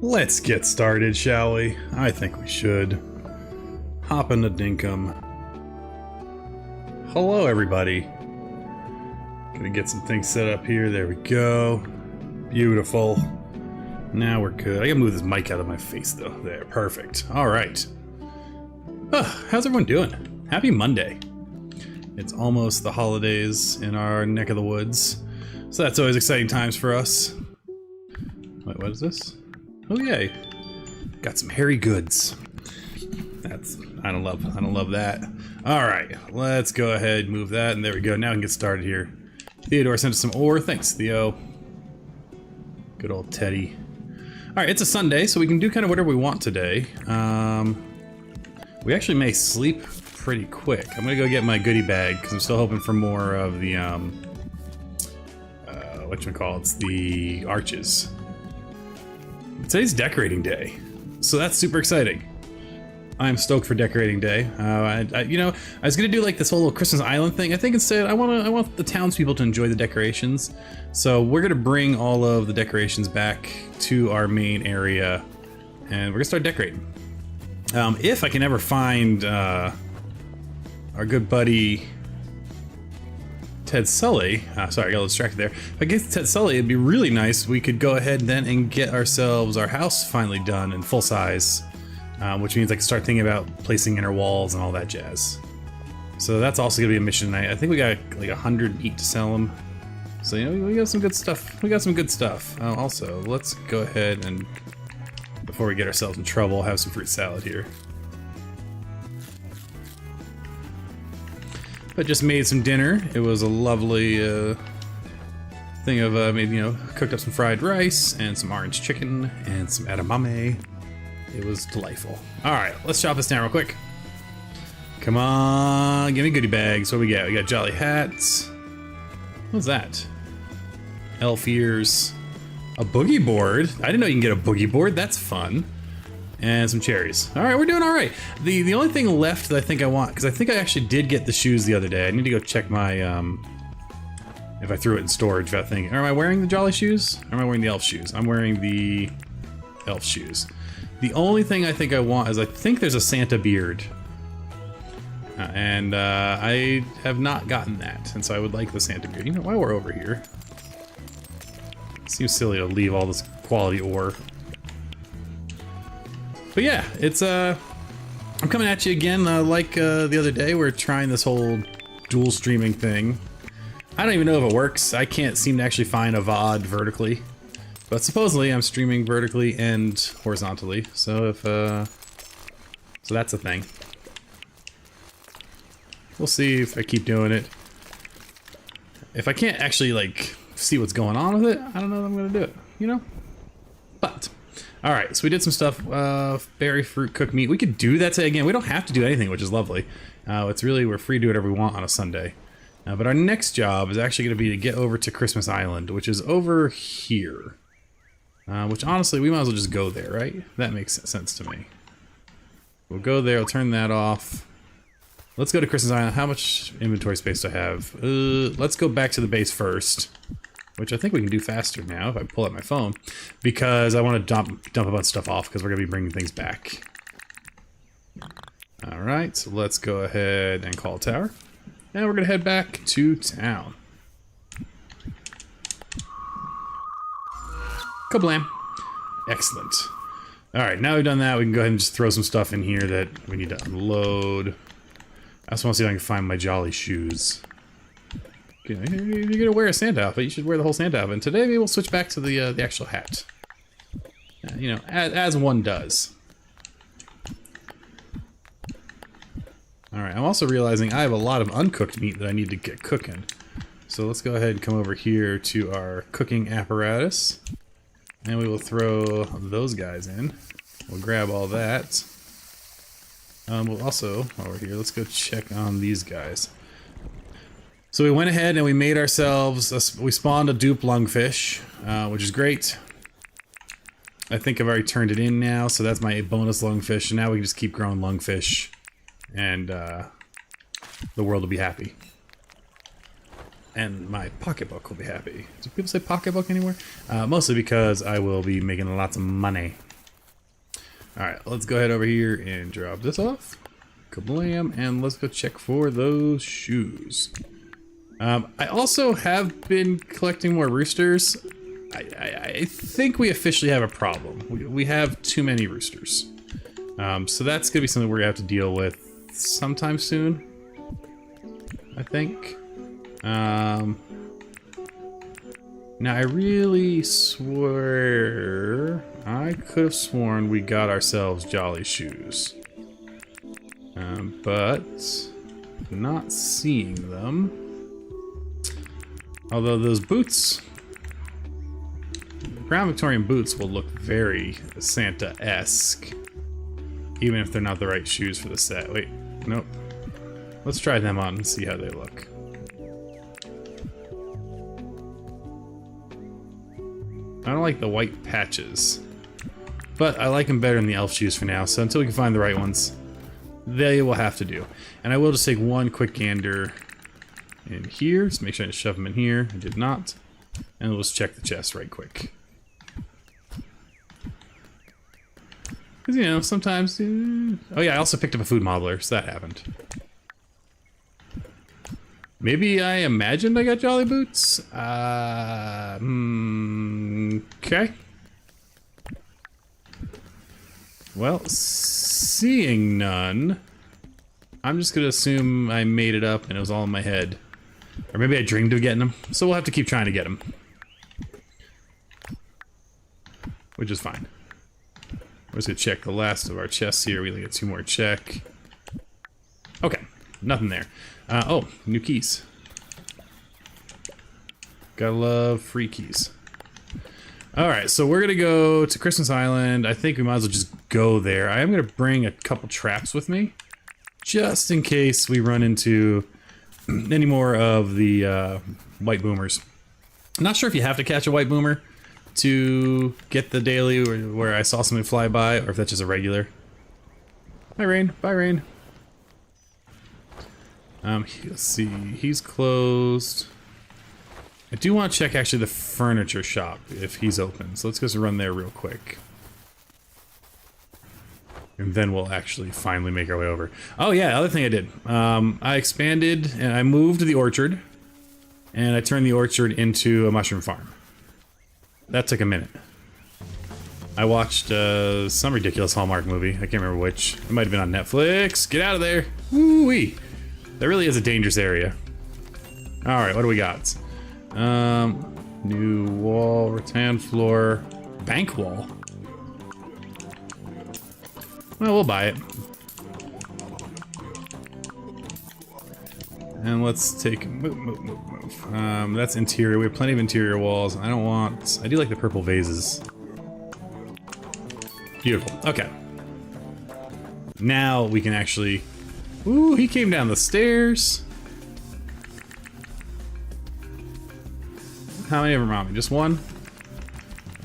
Let's get started, shall we? I think we should. Hop into Dinkum. Hello, everybody. Gonna get some things set up here. There we go. Beautiful. Now we're good. I gotta move this mic out of my face, though. There, perfect. Alright. How's everyone doing? Happy Monday. It's almost the holidays in our neck of the woods. So that's always exciting times for us. Wait, what is this? Oh yay. Got some hairy goods. I don't love that. Alright, let's go ahead and move that, and there we go. Now we can get started here. Theodore sent us some ore. Thanks, Theo. Good old Teddy. Alright, it's a Sunday, so we can do kind of whatever we want today. We actually may sleep pretty quick. I'm gonna go get my goodie bag, because I'm still hoping for more of the, whatchamacallits, the arches. Today's decorating day, so that's super exciting. I'm stoked for decorating day. You know, I was gonna do like this whole little Christmas Island thing. I think instead I want the townspeople to enjoy the decorations. So we're gonna bring all of the decorations back to our main area, and we're gonna start decorating. If I can ever find our good buddy Ted Sully, sorry, I got a little distracted there. If I get Ted Sully, it'd be really nice. We could go ahead then and get ourselves our house finally done in full size, which means I can start thinking about placing inner walls and all that jazz. So that's also gonna be a mission tonight. I think we got like 100 meat to sell them. So you know, we got some good stuff. We got some good stuff. Also, let's go ahead and, before we get ourselves in trouble, have some fruit salad here. I just made some dinner. It was a lovely thing of maybe, you know, cooked up some fried rice and some orange chicken and some edamame. It was delightful. All right, let's chop this down real quick. Come on, give me goodie bags. What we got? We got jolly hats. What's that? Elf ears. A boogie board. I didn't know you can get a boogie board. That's fun. And some cherries. All right, we're doing all right. The only thing left that I think I want, because I think I actually did get the shoes the other day. I need to go check my, if I threw it in storage without thinking. Am I wearing the jolly shoes? Or am I wearing the elf shoes? I'm wearing the elf shoes. The only thing I think I want is I think there's a Santa beard. And I have not gotten that, and so I would like the Santa beard. You know, while we're over here, it seems silly to leave all this quality ore. But yeah, it's I'm coming at you again like the other day. We're trying this whole dual streaming thing. I don't even know if it works. I can't seem to actually find a VOD vertically, but supposedly I'm streaming vertically and horizontally. So if so that's a thing. We'll see if I keep doing it. If I can't actually like see what's going on with it, I don't know if I'm gonna do it, you know? But all right, so we did some stuff, berry fruit cooked meat. We could do that today again. We don't have to do anything, which is lovely. It's really, we're free to do whatever we want on a Sunday. But our next job is actually gonna be to get over to Christmas Island, which is over here. Which honestly, we might as well just go there, right? That makes sense to me. We'll go there, we'll turn that off. Let's go to Christmas Island. How much inventory space do I have? Let's go back to the base first, which I think we can do faster now if I pull out my phone, because I want to dump a bunch of stuff off because we're going to be bringing things back. All right, so let's go ahead and call tower, and we're going to head back to town. Kablam. Excellent. All right, now we've done that, we can go ahead and just throw some stuff in here that we need to unload. I just want to see if I can find my jolly shoes. You're gonna wear a Santa outfit, you should wear the whole Santa outfit. And today maybe we'll switch back to the actual hat. You know, as one does. Alright, I'm also realizing I have a lot of uncooked meat that I need to get cooking. So let's go ahead and come over here to our cooking apparatus. And we will throw those guys in. We'll grab all that. We'll also, while we're here, let's go check on these guys. So we went ahead and we made ourselves, we spawned a dupe lungfish, which is great. I think I've already turned it in now, so that's my bonus lungfish, and now we can just keep growing lungfish, and the world will be happy. And my pocketbook will be happy. Do people say pocketbook anymore? Mostly because I will be making lots of money. Alright, let's go ahead over here and drop this off. Kablam, and let's go check for those shoes. I also have been collecting more roosters. I think we officially have a problem. We have too many roosters. So that's gonna be something we're gonna have to deal with sometime soon, I think. Now I really swear I could have sworn we got ourselves jolly shoes. But not seeing them. Although those boots, brown Victorian boots, will look very Santa-esque, even if they're not the right shoes for the set. Wait, nope. Let's try them on and see how they look. I don't like the white patches, but I like them better than the elf shoes for now, so until we can find the right ones, they will have to do. And I will just take one quick gander in here, just make sure I just shove them in here. I did not. And we'll just check the chest right quick. Because, you know, sometimes... Oh yeah, I also picked up a food modeler, so that happened. Maybe I imagined I got jolly boots? Okay. Well, seeing none, I'm just gonna assume I made it up and it was all in my head. Or maybe I dreamed of getting them, so we'll have to keep trying to get them. Which is fine. We're just gonna check the last of our chests here. We only get 2 more check. Okay, nothing there. Oh, new keys. Gotta love free keys. Alright, so we're gonna go to Christmas Island. I think we might as well just go there. I am gonna bring a couple traps with me, just in case we run into any more of the white boomers. I'm not sure if you have to catch a white boomer to get the daily where I saw something fly by, or if that's just a regular. Hi, Rain. Bye, Rain. Let's see. He's closed. I do want to check actually the furniture shop if he's open. So let's just run there real quick. And then we'll actually finally make our way over. Oh yeah, other thing I did. I expanded and I moved the orchard. And I turned the orchard into a mushroom farm. That took a minute. I watched some ridiculous Hallmark movie. I can't remember which. It might have been on Netflix. Get out of there. Woo-wee. That really is a dangerous area. Alright, what do we got? New wall, rattan floor, bank wall. Well, we'll buy it. And let's take... Move. That's interior. We have plenty of interior walls. I don't want... I do like the purple vases. Beautiful. Okay. Now we can actually... Ooh, he came down the stairs. How many of them are on me? Just one?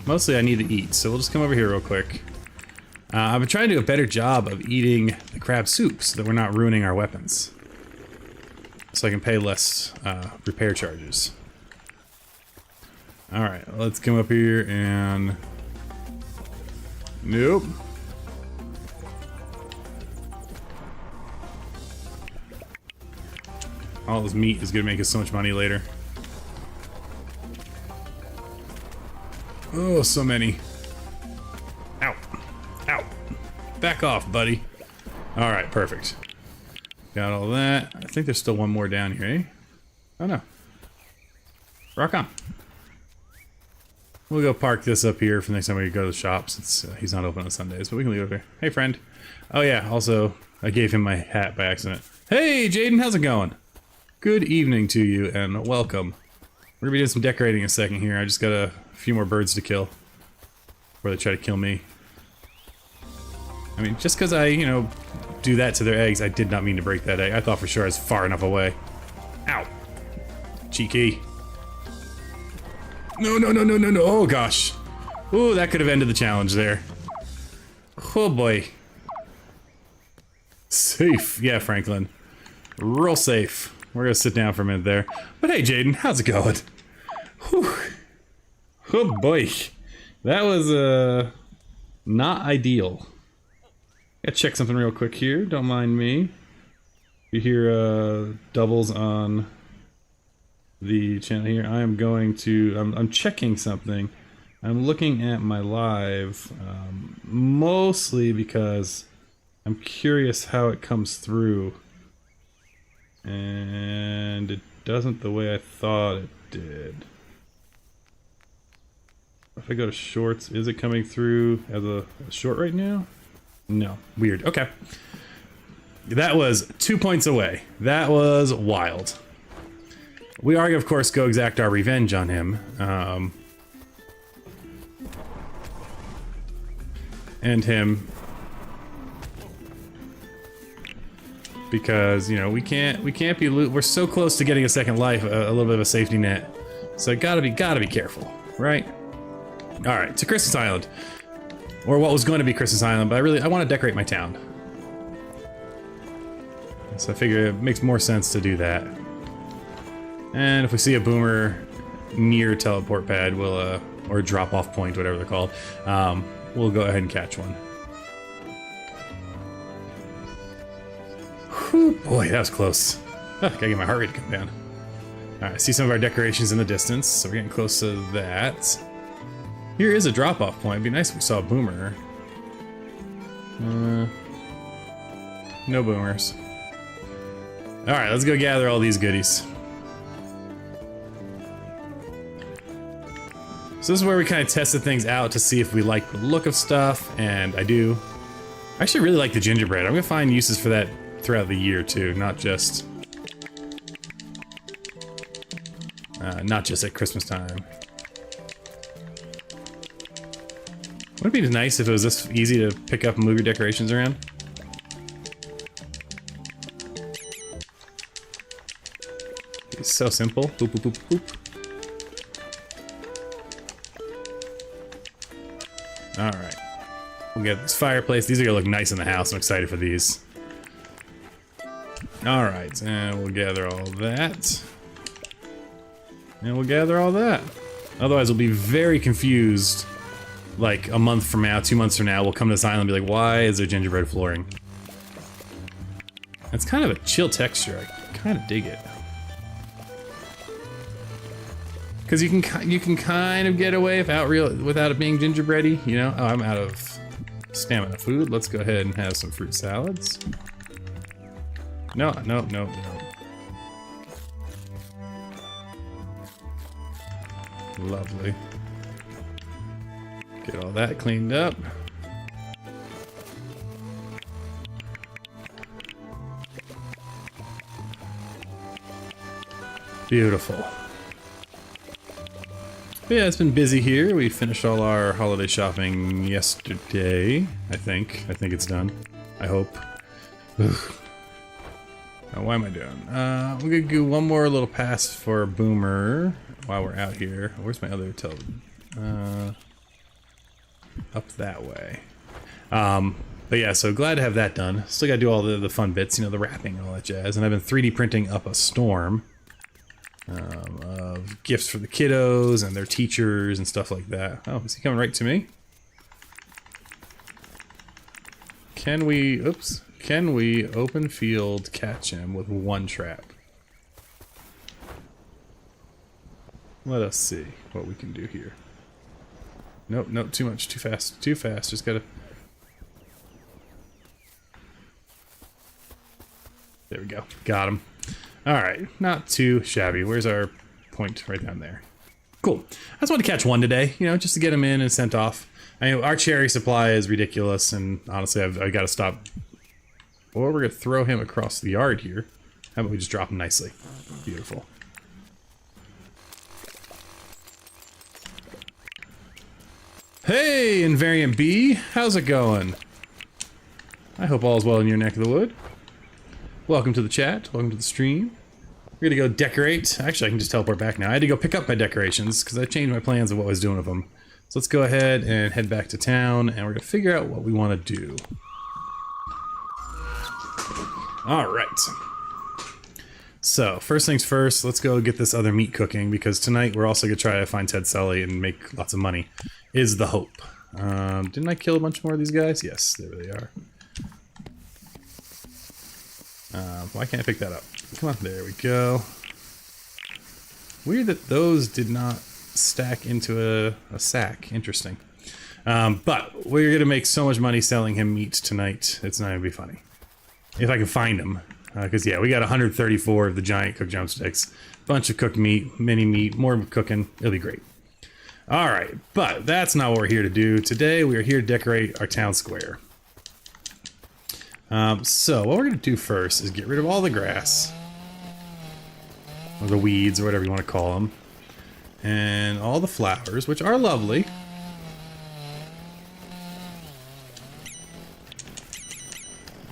Mostly I need to eat, so we'll just come over here real quick. I've been trying to do a better job of eating the crab soup so that we're not ruining our weapons. So I can pay less repair charges. Alright, let's come up here and... Nope. All this meat is gonna make us so much money later. Oh, so many. Ow. Ow. Back off, buddy. Alright, perfect. Got all that. I think there's still one more down here, eh? Oh no. Rock on. We'll go park this up here for next time we go to the shop since he's not open on Sundays, but we can leave it over here. Hey, friend. Oh yeah, also, I gave him my hat by accident. Hey, Jaden, how's it going? Good evening to you, and welcome. We're gonna be doing some decorating in a second here. I just got a few more birds to kill before they try to kill me. I mean, just because I, you know, do that to their eggs, I did not mean to break that egg. I thought for sure I was far enough away. Ow. Cheeky. No, no, no, no, no, no. Oh, gosh. Ooh, that could have ended the challenge there. Oh, boy. Safe. Yeah, Franklin. Real safe. We're gonna sit down for a minute there. But hey, Jaden, how's it going? Whew. Oh, boy. That was, not ideal. Gotta check something real quick here. Don't mind me. You hear doubles on the channel here. I am going to. I'm checking something. I'm looking at my live, mostly because I'm curious how it comes through, and it doesn't the way I thought it did. If I go to shorts, is it coming through as a short right now? No. Weird. Okay. That was 2 points away. That was wild. We are, of course, go exact our revenge on him. And him. Because, you know, we can't be we're so close to getting a second life, a little bit of a safety net. So gotta be careful, right? Alright, to Christmas Island. Or what was going to be Christmas Island, but I want to decorate my town. So I figure it makes more sense to do that. And if we see a boomer near teleport pad, we'll, or drop off point, whatever they're called, we'll go ahead and catch one. Whew, boy, that was close. Gotta get my heart rate to come down. Alright, see some of our decorations in the distance, so we're getting close to that. Here is a drop-off point. It'd be nice if we saw a boomer. No boomers. Alright, let's go gather all these goodies. So this is where we kind of tested things out to see if we like the look of stuff, and I do. I actually really like the gingerbread. I'm gonna find uses for that throughout the year too, not just at Christmas time. Wouldn't it be nice if it was this easy to pick up and move your decorations around? It's so simple. Boop, boop, boop, boop. Alright. We'll get this fireplace. These are gonna look nice in the house. I'm excited for these. Alright, and we'll gather all that. And we'll gather all that. Otherwise, we'll be very confused. Like a month from now, 2 months from now, we'll come to this island and be like, why is there gingerbread flooring? It's kind of a chill texture. I kind of dig it. Because you can kind of get away without it being gingerbready, you know? Oh, I'm out of stamina food. Let's go ahead and have some fruit salads. No. Lovely. Get all that cleaned up. Beautiful. But yeah, it's been busy here. We finished all our holiday shopping yesterday, I think. I think it's done. I hope. Ugh. Now, why am I doing? We're gonna do one more little pass for Boomer while we're out here. Where's my other television? Up that way. But yeah, so glad to have that done. Still gotta do all the fun bits, you know, the wrapping and all that jazz. And I've been 3D printing up a storm of gifts for the kiddos and their teachers and stuff like that. Oh, is he coming right to me? Can we open field catch him with one trap? Let us see what we can do here. Nope, too much, too fast, just gotta... There we go, got him. Alright, not too shabby. Where's our point? Right down there. Cool. I just wanted to catch one today, you know, just to get him in and sent off. I know our cherry supply is ridiculous, and honestly, I've got to stop. Or we're gonna throw him across the yard here. How about we just drop him nicely? Beautiful. Hey, Invariant B, how's it going? I hope all is well in your neck of the wood. Welcome to the chat, welcome to the stream. We're gonna go decorate. Actually, I can just teleport back now. I had to go pick up my decorations because I changed my plans of what I was doing with them. So let's go ahead and head back to town, and we're gonna figure out what we want to do. All right. So, first things first, let's go get this other meat cooking, because tonight we're also gonna try to find Ted Sully and make lots of money, is the hope. Didn't I kill a bunch more of these guys? Yes, there they are. Why can't I pick that up? Come on, there we go. Weird that those did not stack into a sack. Interesting. But we're gonna make so much money selling him meat tonight. It's not gonna be funny. If I can find him. Because yeah, we got 134 of the giant cooked drumsticks. Bunch of cooked meat, mini meat, more cooking. It'll be great. Alright, but that's not what we're here to do. Today we are here to decorate our town square. So what we're going to do first is get rid of all the grass. Or the weeds, or whatever you want to call them. And all the flowers, which are lovely.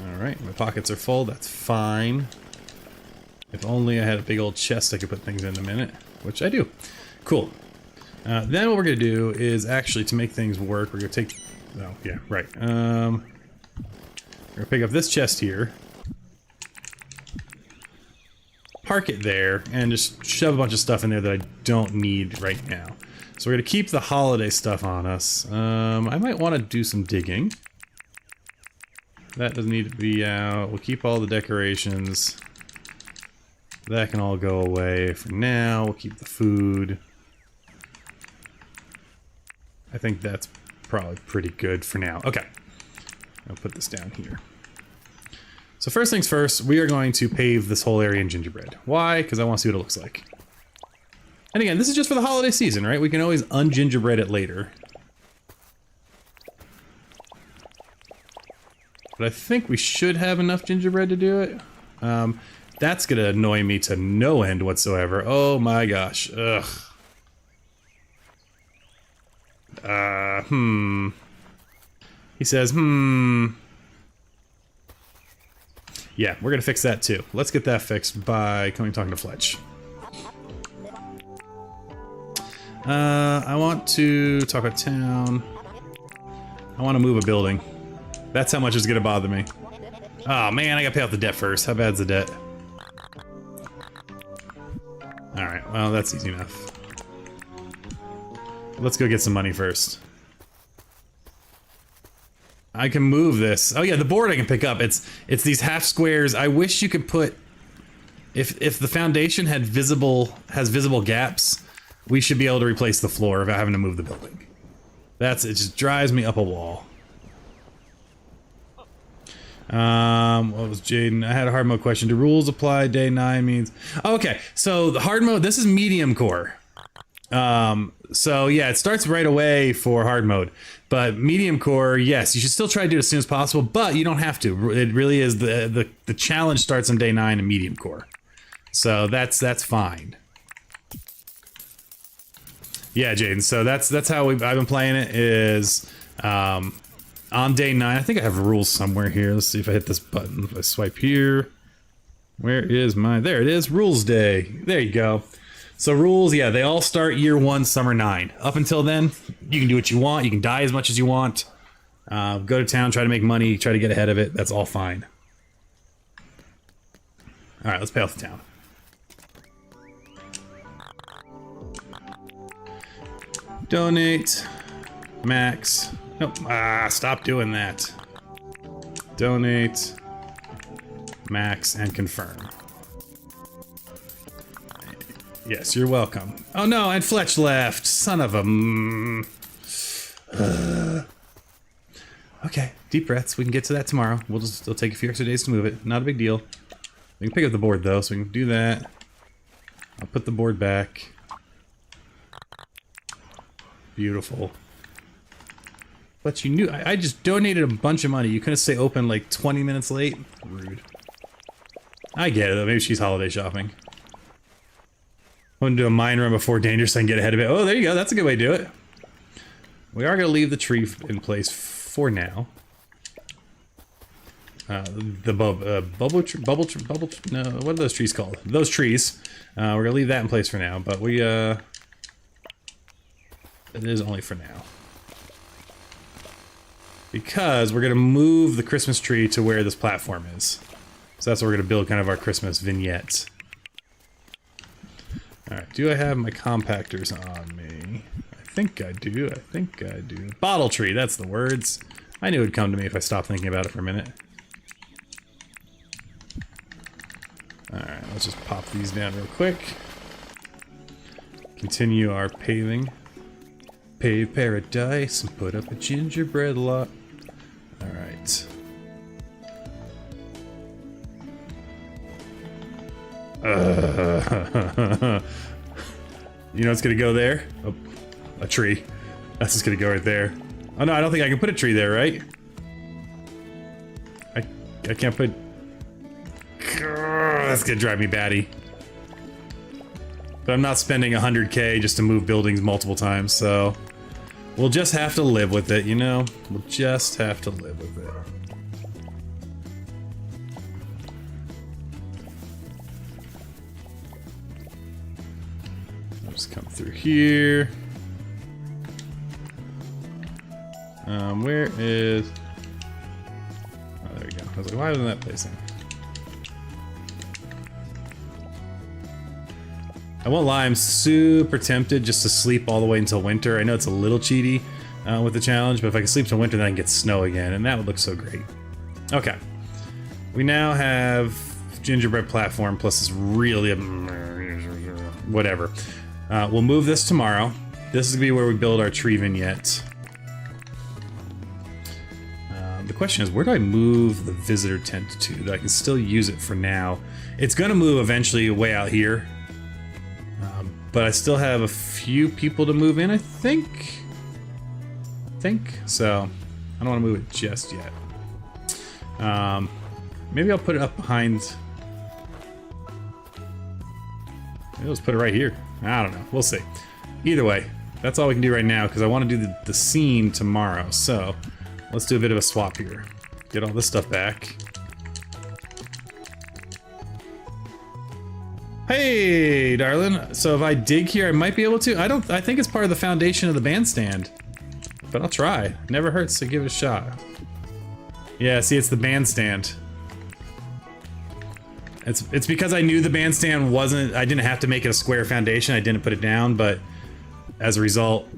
Alright, my pockets are full, that's fine. If only I had a big old chest I could put things in a minute, which I do. Cool. Then what we're going to do is actually, to make things work, we're going to take... Oh, yeah, right. We're going to pick up this chest here. Park it there, and just shove a bunch of stuff in there that I don't need right now. So we're going to keep the holiday stuff on us. I might want to do some digging. That doesn't need to be out. We'll keep all the decorations. That can all go away for now. We'll keep the food. I think that's probably pretty good for now. Okay. I'll put this down here. So first things first, we are going to pave this whole area in gingerbread. Why? Because I want to see what it looks like. And again, this is just for the holiday season, right? We can always ungingerbread it later. But I think we should have enough gingerbread to do it. That's gonna annoy me to no end whatsoever. Oh my gosh. Ugh. He says, Yeah, we're gonna fix that too. Let's get that fixed by talking to Fletch. I want to talk about town. I want to move a building. That's how much it's gonna bother me. Oh man, I gotta pay off the debt first. How bad's the debt? Alright, well that's easy enough. Let's go get some money first. I can move this. Oh yeah, the board I can pick up. It's these half squares. I wish you could put... If the foundation has visible gaps, we should be able to replace the floor without having to move the building. It just drives me up a wall. What was Jaden? I had a hard mode question. Do rules apply? Day 9 means... Okay, so the hard mode, this is medium core. So yeah, it starts right away for hard mode. But medium core, yes, you should still try to do it as soon as possible, but you don't have to. It really is the challenge starts on day 9 in medium core. So that's fine. Yeah, Jaden, so that's how I've been playing it is on day 9, I think I have rules somewhere here. Let's see if I hit this button. If I swipe here. Where is my... There it is. Rules day. There you go. So rules, yeah, they all start year 1, summer 9. Up until then, you can do what you want. You can die as much as you want. Go to town, try to make money, try to get ahead of it. That's all fine. Alright, let's pay off the town. Donate. Max. Nope. Stop doing that. Donate. Max and confirm. Yes, you're welcome. Oh no, and Fletch left. Son of a... Okay, deep breaths. We can get to that tomorrow. It'll take a few extra days to move it. Not a big deal. We can pick up the board though, so we can do that. I'll put the board back. Beautiful. But you knew... I just donated a bunch of money. You couldn't stay open like 20 minutes late? Rude. I get it though. Maybe she's holiday shopping. I want to do a mine run before dangerous and get ahead of it. Oh, there you go. That's a good way to do it. We are going to leave the tree in place for now. The bubble tree, no, what are those trees called? Those trees. We're going to leave that in place for now, but we, it is only for now. Because we're going to move the Christmas tree to where this platform is. So that's where we're going to build kind of our Christmas vignette. Alright, do I have my compactors on me? I think I do, I think I do. Bottle tree, that's the words. I knew it would come to me if I stopped thinking about it for a minute. Alright, let's just pop these down real quick. Continue our paving. Pave paradise and put up a gingerbread lot. Alright. You know what's gonna go there? Oh, a tree. That's just gonna go right there. Oh no, I don't think I can put a tree there, right? I can't put... That's gonna drive me batty. But I'm not spending 100K just to move buildings multiple times, so... We'll just have to live with it, you know? We'll just have to live with it. I'll just come through here. Where is... Oh, there we go. I was like, why wasn't that placing? I won't lie, I'm super tempted just to sleep all the way until winter. I know it's a little cheaty with the challenge, but if I can sleep till winter, then I can get snow again, and that would look so great. Okay. We now have gingerbread platform plus this really... whatever. We'll move this tomorrow. This is going to be where we build our tree vignette. The question is, where do I move the visitor tent to? That I can still use it for now. It's going to move eventually way out here. But I still have a few people to move in, I think. So, I don't want to move it just yet. Maybe I'll put it up behind... Maybe let's put it right here. I don't know. We'll see. Either way, that's all we can do right now, because I want to do the scene tomorrow. So, let's do a bit of a swap here. Get all this stuff back. Hey, darling. So if I dig here, I might be able to. I think it's part of the foundation of the bandstand. But I'll try. Never hurts to give it a shot. Yeah, see, it's the bandstand. It's because I knew the bandstand wasn't... I didn't have to make it a square foundation. I didn't put it down, but as a result,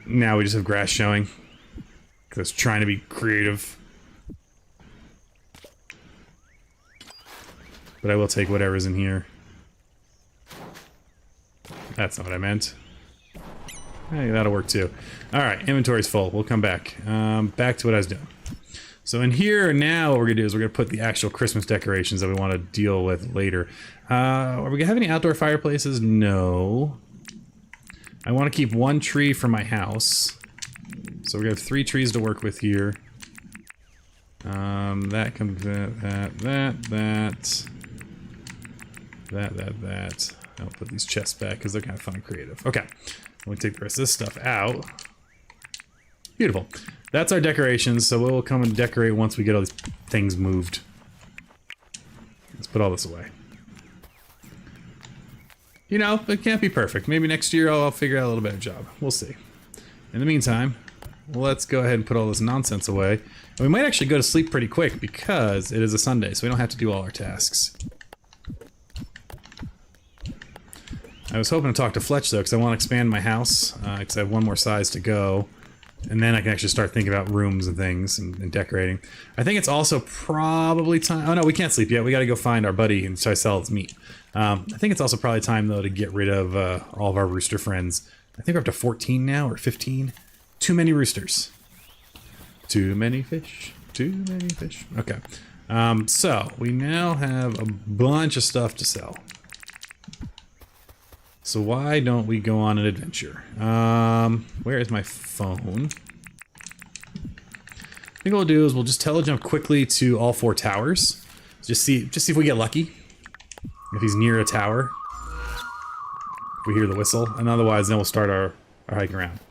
now we just have grass showing. Because I was trying to be creative. But I will take whatever's in here. That's not what I meant. Hey, that'll work too. Alright, inventory's full. We'll come back. Back to what I was doing. So in here now, what we're going to do is we're going to put the actual Christmas decorations that we want to deal with later. Are we going to have any outdoor fireplaces? No. I want to keep one tree for my house. So we're going to have 3 trees to work with here. That comes... That. I'll put these chests back because they're kind of fun and creative. Okay, we'll take the rest of this stuff out. Beautiful. That's our decorations, so we'll come and decorate once we get all these things moved. Let's put all this away. You know, it can't be perfect. Maybe next year I'll figure out a little better job. We'll see. In the meantime, let's go ahead and put all this nonsense away. And we might actually go to sleep pretty quick because it is a Sunday, so we don't have to do all our tasks. I was hoping to talk to Fletch though, because I want to expand my house, because I have one more size to go. And then I can actually start thinking about rooms and things and decorating. I think it's also probably time... Oh no, we can't sleep yet. We gotta go find our buddy and try to sell his meat. I think it's also probably time though to get rid of all of our rooster friends. I think we're up to 14 now, or 15. Too many roosters. Too many fish. Too many fish. Okay. So, we now have a bunch of stuff to sell. So why don't we go on an adventure? Where is my phone? I think what we'll do is we'll just telejump quickly to all 4 towers. Just see if we get lucky. If he's near a tower. If we hear the whistle. And otherwise, then we'll start our hike around.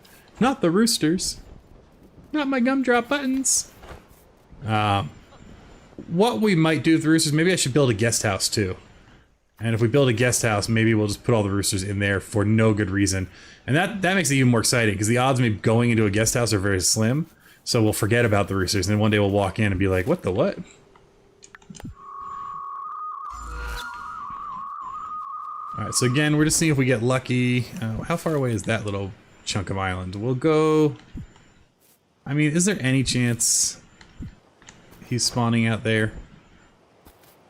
Not the roosters. Not my gumdrop buttons. What we might do with the roosters, maybe I should build a guest house too. And if we build a guest house, maybe we'll just put all the roosters in there for no good reason. And that makes it even more exciting, because the odds of me going into a guest house are very slim. So we'll forget about the roosters, and then one day we'll walk in and be like, what the what? Alright, so again, we're just seeing if we get lucky. How far away is that little chunk of island? We'll go... I mean, is there any chance he's spawning out there?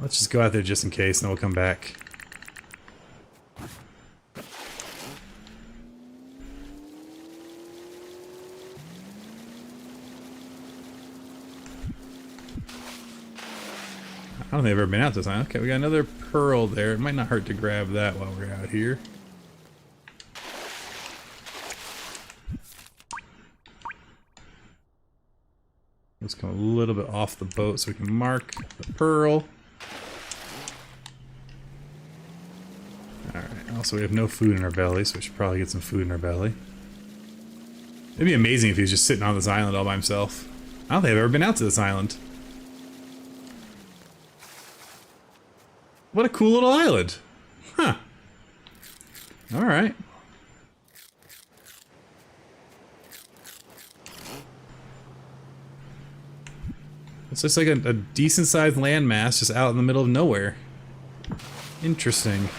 Let's just go out there just in case, and then we'll come back. I don't think I've ever been out this time. Okay, we got another pearl there. It might not hurt to grab that while we're out here. Let's come a little bit off the boat so we can mark the pearl. Alright, also we have no food in our belly, so we should probably get some food in our belly. It'd be amazing if he was just sitting on this island all by himself. I don't think I've ever been out to this island. What a cool little island. Huh. Alright. It's just like a decent-sized landmass just out in the middle of nowhere. Interesting.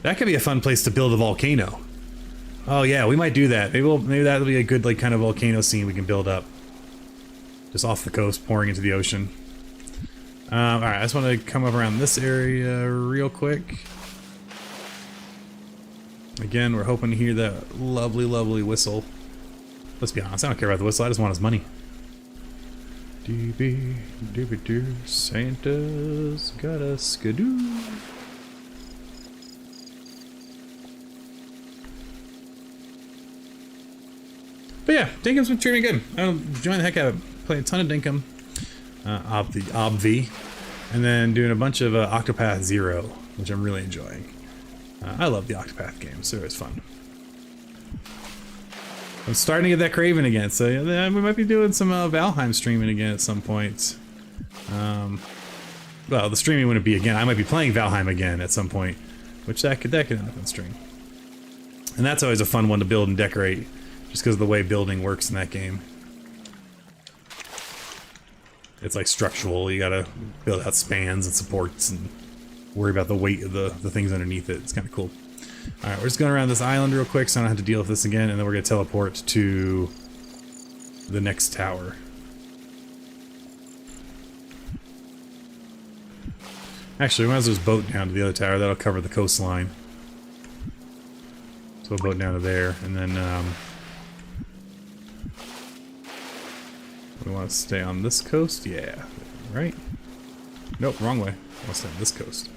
That could be a fun place to build a volcano. Oh yeah, we might do that. Maybe that'll be a good like kind of volcano scene we can build up. Just off the coast, pouring into the ocean. Alright, I just want to come up around this area real quick. Again, we're hoping to hear that lovely, lovely whistle. Let's be honest, I don't care about the whistle, I just want his money. Doobie, doobie doo, Santa's got a skidoo. But yeah, Dinkum's been treating me good. I'm enjoying the heck out of it. Playing a ton of Dinkum, Obv, and then doing a bunch of Octopath Zero, which I'm really enjoying. I love the Octopath games, they're always fun. I'm starting to get that craving again, so yeah, we might be doing some Valheim streaming again at some point. Well, the streaming wouldn't be again. I might be playing Valheim again at some point, which that could end up on stream. And that's always a fun one to build and decorate, just because of the way building works in that game. It's like structural. You gotta build out spans and supports and worry about the weight of the things underneath it. It's kind of cool. Alright, we're just going around this island real quick so I don't have to deal with this again, and then we're going to teleport to the next tower. Actually, we might as well just boat down to the other tower. That'll cover the coastline. So we'll boat down to there, and then we want to stay on this coast? Yeah, right? Nope, wrong way. I want to stay on this coast.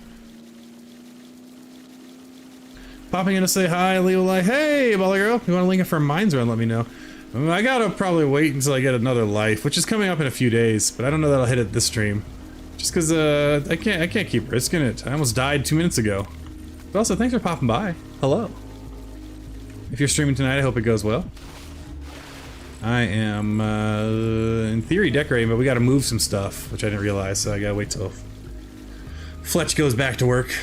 Popping in to say hi, Leo, like, hey, Baller Girl, you want to link it for a mines run, let me know. I gotta probably wait until I get another life, which is coming up in a few days, but I don't know that I'll hit it this stream. Just because, I can't keep risking it. I almost died 2 minutes ago. But also, thanks for popping by. Hello. If you're streaming tonight, I hope it goes well. I am, in theory, decorating, but we gotta move some stuff, which I didn't realize, so I gotta wait till Fletch goes back to work.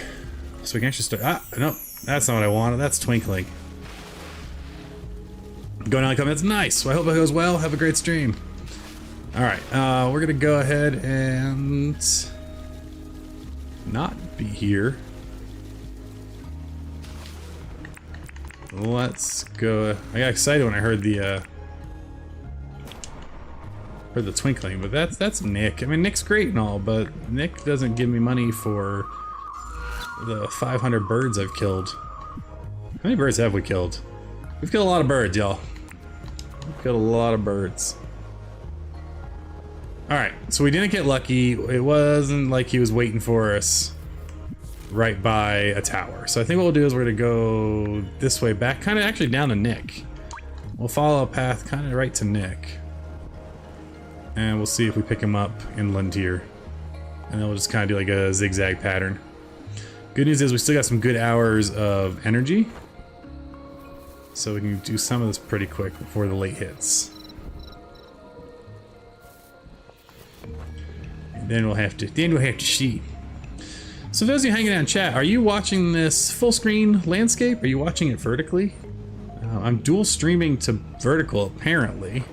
So we can actually start. Ah, no. That's not what I wanted. That's twinkling. Going on the comments. Nice. Well, I hope it goes well. Have a great stream. Alright, we're gonna go ahead and not be here. Let's go. I got excited when I heard the twinkling, but that's Nick. I mean, Nick's great and all, but Nick doesn't give me money for the 500 birds I've killed. How many birds have we killed? We've killed a lot of birds, y'all. We've killed a lot of birds. Alright, so we didn't get lucky. It wasn't like he was waiting for us right by a tower. So I think what we'll do is we're gonna go this way back, kind of actually down to Nick. We'll follow a path kind of right to Nick. And we'll see if we pick him up inland here. And then we'll just kind of do like a zigzag pattern. Good news is we still got some good hours of energy, so we can do some of this pretty quick before the late hits. And then we'll have to see. So those of you hanging out in chat, are you watching this full screen landscape? Are you watching it vertically? I'm dual streaming to vertical apparently,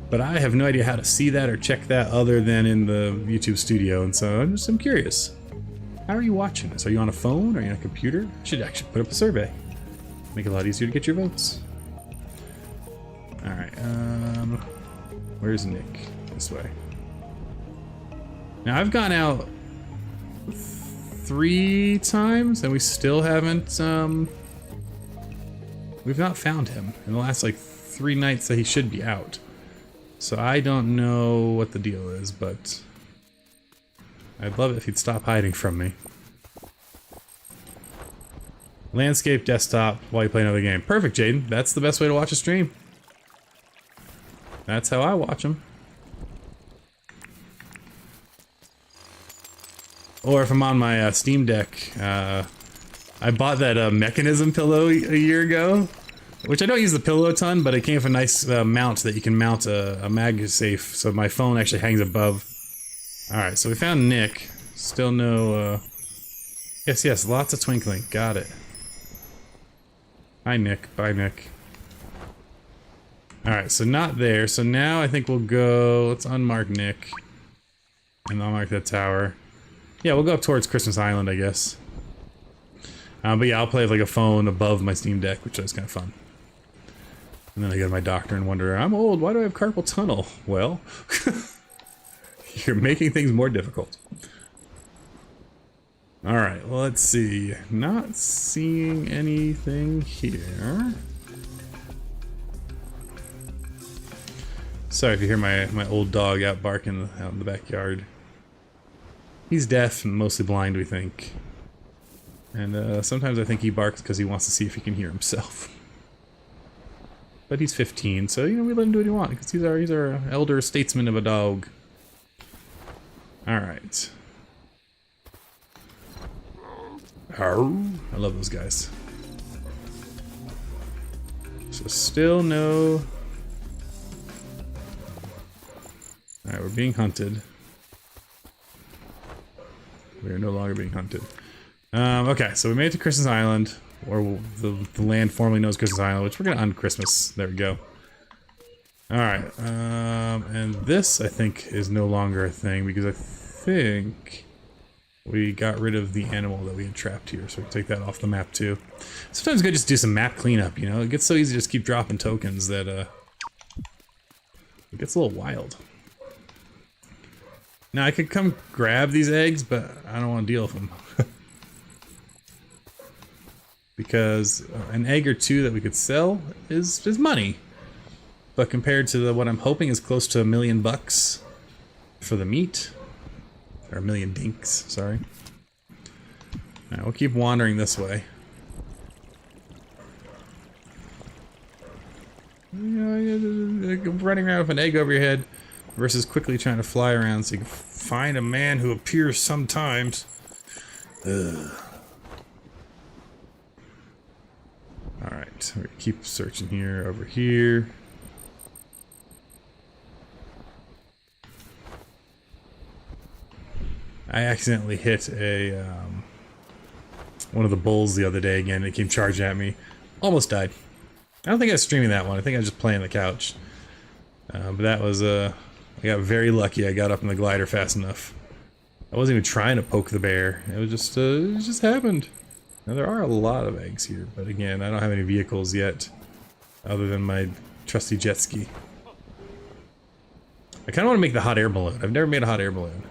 but I have no idea how to see that or check that other than in the YouTube studio, and so I'm curious. How are you watching this? Are you on a phone? Are you on a computer? I should actually put up a survey. Make it a lot easier to get your votes. Alright, where's Nick? This way. Now I've gone out 3 times, and we still haven't, we've not found him in the last, like, 3 nights that he should be out. So I don't know what the deal is, but I'd love it if he'd stop hiding from me. Landscape desktop while you play another game. Perfect, Jaden. That's the best way to watch a stream. That's how I watch them. Or if I'm on my Steam Deck, I bought that mechanism pillow a year ago, which I don't use the pillow a ton, but it came with a nice mount that you can mount a MagSafe, so my phone actually hangs above. Alright, so we found Nick. Still no, yes, lots of twinkling. Got it. Hi, Nick. Bye, Nick. Alright, so not there. So now I think we'll go... Let's unmark Nick. And unmark that tower. Yeah, we'll go up towards Christmas Island, I guess. But yeah, I'll play with like a phone above my Steam Deck, which is kind of fun. And then I go to my doctor and wonder, I'm old, why do I have carpal tunnel? Well, you're making things more difficult. Alright, well, let's see. Not seeing anything here. Sorry if you hear my old dog out barking out in the backyard. He's deaf and mostly blind, we think. And sometimes I think he barks because he wants to see if he can hear himself. But he's 15, so, you know, we let him do what he wants, because he's our elder statesman of a dog. Alright. I love those guys. So still no... Alright, we're being hunted. We are no longer being hunted. Okay, so we made it to Christmas Island, or the land formerly known as Christmas Island, which we're gonna un-Christmas. There we go. Alright, and this, I think, is no longer a thing, because I think we got rid of the animal that we had trapped here, so we can take that off the map, too. Sometimes it's good just to do some map cleanup, you know? It gets so easy to just keep dropping tokens that, it gets a little wild. Now, I could come grab these eggs, but I don't want to deal with them. Because an egg or two that we could sell is money. But compared to what I'm hoping is close to $1 million for the meat, or 1 million dinks, sorry. Alright, we'll keep wandering this way. Running around with an egg over your head versus quickly trying to fly around so you can find a man who appears sometimes. Ugh. Alright, we keep searching here, over here. I accidentally hit a one of the bulls the other day again. It came charging at me. Almost died. I don't think I was streaming that one. I think I was just playing on the couch. But that was I got very lucky. I got up in the glider fast enough. I wasn't even trying to poke the bear. It just happened. Now there are a lot of eggs here, but again, I don't have any vehicles yet, other than my trusty jet ski. I kind of want to make the hot air balloon. I've never made a hot air balloon.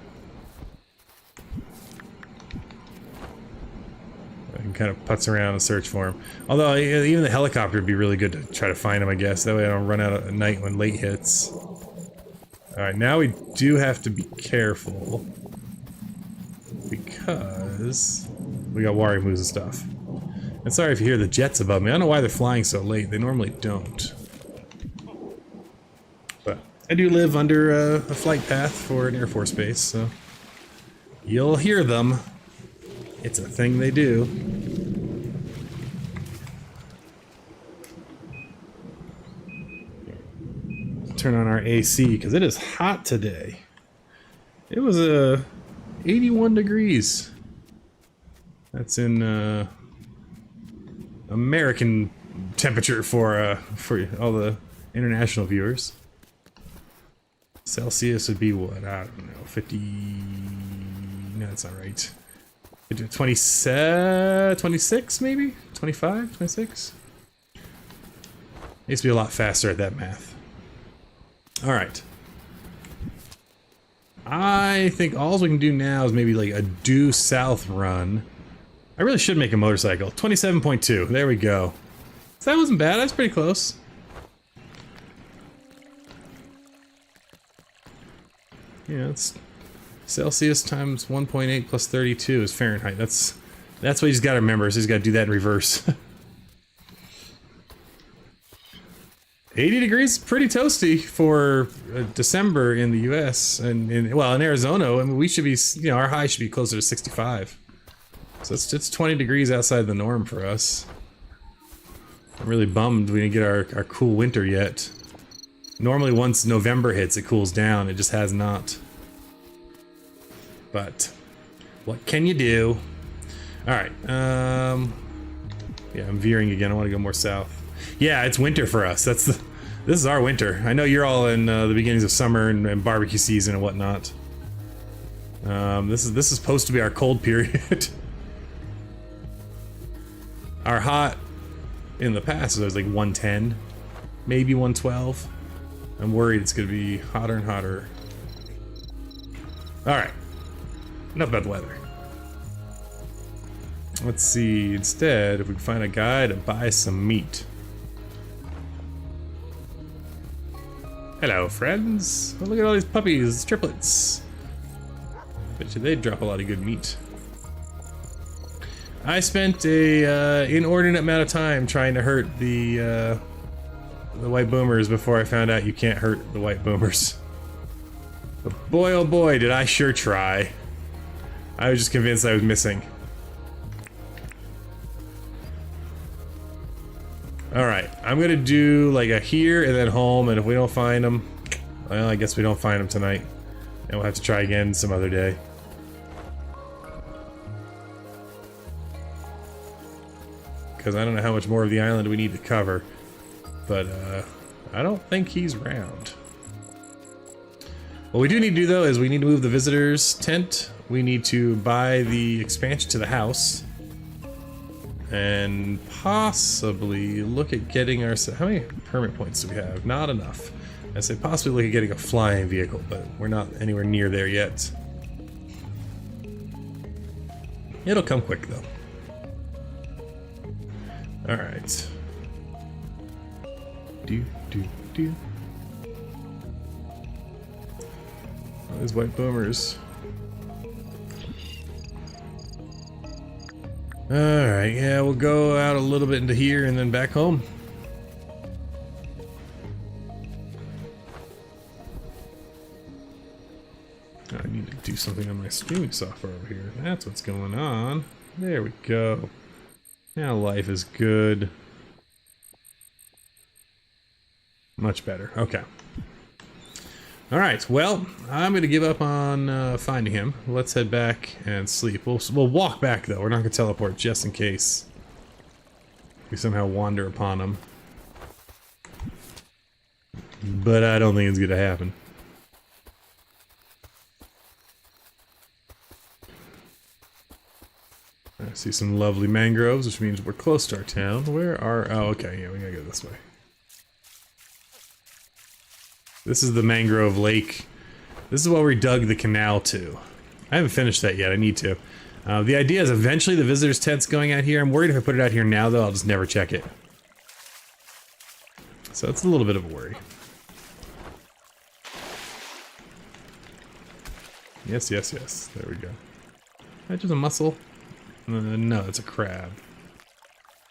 I can kind of putz around and search for him. Although even the helicopter would be really good to try to find him, I guess. That way I don't run out at night when late hits. Alright, now we do have to be careful. Because we got wiring moves and stuff. And sorry if you hear the jets above me. I don't know why they're flying so late. They normally don't. But I do live under a flight path for an Air Force base, so you'll hear them. It's a thing they do. Turn on our AC because it is hot today. It was 81 degrees. That's in American temperature for all the international viewers. Celsius would be what? I don't know, 50. No, that's not right. 26 maybe? 25? 26? I used to be a lot faster at that math. Alright. I think all we can do now is maybe like a due south run. I really should make a motorcycle. 27.2. There we go. So that wasn't bad. That's pretty close. Yeah, it's Celsius times 1.8 plus 32 is Fahrenheit. That's what you just gotta remember. So you just gotta do that in reverse. 80 degrees, pretty toasty for December in the U.S. and well, in Arizona. I mean, we should be, you know, our high should be closer to 65. So it's 20 degrees outside the norm for us. I'm really bummed we didn't get our cool winter yet. Normally once November hits, it cools down. It just has not. But what can you do? All right. Yeah, I'm veering again. I want to go more south. Yeah, it's winter for us. This is our winter. I know you're all in the beginnings of summer and barbecue season and whatnot. This is supposed to be our cold period. Our hot in the past was like 110, maybe 112. I'm worried it's gonna be hotter and hotter. All right, enough about the weather. Let's see instead if we can find a guy to buy some meat. Hello, friends. Oh, look at all these puppies, triplets. Bet you they'd drop a lot of good meat. I spent a inordinate amount of time trying to hurt the white boomers before I found out you can't hurt the white boomers. But boy, oh boy, did I sure try. I was just convinced I was missing. Alright, I'm gonna do like a here and then home, and if we don't find them, well, I guess we don't find them tonight. And we'll have to try again some other day. Because I don't know how much more of the island we need to cover. But, I don't think he's around. What we do need to do, though, is we need to move the visitor's tent. We need to buy the expansion to the house. And possibly look at getting our... How many permit points do we have? Not enough. I say possibly look at getting a flying vehicle, but we're not anywhere near there yet. It'll come quick, though. Alright. Do. Oh, these white boomers. Alright, yeah, we'll go out a little bit into here and then back home. I need to do something on my streaming software over here. That's what's going on. There we go. Now life is good. Much better. Okay. Alright, well, I'm going to give up on finding him. Let's head back and sleep. We'll walk back, though. We're not going to teleport, just in case we somehow wander upon him. But I don't think it's going to happen. I see some lovely mangroves, which means we're close to our town. Where are... Oh, okay, yeah, we gotta go this way. This is the mangrove lake. This is what we dug the canal to. I haven't finished that yet, I need to. The idea is eventually the visitor's tent's going out here. I'm worried if I put it out here now, though, I'll just never check it. So it's a little bit of a worry. Yes, yes, yes. There we go. That's just a mussel. No, it's a crab.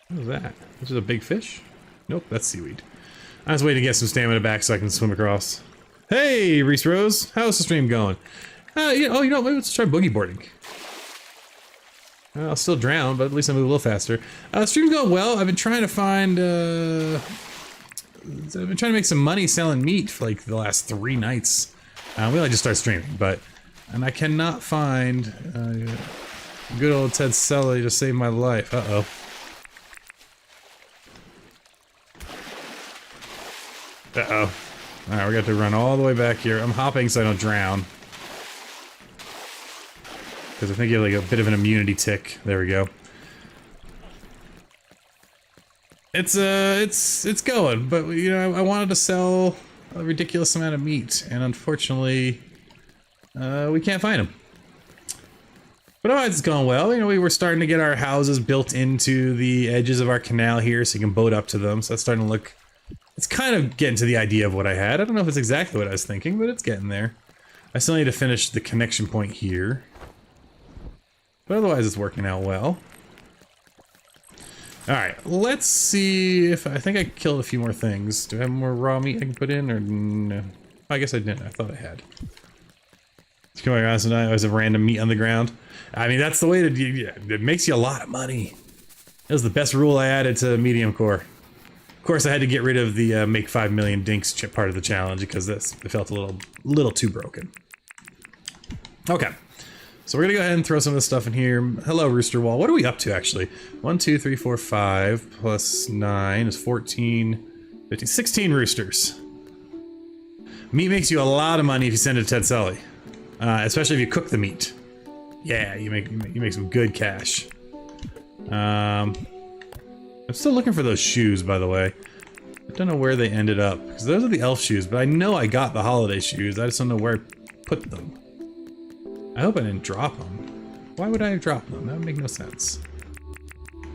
What is that? This is a big fish? Nope, that's seaweed. I was waiting to get some stamina back so I can swim across. Hey, Reese Rose, how's the stream going? You know, maybe let's try boogie boarding. I'll still drown, but at least I move a little faster. Stream's going well. I've been trying to find, I've been trying to make some money selling meat for like the last 3 nights. We only just started streaming, and I cannot find, good old Ted Sully to save my life. Uh-oh. Uh-oh. Alright, we got to run all the way back here. I'm hopping so I don't drown. Because I think you have like a bit of an immunity tick. There we go. It's going, but you know, I wanted to sell a ridiculous amount of meat, and unfortunately, we can't find them. But otherwise, it's going well. You know, we were starting to get our houses built into the edges of our canal here, so you can boat up to them. So that's starting to look... It's kind of getting to the idea of what I had. I don't know if it's exactly what I was thinking, but it's getting there. I still need to finish the connection point here. But otherwise, it's working out well. Alright, let's see if... I think I killed a few more things. Do I have more raw meat I can put in, or no? I guess I didn't. I thought I had. Come on, guys, and I always have random meat on the ground. I mean, that's the way to... It makes you a lot of money. That was the best rule I added to medium core. Of course, I had to get rid of the make 5 million dinks part of the challenge because it felt a little too broken. Okay, so we're gonna go ahead and throw some of this stuff in here. Hello, Rooster Wall. What are we up to, actually? 1, 2, 3, 4, 5 plus 9 is 14, 15, 16 roosters. Meat makes you a lot of money if you send it to Ted Sully, especially if you cook the meat. Yeah, you make some good cash. I'm still looking for those shoes, by the way. I don't know where they ended up, because those are the elf shoes, but I know I got the holiday shoes. I just don't know where I put them. I hope I didn't drop them. Why would I have dropped them? That would make no sense.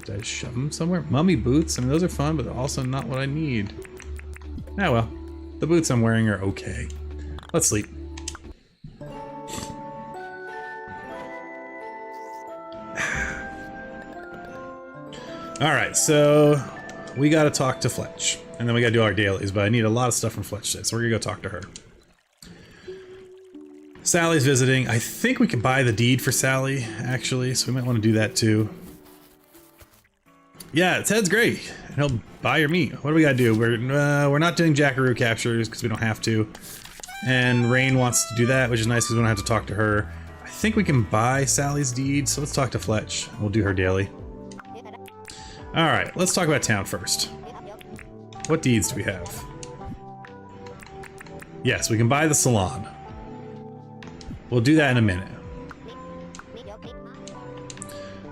Did I shove them somewhere? Mummy boots? I mean, those are fun, but they're also not what I need. Ah, well. The boots I'm wearing are okay. Let's sleep. Alright, so we gotta talk to Fletch. And then we gotta do our dailies, but I need a lot of stuff from Fletch today, so we're gonna go talk to her. Sally's visiting. I think we can buy the deed for Sally, actually, so we might want to do that too. Yeah, Ted's great. And he'll buy your meat. What do we gotta do? We're not doing Jackaroo captures because we don't have to. And Rain wants to do that, which is nice because we don't have to talk to her. I think we can buy Sally's deed, so let's talk to Fletch. We'll do her daily. Alright, let's talk about town first. What deeds do we have? Yes, we can buy the salon. We'll do that in a minute.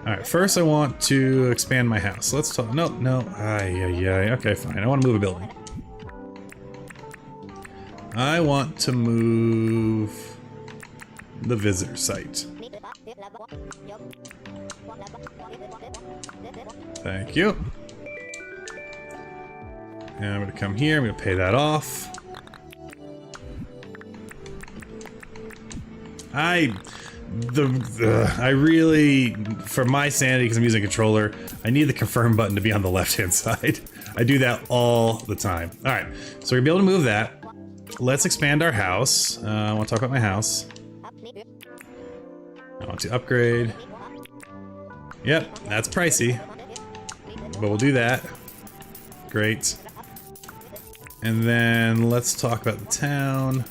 Alright, first I want to expand my house. Let's talk. No. Okay, fine. I want to move a building. I want to move the visitor site. Thank you. And I'm going to come here. I'm going to pay that off. I really, for my sanity, because I'm using a controller, I need the confirm button to be on the left-hand side. I do that all the time. All right, so we're gonna be able to move that. Let's expand our house. I want to talk about my house. I want to upgrade. Yep, that's pricey, but we'll do that. Great. And then let's talk about the town.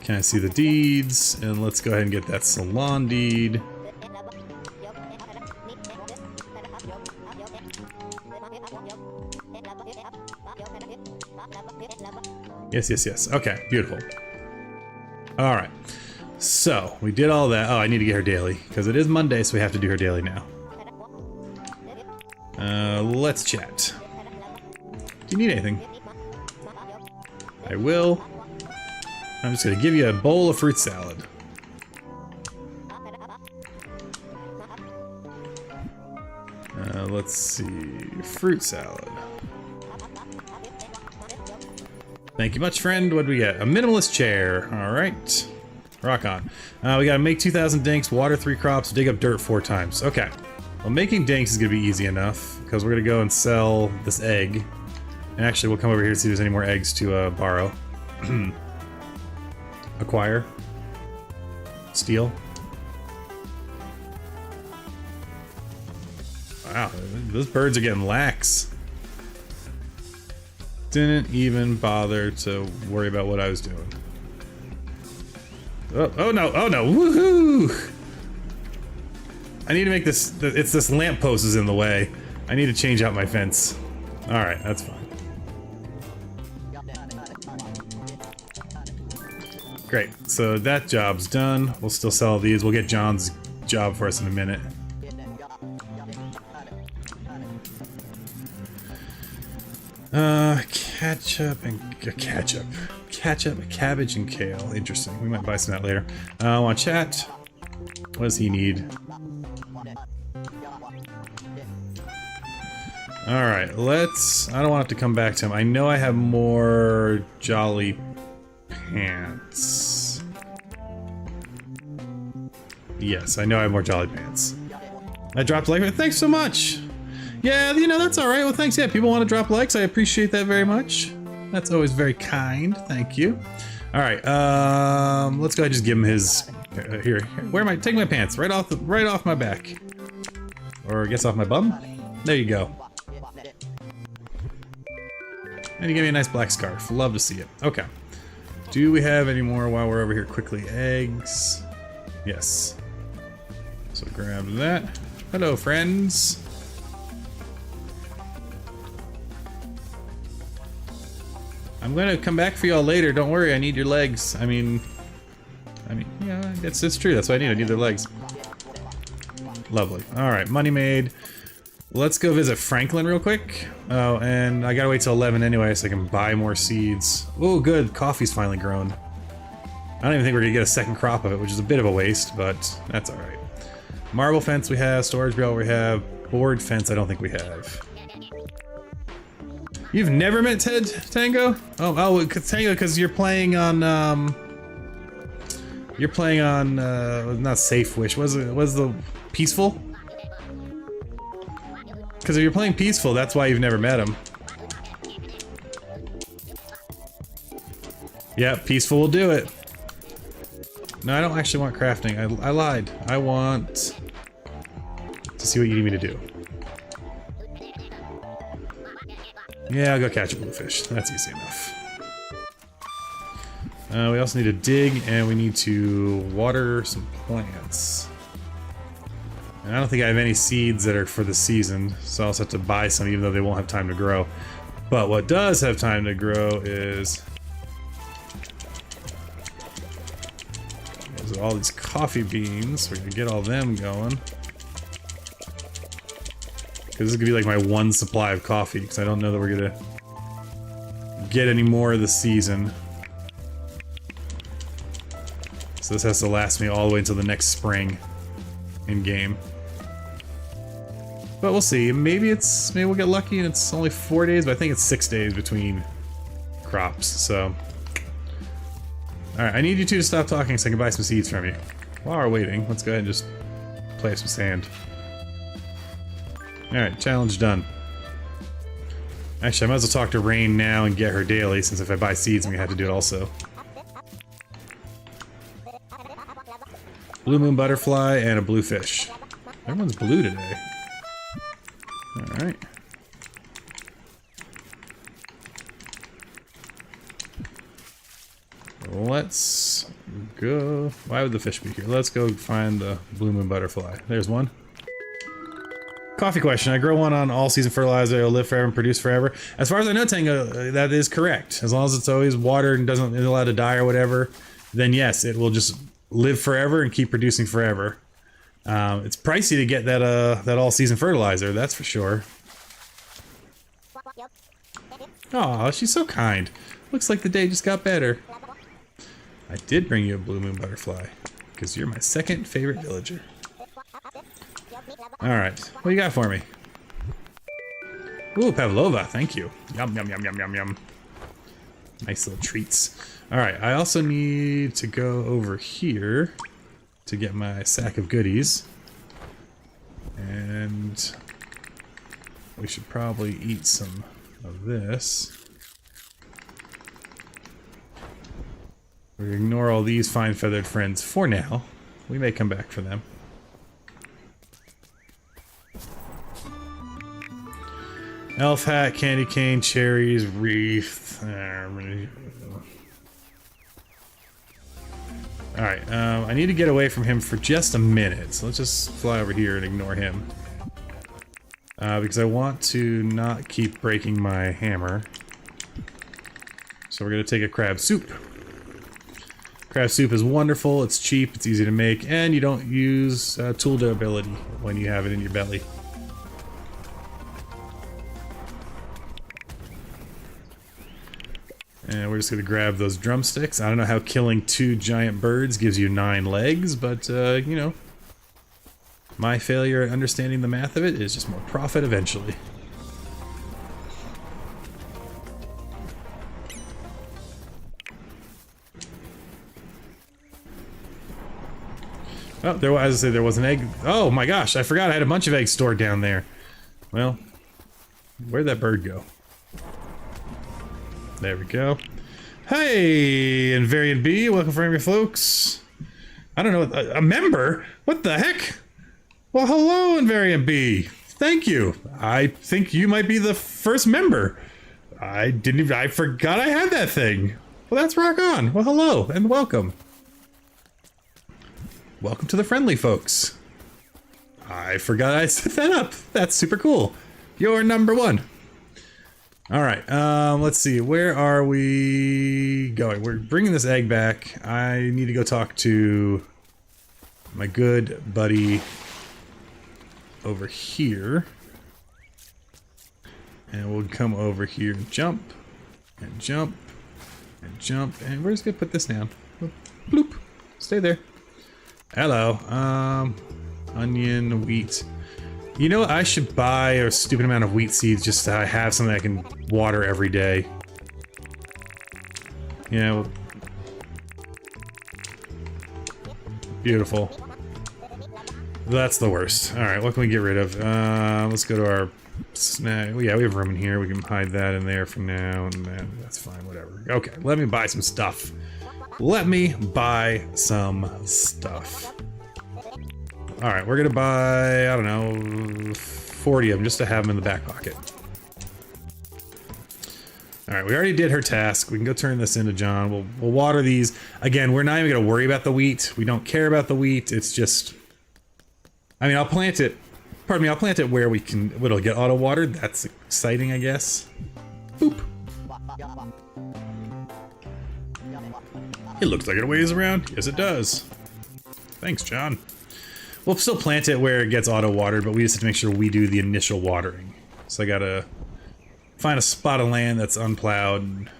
Can I see the deeds? And let's go ahead and get that salon deed. Yes. Okay, beautiful. All right. So, we did all that. Oh, I need to get her daily, because it is Monday, so we have to do her daily now. Let's chat. Do you need anything? I will. I'm just gonna give you a bowl of fruit salad. Let's see, fruit salad. Thank you much, friend. What do we get? A minimalist chair. All right, rock on. We gotta make 2,000 dinks, water 3 crops, dig up dirt 4 times. Okay. Well, making dinks is gonna be easy enough because we're gonna go and sell this egg. And actually, we'll come over here to see if there's any more eggs to borrow. Acquire. Steal. Wow, those birds are getting lax. Didn't even bother to worry about what I was doing. Oh no, woohoo! I need to make this, it's this lamppost is in the way. I need to change out my fence. Alright, that's fine. Great, so that job's done. We'll still sell these. We'll get John's job for us in a minute. ketchup, cabbage, and kale. Interesting. We might buy some of that later. I want to chat. What does he need? Alright, let's... I don't want to come back to him. I know I have more jolly pants. Yes, I know I have more jolly pants. I dropped a like. Thanks so much! Yeah, you know, that's alright. Well, thanks. Yeah, people want to drop likes. I appreciate that very much. That's always very kind. Thank you. Alright, let's go ahead and just give him his... Here. Where am I? Take my pants. Right off my back. Or I guess off my bum? There you go. And you give me a nice black scarf. Love to see it. Okay. Do we have any more while we're over here? Quickly, eggs. Yes. So grab that. Hello, friends. I'm gonna come back for y'all later. Don't worry, I need your legs. I mean, yeah, it's true. That's what I need. I need their legs. Lovely. All right, money made. Let's go visit Franklin real quick. Oh, and I gotta wait till 11 anyway, so I can buy more seeds. Oh, good. Coffee's finally grown. I don't even think we're gonna get a second crop of it, which is a bit of a waste, but that's all right. Marble fence we have. Storage barrel we have. Board fence I don't think we have. You've never met Ted Tango? Oh, Tango, because you're playing on, not Safe Wish. Was the Peaceful? Because if you're playing Peaceful, that's why you've never met him. Yep, Peaceful will do it. No, I don't actually want crafting. I lied. I want to see what you need me to do. Yeah, I'll go catch a bluefish. That's easy enough. We also need to dig, and we need to water some plants. And I don't think I have any seeds that are for the season, so I'll also have to buy some even though they won't have time to grow. But what does have time to grow is... there's all these coffee beans. We're gonna get all them going. Because this is gonna be like my one supply of coffee, because I don't know that we're gonna get any more of the season. So this has to last me all the way until the next spring in game. But we'll see. Maybe we'll get lucky and it's only 4 days, but I think it's 6 days between crops, so. Alright, I need you two to stop talking so I can buy some seeds from you. While we're waiting, let's go ahead and just play some sand. Alright, challenge done. Actually, I might as well talk to Rain now and get her daily, since if I buy seeds, I'm gonna have to do it also. Blue moon butterfly and a blue fish. Everyone's blue today. Alright. Let's go... why would the fish be here? Let's go find the blue moon butterfly. There's one. Coffee question. I grow one on all-season fertilizer. It'll live forever and produce forever. As far as I know, Tango, that is correct. As long as it's always watered and isn't allowed to die or whatever, then yes, it will just live forever and keep producing forever. It's pricey to get that all-season fertilizer, that's for sure. Aw, she's so kind. Looks like the day just got better. I did bring you a blue moon butterfly, because you're my second favorite villager. Alright, what do you got for me? Ooh, pavlova, thank you. Yum, yum, yum, yum, yum, yum. Nice little treats. Alright, I also need to go over here to get my sack of goodies. And we should probably eat some of this. We ignore all these fine feathered friends for now. We may come back for them. Elf hat, candy cane, cherries, wreath. Alright, I need to get away from him for just a minute, so let's just fly over here and ignore him. Because I want to not keep breaking my hammer. So we're going to take a crab soup. Crab soup is wonderful, it's cheap, it's easy to make, and you don't use tool durability when you have it in your belly. And we're just gonna grab those drumsticks. I don't know how killing 2 giant birds gives you 9 legs, but you know, my failure at understanding the math of it is just more profit eventually. Oh, there was, as I say, there was an egg. Oh my gosh, I forgot I had a bunch of eggs stored down there. Well, where'd that bird go? There we go. Hey, Invariant B, welcome for your folks. I don't know, a member? What the heck? Well, hello, Invariant B. Thank you. I think you might be the first member. I forgot I had that thing. Well, that's rock on. Well, hello and welcome. Welcome to the friendly folks. I forgot I set that up. That's super cool. You're number 1. All right, let's see. Where are we going? We're bringing this egg back. I need to go talk to my good buddy over here. And we'll come over here and jump, and jump, and jump. And we're just gonna put this down. Bloop. Stay there. Hello, onion, wheat. You know what? I should buy a stupid amount of wheat seeds just so I have something I can water every day. Yeah, well, beautiful. That's the worst. Alright, what can we get rid of? Let's go to our snack. Yeah, we have room in here. We can hide that in there for now, and then that's fine, whatever. Okay, let me buy some stuff. Let me buy some stuff. Alright, we're gonna buy, I don't know, 40 of them just to have them in the back pocket. Alright, we already did her task. We can go turn this into John. We'll water these. Again, we're not even gonna worry about the wheat. We don't care about the wheat. It's just... I mean, I'll plant it... Pardon me, I'll plant it where we can... It'll get auto-watered. That's exciting, I guess. Boop. It looks like it weighs around. Yes, it does. Thanks, John. We'll still plant it where it gets auto-watered, but we just have to make sure we do the initial watering. So I gotta find a spot of land that's unplowed and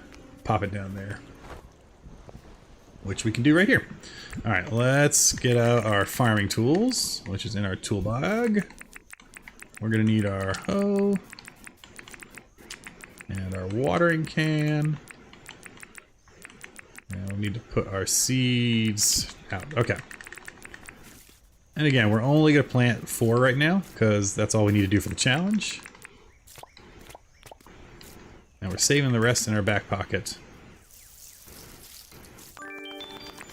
pop it down there. Which we can do right here. Alright, let's get out our farming tools, which is in our tool bag. We're gonna need our hoe. And our watering can. And we need to put our seeds out. Okay. And again, we're only going to plant 4 right now, because that's all we need to do for the challenge. And we're saving the rest in our back pocket.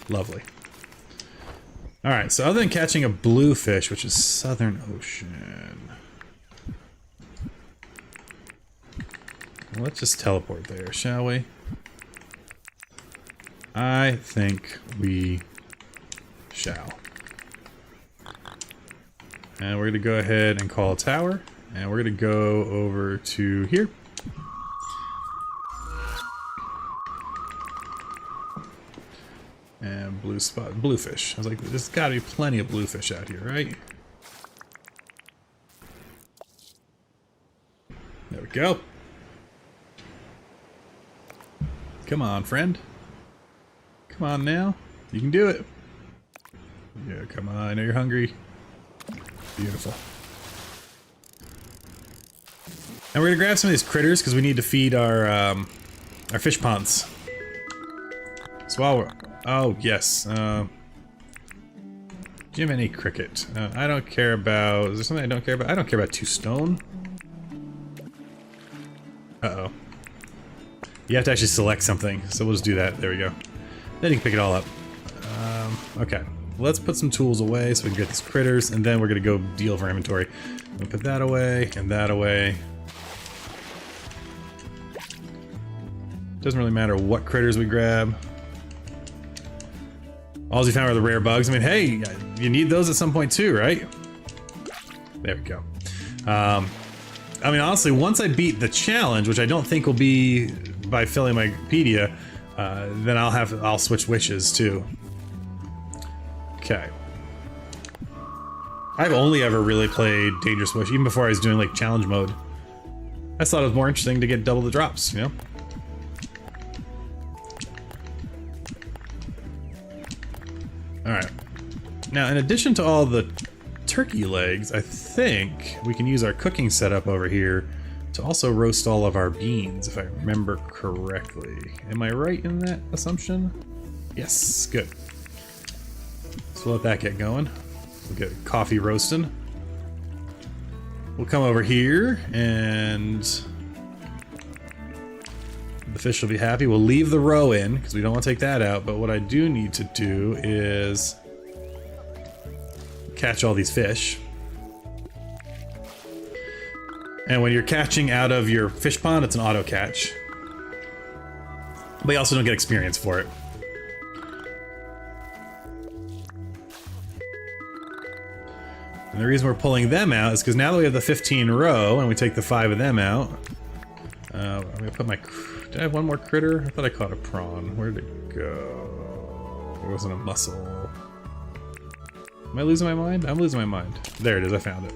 Lovely. Alright, so other than catching a bluefish, which is Southern Ocean... Let's just teleport there, shall we? I think we shall. And we're going to go ahead and call a tower. And we're going to go over to here. And blue spot, bluefish. I was like, there's got to be plenty of bluefish out here, right? There we go. Come on, friend. Come on now. You can do it. Yeah, come on. I know you're hungry. Beautiful. And we're gonna grab some of these critters because we need to feed our fish ponds. So while we're... Oh, yes. Do you have any cricket? I don't care about... Is there something I don't care about? I don't care about 2 stone. Uh-oh. You have to actually select something, so we'll just do that. There we go. Then you can pick it all up. Okay. Let's put some tools away so we can get these critters, and then we're gonna go deal for inventory. We'll put that away, and that away. Doesn't really matter what critters we grab. All we found were the rare bugs. I mean, hey, you need those at some point too, right? There we go. I mean, honestly, once I beat the challenge, which I don't think will be by filling my pedia, then I'll switch wishes too. Okay. I've only ever really played Dangerous Wish, even before I was doing like challenge mode. I just thought it was more interesting to get double the drops, you know? Now, in addition to all the turkey legs, I think we can use our cooking setup over here to also roast all of our beans, if I remember correctly. Am I right in that assumption? Yes, good. So let that get going. We'll get coffee roasting. We'll come over here and the fish will be happy. We'll leave the roe in because we don't want to take that out, but what I do need to do is catch all these fish. And when you're catching out of your fish pond, it's an auto catch. But you also don't get experience for it. And the reason we're pulling them out is because now that we have the 15 roe and we take the 5 of them out, I'm gonna put my... Did I have one more critter? I thought I caught a prawn. Where did it go? It wasn't a mussel. Am I losing my mind? I'm losing my mind. There it is, I found it.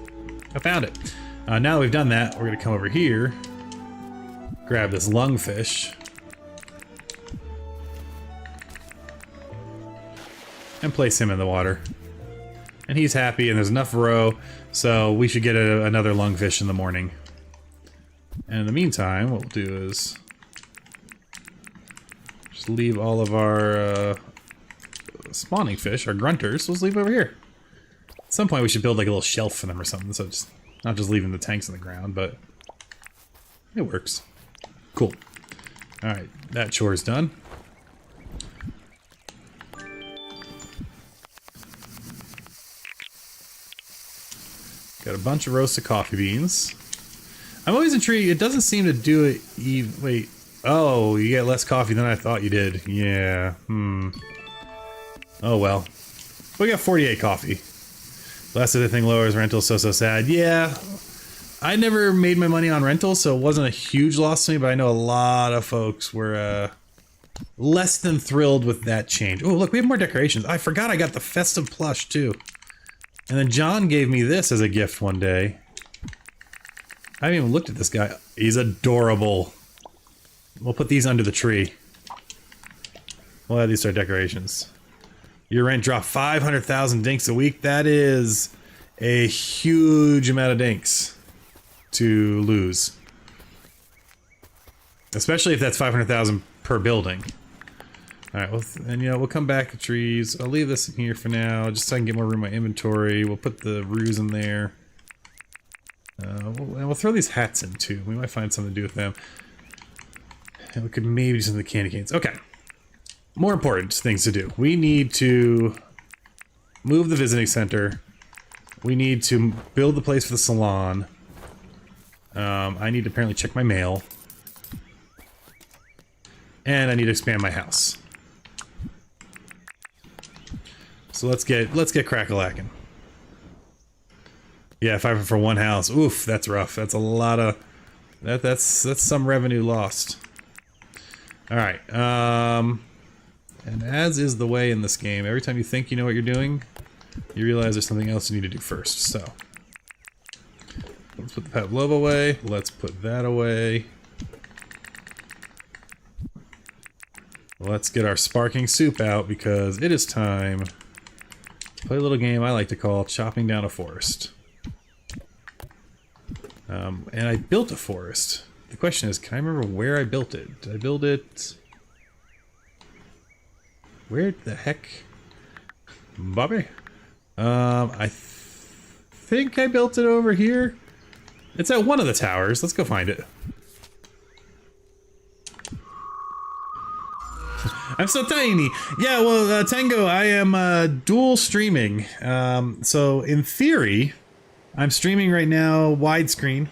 I found it. Now that we've done that, we're gonna come over here, grab this lungfish, and place him in the water. And he's happy, and there's enough roe, so we should get another lungfish in the morning. And in the meantime, what we'll do is just leave all of our spawning fish, our grunters, let's leave over here. At some point we should build like a little shelf for them or something, so it's not just leaving the tanks in the ground, but it works. Cool. Alright, that chore's done. Got a bunch of roasted coffee beans. I'm always intrigued, it doesn't seem to do it wait. Oh, you get less coffee than I thought you did. Yeah, Oh well. We got 48 coffee. Last other thing lowers rental, so sad. Yeah, I never made my money on rentals, so it wasn't a huge loss to me, but I know a lot of folks were less than thrilled with that change. Oh, look, we have more decorations. I forgot I got the festive plush, too. And then John gave me this as a gift one day. I haven't even looked at this guy. He's adorable. We'll put these under the tree. We'll add these to our decorations. Your rent dropped 500,000 dinks a week. That is a huge amount of dinks to lose. Especially if that's 500,000 per building. Alright, well, and you know, we'll come back to trees. I'll leave this in here for now, just so I can get more room in my inventory. We'll put the roos in there. We'll throw these hats in too. We might find something to do with them. And we could maybe do some of the candy canes. Okay. More important things to do. We need to move the visiting center. We need to build the place for the salon. I need to apparently check my mail. And I need to expand my house. So let's get crack-a-lackin'. Yeah, 5 for one house. Oof, that's rough. That's a lot of... That's some revenue lost. Alright, and as is the way in this game, every time you think you know what you're doing, you realize there's something else you need to do first, so. Let's put the Pavlova away, let's put that away. Let's get our sparking soup out because it is time to play a little game I like to call chopping down a forest. And I built a forest. The question is, can I remember where I built it? Did I build it... Where the heck? Bobby? I think I built it over here. It's at one of the towers. Let's go find it. I'm so tiny. Yeah, well, Tango, I am dual streaming. So in theory, I'm streaming right now widescreen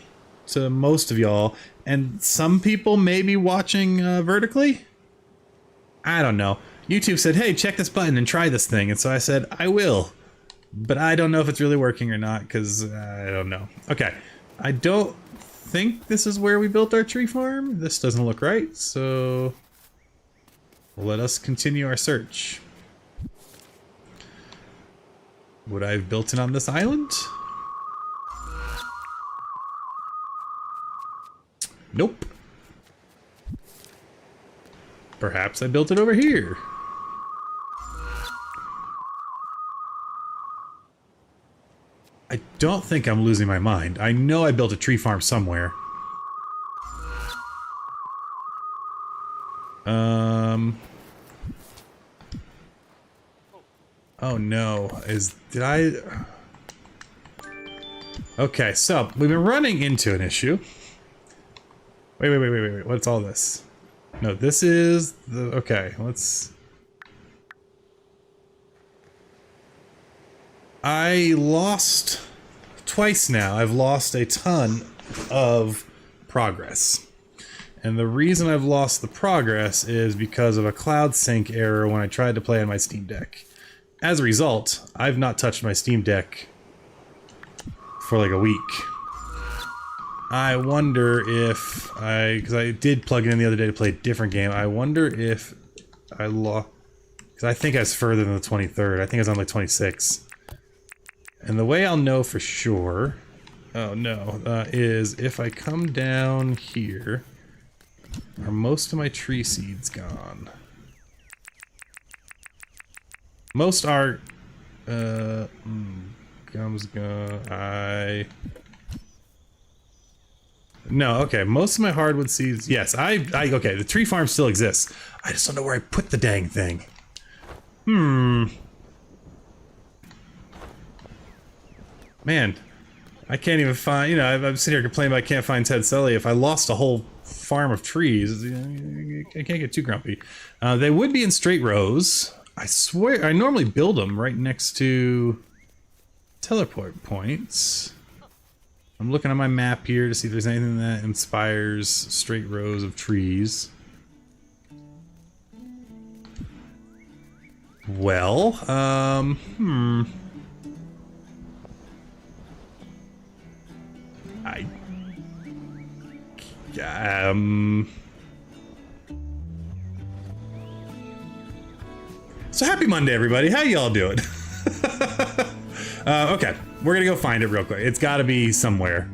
to most of y'all, and some people may be watching vertically. I don't know. YouTube said, hey, check this button and try this thing, and so I said, I will. But I don't know if it's really working or not, because I don't know. Okay, I don't think this is where we built our tree farm. This doesn't look right, so let us continue our search. Would I have built it on this island? Nope. Perhaps I built it over here. I don't think I'm losing my mind. I know I built a tree farm somewhere. Oh no, did I... Okay, so, we've been running into an issue. Wait, what's all this? No, this is the... Okay, let's... I lost... Twice now, I've lost a ton of progress. And the reason I've lost the progress is because of a cloud sync error when I tried to play on my Steam Deck. As a result, I've not touched my Steam Deck for like a week. I wonder if because I did plug it in the other day to play a different game. I wonder if I lost, because I think I was further than the 23rd. I think I was on like 26. And the way I'll know for sure, oh no, is if I come down here, are most of my tree seeds gone? Most are, gum's gone, no, okay, most of my hardwood seeds, yes, okay, the tree farm still exists. I just don't know where I put the dang thing. Man, I can't even find, you know, I'm sitting here complaining about I can't find Ted Sully. If I lost a whole farm of trees, I can't get too grumpy. They would be in straight rows. I swear, I normally build them right next to teleport points. I'm looking at my map here to see if there's anything that inspires straight rows of trees. Well, So happy Monday, everybody. How y'all doing? Okay, we're gonna go find it real quick. It's gotta be somewhere.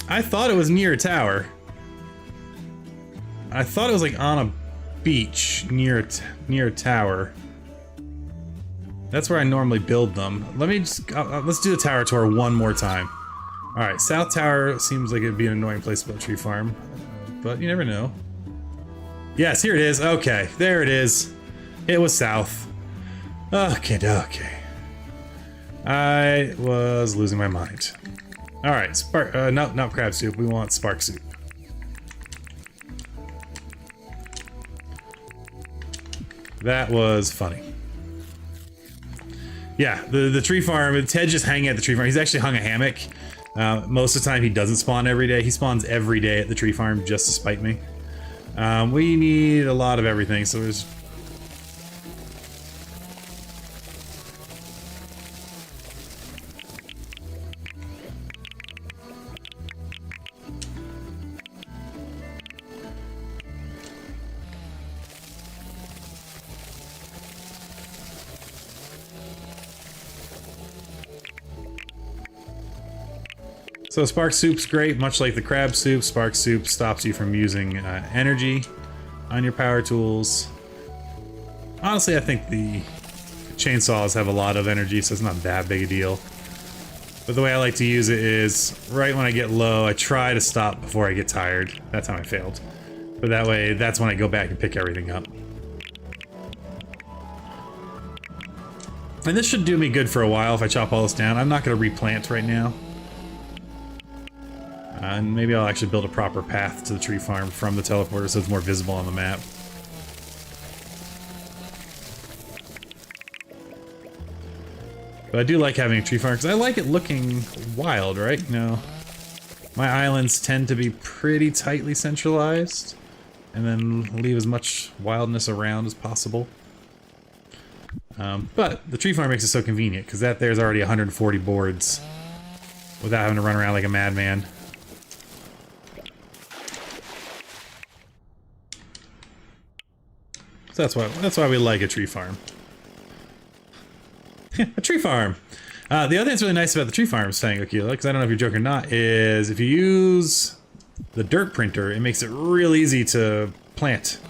I thought it was near a tower. I thought it was like on a beach near a tower. That's where I normally build them. Let me just, let's do the tower tour one more time. Alright, South Tower seems like it'd be an annoying place to build a tree farm. But you never know. Yes, here it is. Okay, there it is. It was south. Okay. I was losing my mind. Alright, not crab soup. We want spark soup. That was funny. Yeah, the tree farm, Ted just hanging at the tree farm. He's actually hung a hammock. Most of the time he doesn't spawn every day. He spawns every day at the tree farm just to spite me. We need a lot of everything, so there's... So spark soup's great, much like the crab soup. Spark soup stops you from using energy on your power tools. Honestly, I think the chainsaws have a lot of energy, so it's not that big a deal. But the way I like to use it is, right when I get low, I try to stop before I get tired. That time I failed. But that way, that's when I go back and pick everything up. And this should do me good for a while if I chop all this down. I'm not going to replant right now. And maybe I'll actually build a proper path to the tree farm from the teleporter so it's more visible on the map. But I do like having a tree farm because I like it looking wild, right? You know, my islands tend to be pretty tightly centralized and then leave as much wildness around as possible. But the tree farm makes it so convenient because there's already 140 boards without having to run around like a madman. So that's why we like a tree farm. A tree farm. The other thing that's really nice about the tree farm, saying Akila, because I don't know if you're joking or not, is if you use the dirt printer, it makes it real easy to plant.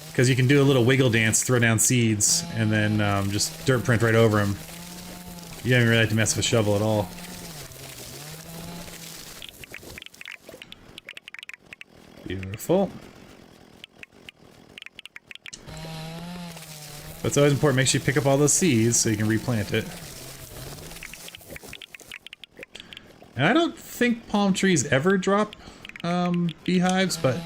Because you can do a little wiggle dance, throw down seeds, and then just dirt print right over them. You don't even really have to mess with a shovel at all. Beautiful. But it's always important, make sure you pick up all those seeds so you can replant it. And I don't think palm trees ever drop beehives, but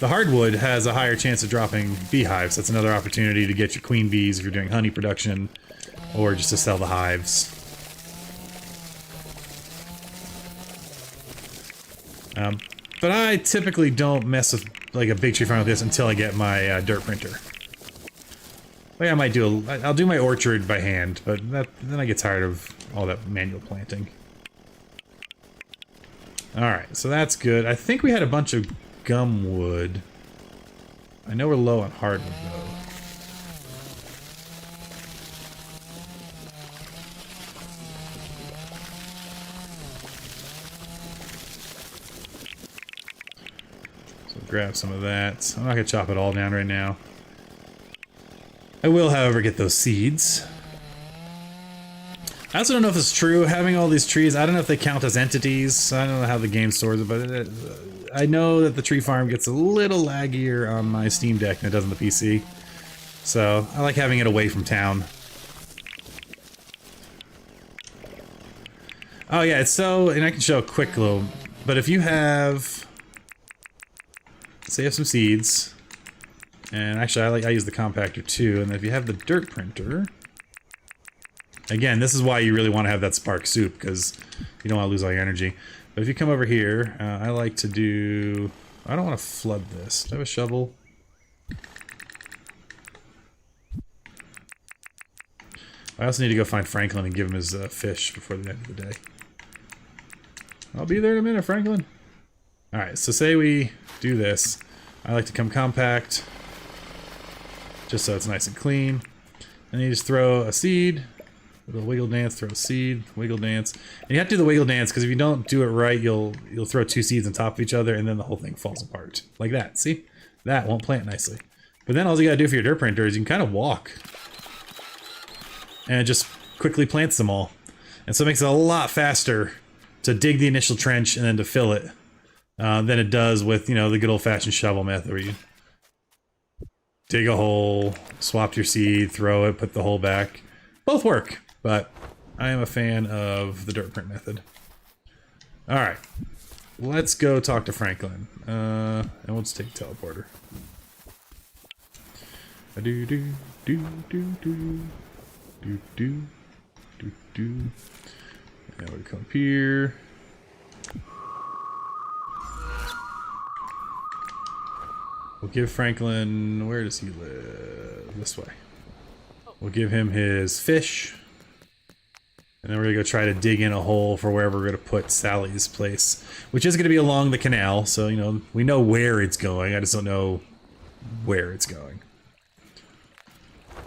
the hardwood has a higher chance of dropping beehives. That's another opportunity to get your queen bees if you're doing honey production, or just to sell the hives. But I typically don't mess with like a big tree farm like this until I get my dirt printer. Like I might do I'll do my orchard by hand, but then I get tired of all that manual planting. Alright, so that's good. I think we had a bunch of gum wood. I know we're low on hardwood though. So grab some of that. I'm not gonna chop it all down right now. I will, however, get those seeds. I also don't know if it's true, having all these trees, I don't know if they count as entities. I don't know how the game stores it, but I know that the tree farm gets a little laggier on my Steam Deck than it does on the PC. So, I like having it away from town. Oh yeah, it's so, and I can show a quick little, but if you have, say you have some seeds, and actually I use the compactor too, and if you have the dirt printer, again, this is why you really want to have that spark soup, because you don't want to lose all your energy. But if you come over here, I like to do, I don't want to flood this. Do I have a shovel? I also need to go find Franklin and give him his fish before the end of the day. I'll be there in a minute, Franklin. Alright, so say we do this. I like to come compact, just so it's nice and clean. And you just throw a seed, a little wiggle dance, throw a seed, wiggle dance. And you have to do the wiggle dance because if you don't do it right, you'll throw two seeds on top of each other and then the whole thing falls apart. Like that, see? That won't plant nicely. But then all you gotta do for your dirt printer is you can kind of walk. And it just quickly plants them all. And so it makes it a lot faster to dig the initial trench and then to fill it than it does with, you know, the good old-fashioned shovel method where you dig a hole, swap your seed, throw it, put the hole back. Both work, but I am a fan of the dirt print method. Alright, let's go talk to Franklin. And we'll just take the teleporter. Do do do do do do do do do. Now we come up here. We'll give Franklin, where does he live? This way. We'll give him his fish. And then we're gonna go try to dig in a hole for wherever we're gonna put Sally's place. Which is gonna be along the canal, so you know, we know where it's going, I just don't know where it's going.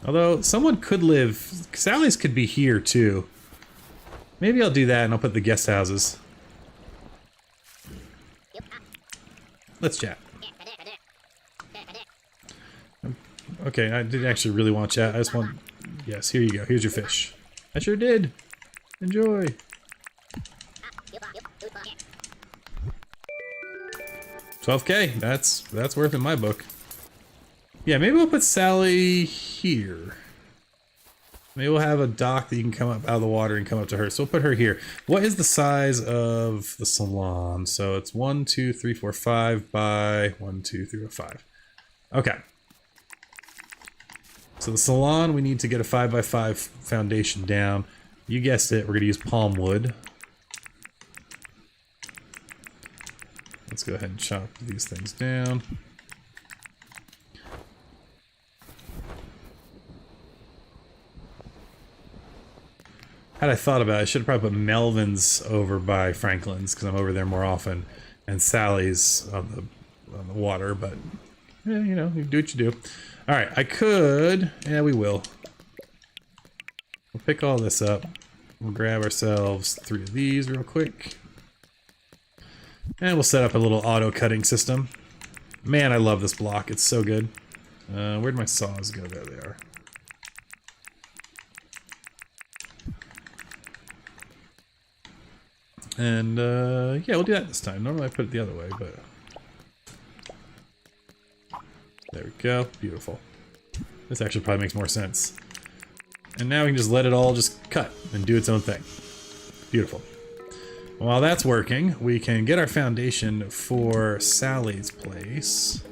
Although, someone could live, Sally's could be here too. Maybe I'll do that and I'll put the guest houses. Let's chat. Okay, I didn't actually really want to chat. I just want... Yes, here you go. Here's your fish. I sure did. Enjoy. $12K. That's worth it in my book. Yeah, maybe we'll put Sally here. Maybe we'll have a dock that you can come up out of the water and come up to her. So we'll put her here. What is the size of the salon? So it's 1, 2, 3, 4, 5 by 1, 2, 3, 4, 5. Okay. So the salon, we need to get a 5x5 foundation down. You guessed it, we're going to use palm wood. Let's go ahead and chop these things down. Had I thought about it, I should have probably put Melvin's over by Franklin's, because I'm over there more often, and Sally's on the water, but yeah, you know, you do what you do. Alright, I could... Yeah, we will. We'll pick all this up. We'll grab ourselves 3 of these real quick. And we'll set up a little auto-cutting system. Man, I love this block. It's so good. Where'd my saws go? There they are. And yeah, we'll do that this time. Normally I put it the other way, but there we go. Beautiful. This actually probably makes more sense. And now we can just let it all just cut and do its own thing. Beautiful. While that's working, we can get our foundation for Sally's place.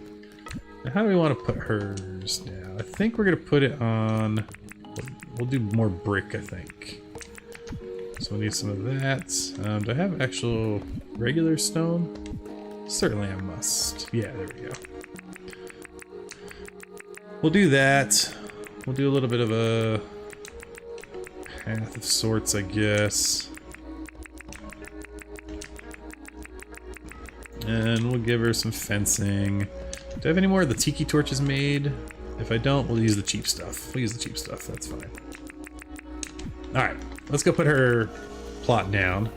Now, how do we want to put hers now? I think we're going to put it on... We'll do more brick, I think. So we'll need some of that. Do I have actual regular stone? Certainly I must. Yeah, there we go. We'll do that. We'll do a little bit of a path of sorts, I guess. And we'll give her some fencing. Do I have any more of the tiki torches made? If I don't, we'll use the cheap stuff. We'll use the cheap stuff, that's fine. Alright, let's go put her plot down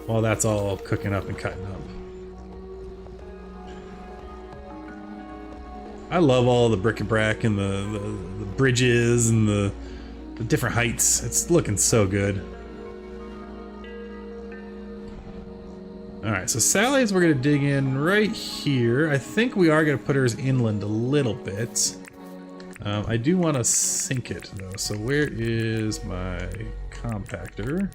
while that's all cooking up and cutting up. I love all the bric-a-brac and the bridges and the different heights. It's looking so good. Alright, so Sally's we're going to dig in right here. I think we are going to put hers inland a little bit. I do want to sink it though, so where is my compactor?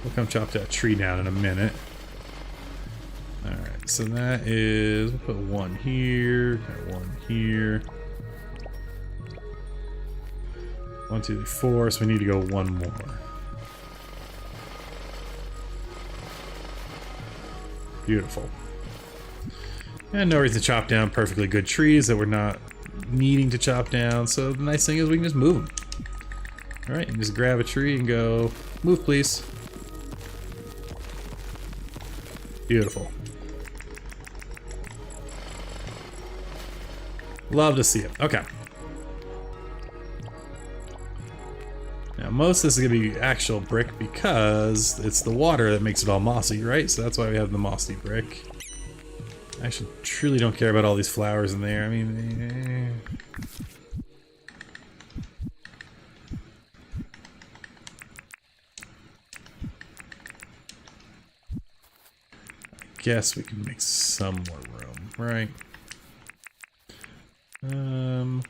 We'll come chop that tree down in a minute. Alright, so that is, we'll put one here, one here. 1, 2, 3, 4, so we need to go one more. Beautiful. And no reason to chop down perfectly good trees that we're not needing to chop down, so the nice thing is we can just move them. Alright, and just grab a tree and go, move please. Beautiful. Love to see it. Okay. Now most of this is going to be actual brick because it's the water that makes it all mossy, right? So that's why we have the mossy brick. I actually truly don't care about all these flowers in there. I mean... I guess we can make some more room, right? I'm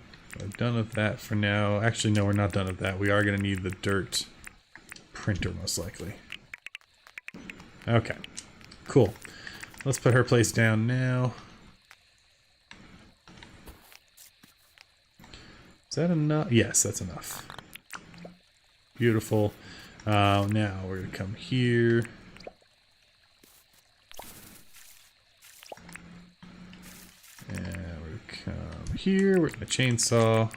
done with that for now. Actually, no, we're not done with that. We are going to need the dirt printer, most likely. Okay, cool. Let's put her place down now. Is that enough? Yes, that's enough. Beautiful. Now we're going to come here. Here with my chainsaw.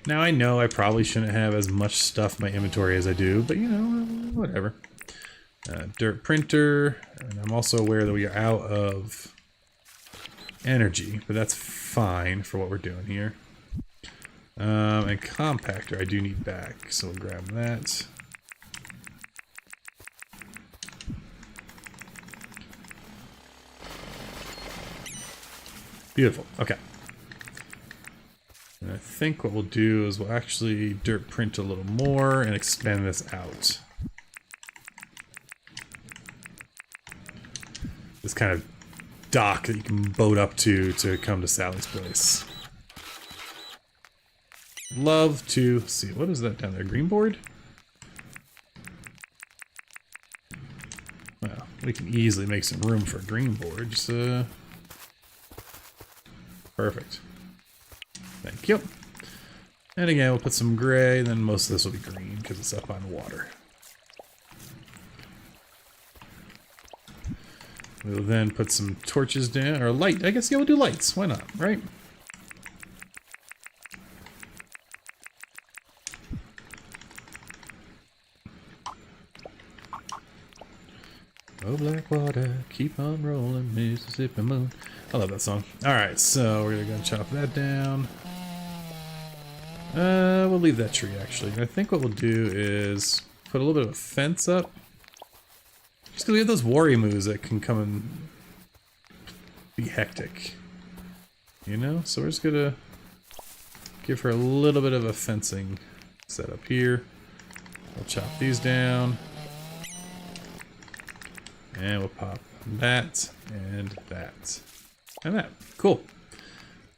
Now I know I probably shouldn't have as much stuff in my inventory as I do, but you know, whatever. Dirt printer, and I'm also aware that we are out of energy, but that's fine for what we're doing here. And compactor I do need back, so we'll grab that. Beautiful, okay. And I think what we'll do is we'll actually dirt print a little more and expand this out. This kind of dock that you can boat up to come to Sally's place. Love to see, what is that down there? Green board? Well, we can easily make some room for green board. Just, perfect. Thank you. And again, we'll put some gray, then most of this will be green because it's up on water. We'll then put some torches down, or light. I guess, yeah, we'll do lights. Why not, right? Oh, black water, keep on rolling, Mississippi moon. I love that song. Alright, so we're gonna go chop that down. We'll leave that tree, actually. I think what we'll do is put a little bit of a fence up. Just because we have those warrior moves that can come and be hectic. you know? So we're just gonna give her a little bit of a fencing setup here. We'll chop these down. And we'll pop that, and that, and that. Cool.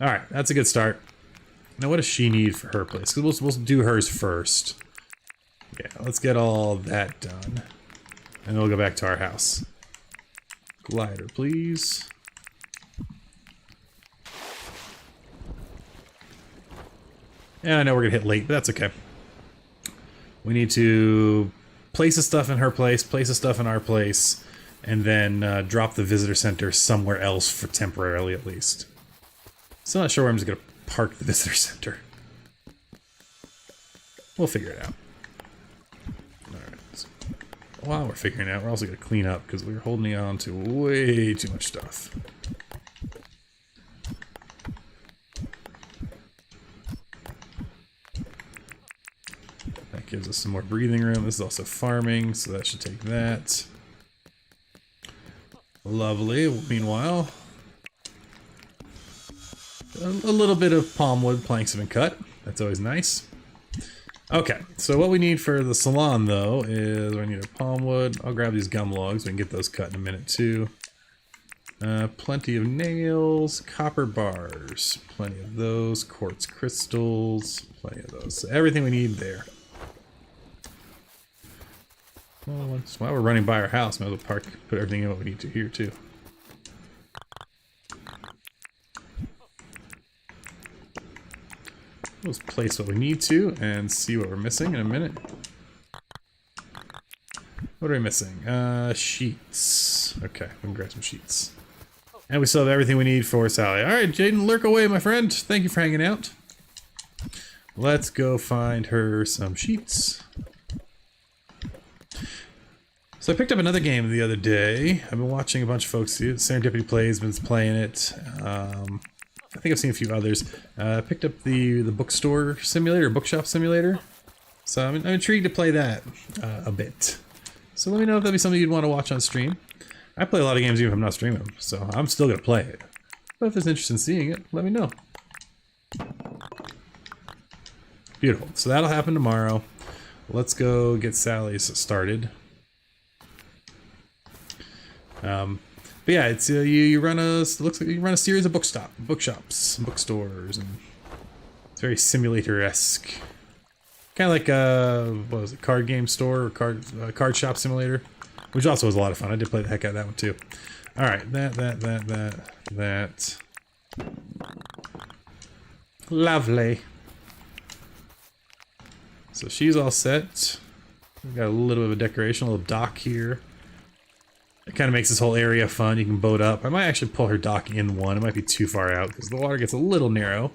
Alright, that's a good start. Now what does she need for her place? Because we'll do hers first. Yeah, let's get all that done. And then we'll go back to our house. Glider, please. Yeah, I know we're gonna hit late, but that's okay. We need to place the stuff in her place, place the stuff in our place, and then drop the visitor center somewhere else for temporarily at least. Still not sure where I'm just gonna park the visitor center. We'll figure it out. Alright. So while we're figuring it out, we're also gonna clean up because we're holding on to way too much stuff. That gives us some more breathing room. This is also farming, so that should take that. Lovely. Meanwhile, a little bit of palm wood planks have been cut. That's always nice. Okay, so what we need for the salon, though, is we need a palm wood. I'll grab these gum logs. We can get those cut in a minute, too. Plenty of nails, copper bars, plenty of those, quartz crystals, plenty of those. So everything we need there. Well, while we're running by our house, might as well put everything in what we need to here, too. Let's place what we need to and see what we're missing in a minute. What are we missing? Sheets. Okay, we can grab some sheets. And we still have everything we need for Sally. Alright, Jaden, lurk away, my friend. Thank you for hanging out. Let's go find her some sheets. So I picked up another game the other day. I've been watching a bunch of folks. Serendipity Plays been playing it. I think I've seen a few others. I picked up the bookstore simulator, bookshop simulator. So I'm intrigued to play that a bit. So let me know if that'd be something you'd want to watch on stream. I play a lot of games even if I'm not streaming them, so I'm still gonna play it. But if there's interest in seeing it, let me know. Beautiful. So that'll happen tomorrow. Let's go get Sally's started. But yeah, it's you run looks like you run a series of bookshops, bookstores, and it's very simulator-esque. Kind of like what was it, card game store or card shop simulator, which also was a lot of fun. I did play the heck out of that one too. All right, that. Lovely. So she's all set. We've got a little bit of a decoration, a little dock here. It kind of makes this whole area fun. You can boat up. I might actually pull her dock in one. It might be too far out because the water gets a little narrow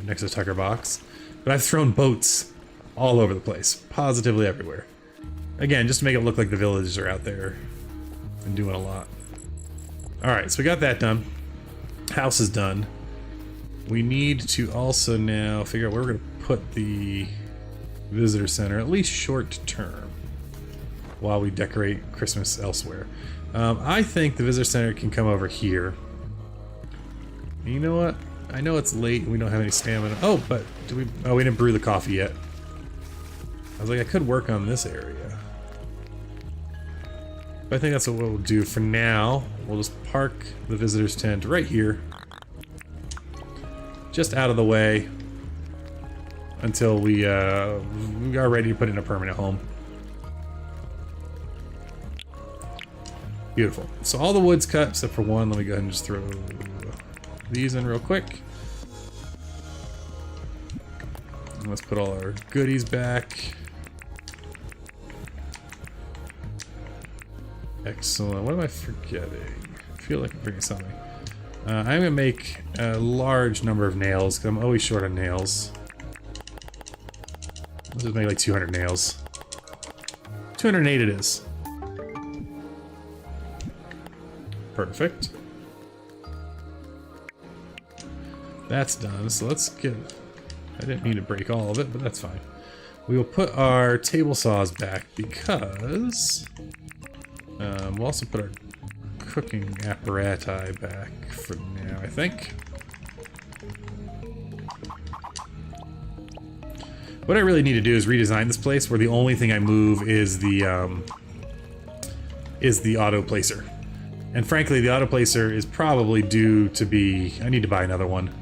next to the Tucker box. But I've thrown boats all over the place, positively everywhere. Again, just to make it look like the villagers are out there and doing a lot. All right, so we got that done. House is done. We need to also now figure out where we're going to put the visitor center, at least short term, while we decorate Christmas elsewhere. I think the visitor center can come over here. You know what? I know it's late and we don't have any stamina. Oh, but we didn't brew the coffee yet. I was like, I could work on this area. But I think that's what we'll do for now. We'll just park the visitor's tent right here. Just out of the way. Until we are ready to put in a permanent home. Beautiful. So all the wood's cut except for one. Let me go ahead and just throw these in real quick. And let's put all our goodies back. Excellent. What am I forgetting? I feel like I'm forgetting something. I'm going to make a large number of nails because I'm always short on nails. Let's just make like 200 nails. 208 it is. Perfect. That's done, so let's get... I didn't mean to break all of it, but that's fine. We will put our table saws back because... we'll also put our cooking apparati back for now, I think. What I really need to do is redesign this place where the only thing I move is the auto placer. And frankly, the auto placer is probably due to be... I need to buy another one.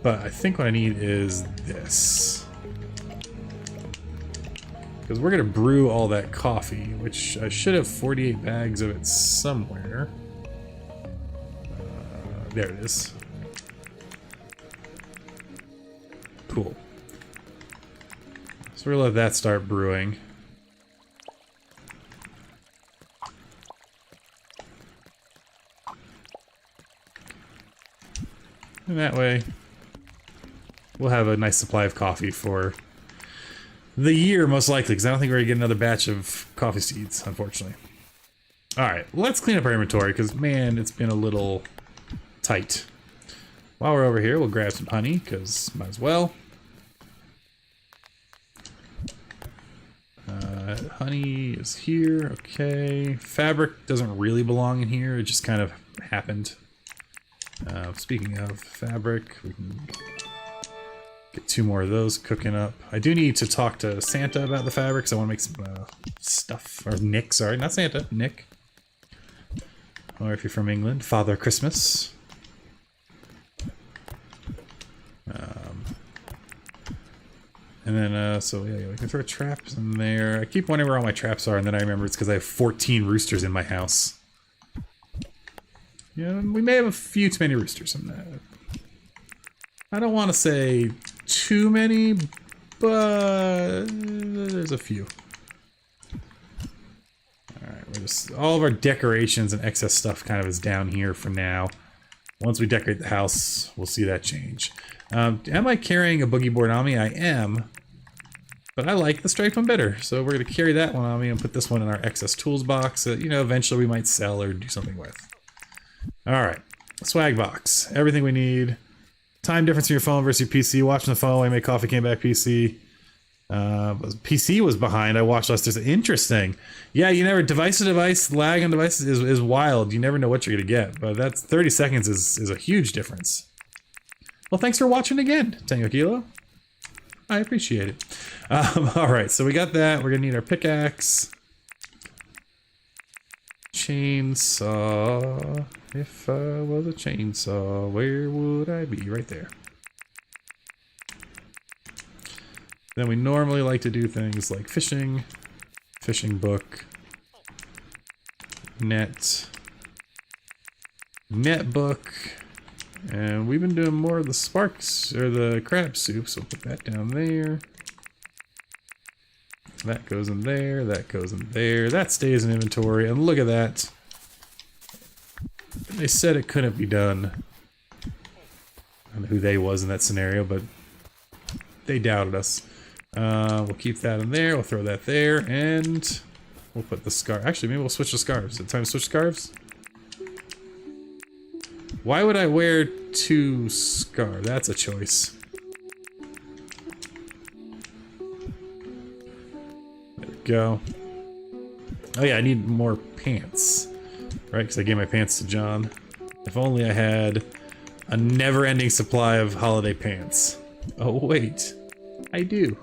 But I think what I need is this. Because we're going to brew all that coffee, which I should have 48 bags of it somewhere. There it is. Cool. So we're gonna let that start brewing. And that way, we'll have a nice supply of coffee for the year, most likely, because I don't think we're gonna get another batch of coffee seeds, unfortunately. Alright, let's clean up our inventory, because, man, it's been a little tight. While we're over here, we'll grab some honey, because might as well. Honey is here, okay. Fabric doesn't really belong in here, it just kind of happened. Speaking of fabric, we can get 2 more of those cooking up. I do need to talk to Santa about the fabric, so I want to make some stuff. Or Nick, sorry, not Santa, Nick. Or if you're from England, Father Christmas. And then, so yeah, we can throw traps in there. I keep wondering where all my traps are, and then I remember it's because I have 14 roosters in my house. Yeah, we may have a few too many roosters in that. I don't want to say too many, but there's a few. Alright, we're just... all of our decorations and excess stuff kind of is down here for now. Once we decorate the house, we'll see that change. Am I carrying a boogie board on me? I am. But I like the striped one better, so we're going to carry that one on me and put this one in our excess tools box that, you know, eventually we might sell or do something with. Alright, swag box. Everything we need. Time difference in your phone versus your PC. Watching the phone while I make coffee came back PC. PC was behind. I watched last. Interesting. Yeah, you never... device to device, lag on devices is wild. You never know what you're going to get, but that's 30 seconds is a huge difference. Well, thanks for watching again, Tango Kilo. I appreciate it. Alright, so we got that. We're gonna need our pickaxe. Chainsaw. If I was a chainsaw, where would I be? Right there. Then we normally like to do things like fishing, fishing book, net book. And we've been doing more of the sparks, or the crab soup, so we'll put that down there. That goes in there, that goes in there, that stays in inventory, and look at that. They said it couldn't be done. I don't know who they was in that scenario, but they doubted us. We'll keep that in there, we'll throw that there, and we'll put the scarf. Actually, maybe we'll switch the scarves. Is it time to switch scarves? Why would I wear 2 scarves? That's a choice. There we go. Oh yeah, I need more pants. Right, because I gave my pants to John. If only I had a never-ending supply of holiday pants. Oh wait, I do.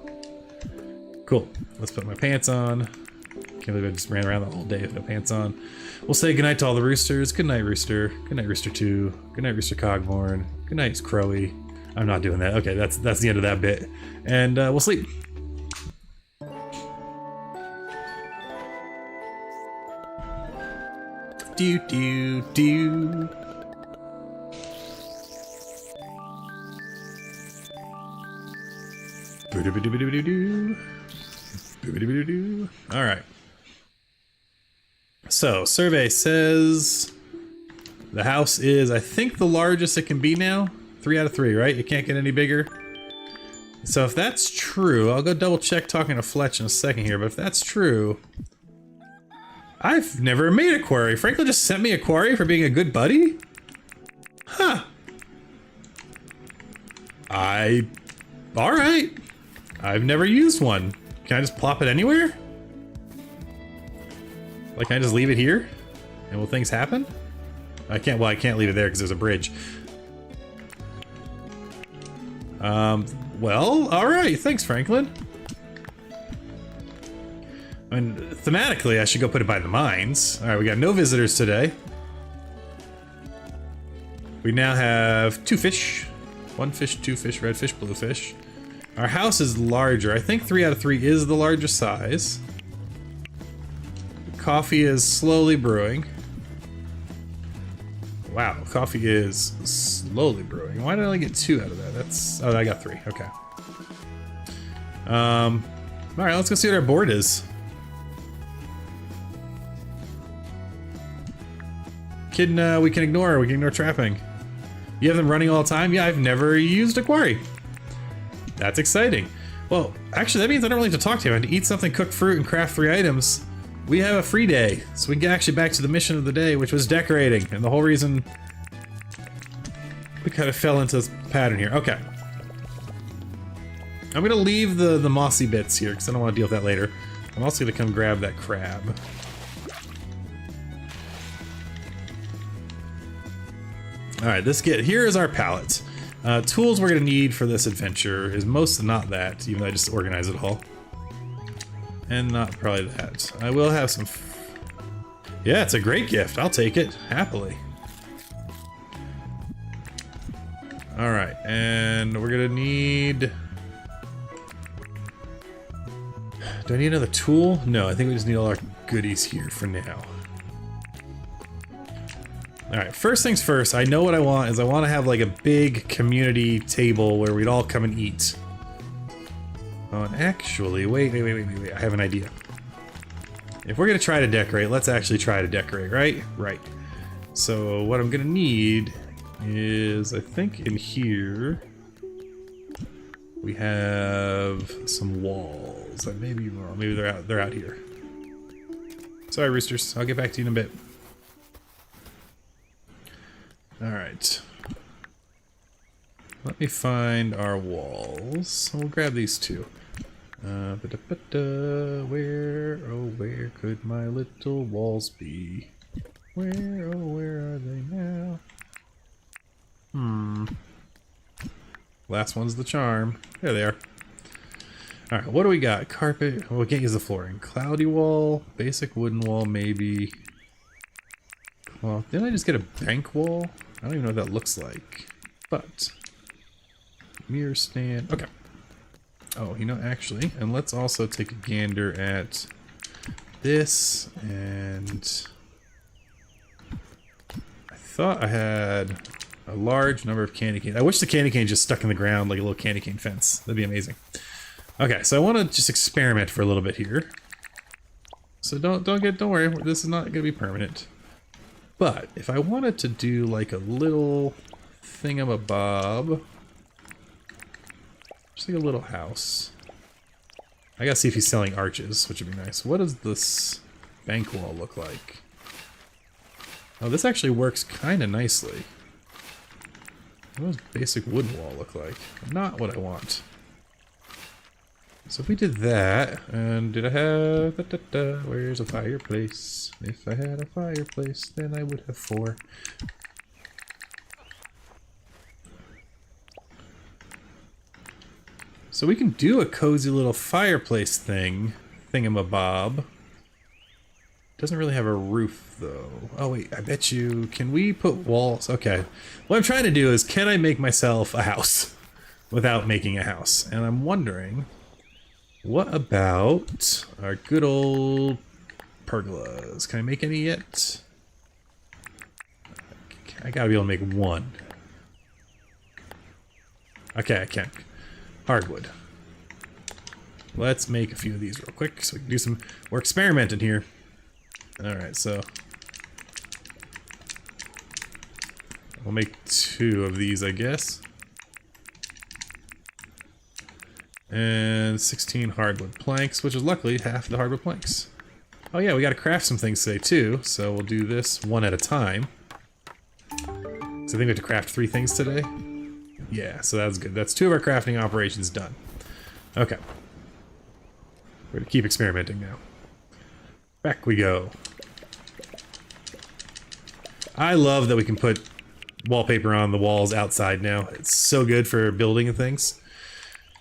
Cool, let's put my pants on. Can't believe I just ran around the whole day with no pants on. We'll say goodnight to all the roosters. Good night, Rooster. Good night, Rooster 2. Good night, Rooster Cogmorn. Good night, Crowy. I'm not doing that. Okay, that's the end of that bit. And we'll sleep. Do do do. All right. So, survey says the house is, I think, the largest it can be now. 3 out of 3, right? It can't get any bigger. So if that's true, I'll go double check talking to Fletch in a second here, but if that's true, I've never made a quarry. Franklin just sent me a quarry for being a good buddy? Huh. Alright. I've never used one. Can I just plop it anywhere? Like, can I just leave it here? And will things happen? I can't leave it there because there's a bridge. Well, alright, thanks, Franklin. I mean, thematically, I should go put it by the mines. Alright, we got no visitors today. We now have 2 fish. 1 fish, 2 fish, red fish, blue fish. Our house is larger. I think 3 out of 3 is the largest size. Coffee is slowly brewing. Wow, coffee is slowly brewing. Why did I only get 2 out of that? That's... oh, I got 3. Okay. Alright, let's go see what our board is. We can ignore trapping. You have them running all the time? Yeah, I've never used a quarry. That's exciting. Well, actually, that means I don't really have to talk to you. I have to eat something, cook fruit, and craft 3 items. We have a free day, so we can get actually back to the mission of the day, which was decorating. And the whole reason we kind of fell into this pattern here. Okay. I'm gonna leave the mossy bits here, because I don't want to deal with that later. I'm also gonna come grab that crab. Alright, here is our palette. Tools we're gonna need for this adventure is most not that, even though I just organized it all. And not probably that. I will have some... yeah, it's a great gift. I'll take it, happily. Alright, and we're gonna need... do I need another tool? No, I think we just need all our goodies here for now. Alright, first things first, I know what I want is I want to have like a big community table where we'd all come and eat. Oh, and actually, wait, I have an idea. If we're gonna try to decorate, let's actually try to decorate, right? Right. So what I'm gonna need is, I think in here, we have some walls. I may be wrong, maybe they're out here. Sorry, roosters, I'll get back to you in a bit. Alright. Let me find our walls. We'll grab these 2. Where, oh where could my little walls be? Where, oh where are they now? Last one's the charm. There they are. Alright, what do we got? Carpet. Well, we can't use the flooring. Cloudy wall. Basic wooden wall, maybe. Well, didn't I just get a bank wall? I don't even know what that looks like. But... mirror stand. Okay. Oh, you know, actually, and let's also take a gander at this, and I thought I had a large number of candy canes. I wish the candy cane just stuck in the ground like a little candy cane fence. That'd be amazing. Okay, so I want to just experiment for a little bit here. So don't worry, this is not going to be permanent. But if I wanted to do like a little thingamabob, just like a little house. I gotta see if he's selling arches, which would be nice. What does this bank wall look like? Oh, this actually works kind of nicely. What does basic wood wall look like? Not what I want. So if we did that, and did I have... where's a fireplace? If I had a fireplace, then I would have 4. So we can do a cozy little fireplace thingamabob. Doesn't really have a roof though. Oh wait, I bet you, can we put walls? Okay. What I'm trying to do is, can I make myself a house without making a house? And I'm wondering, what about our good old pergolas? Can I make any yet? I gotta be able to make 1. Okay, I can. Hardwood. Let's make a few of these real quick so we can do some... we're experimenting here. Alright, so... we'll make 2 of these, I guess. And 16 hardwood planks, which is luckily half the hardwood planks. Oh yeah, we gotta craft some things today too, so we'll do this one at a time. So I think we have to craft 3 things today. Yeah, so that's good. That's 2 of our crafting operations done. Okay. We're gonna keep experimenting now. Back we go. I love that we can put wallpaper on the walls outside now. It's so good for building and things.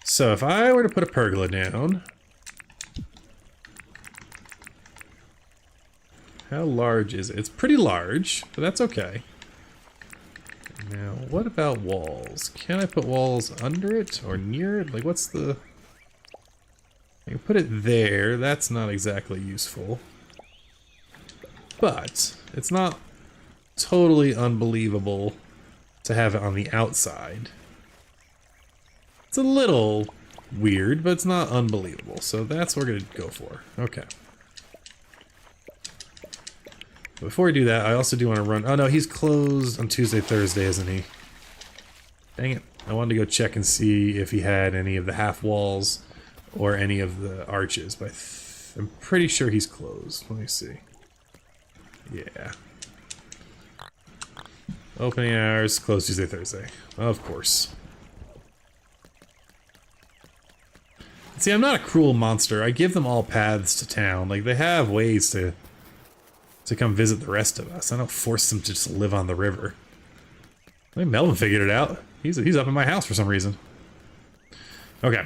So if I were to put a pergola down... How large is it? It's pretty large, but that's okay. Now, what about walls? Can I put walls under it or near it? Like, what's the... I can put it there. That's not exactly useful. But it's not totally unbelievable to have it on the outside. It's a little weird, but it's not unbelievable. So that's what we're going to go for. Okay. Before we do that, I also do want to run... Oh no, he's closed on Tuesday, Thursday, isn't he? Dang it. I wanted to go check and see if he had any of the half walls or any of the arches, but I'm pretty sure he's closed. Let me see. Yeah. Opening hours, closed Tuesday, Thursday. Of course. See, I'm not a cruel monster. I give them all paths to town. Like, they have ways to come visit the rest of us. I don't force them to just live on the river. I think Melvin figured it out. He's up in my house for some reason. Okay.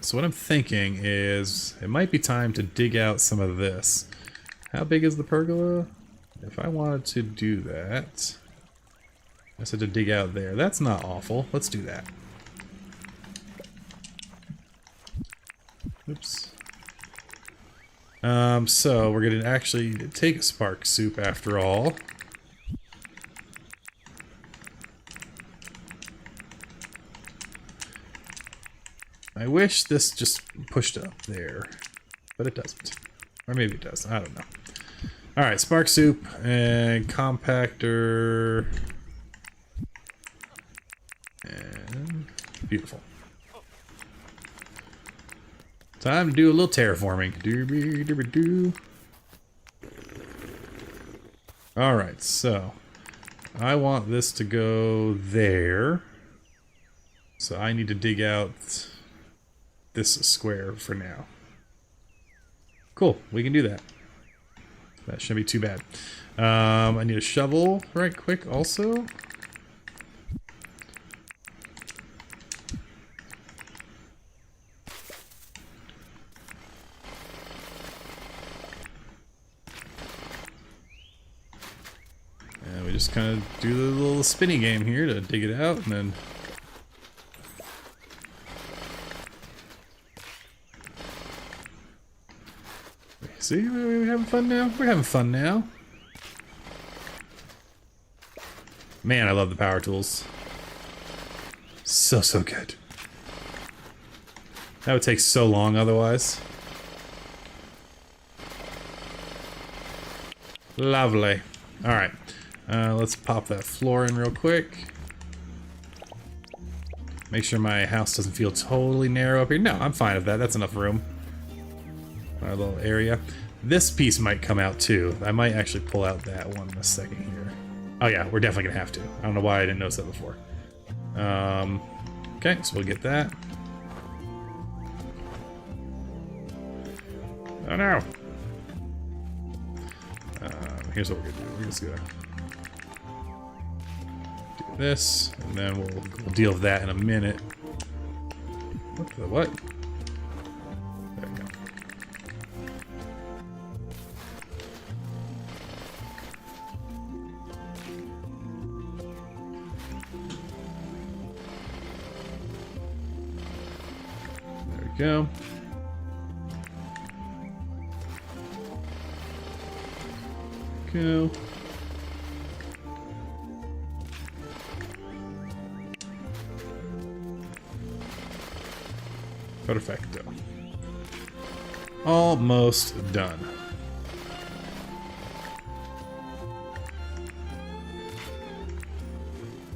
So what I'm thinking is it might be time to dig out some of this. How big is the pergola? If I wanted to do that, I said to dig out there. That's not awful. Let's do that. Oops. So we're gonna actually take a spark soup after all. I wish this just pushed up there, but it doesn't. Or maybe it does, I don't know. Alright, spark soup and compactor. And beautiful. Time to do a little terraforming. Doobie-doobie-doo. Alright, so I want this to go there. So I need to dig out this square for now. Cool, we can do that. That shouldn't be too bad. I need a shovel right quick also. And we just kind of do the little spinny game here to dig it out and then... See, we're having fun now? We're having fun now. Man, I love the power tools. So good. That would take so long otherwise. Lovely. Alright. Let's pop that floor in real quick. Make sure my house doesn't feel totally narrow up here. No, I'm fine with that. That's enough room. Our little area. This piece might come out too. I might actually pull out that one in a second here. Oh yeah, we're definitely gonna have to. I don't know why I didn't notice that before. Okay, so we'll get that. Oh no! Here's what we're gonna do. We're just gonna do this, and then we'll deal with that in a minute. What the what? There we go. Go. Go. Perfecto. Almost done.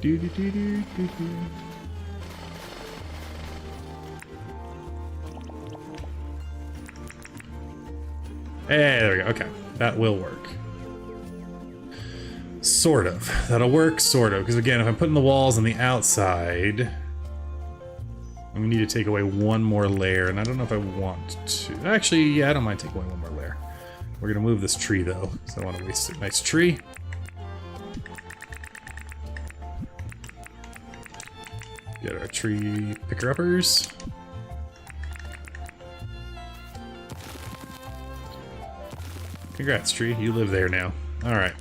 Do do do do do do. Hey, there we go. Okay, that will work. Sort of. That'll work, sort of. Because again, if I'm putting the walls on the outside, I'm gonna need to take away one more layer, and I don't know if I want to. Actually, yeah, I don't mind taking away one more layer. We're gonna move this tree though, because I don't want to waste a nice tree. Get our tree picker-uppers. Congrats, tree. You live there now. Alright.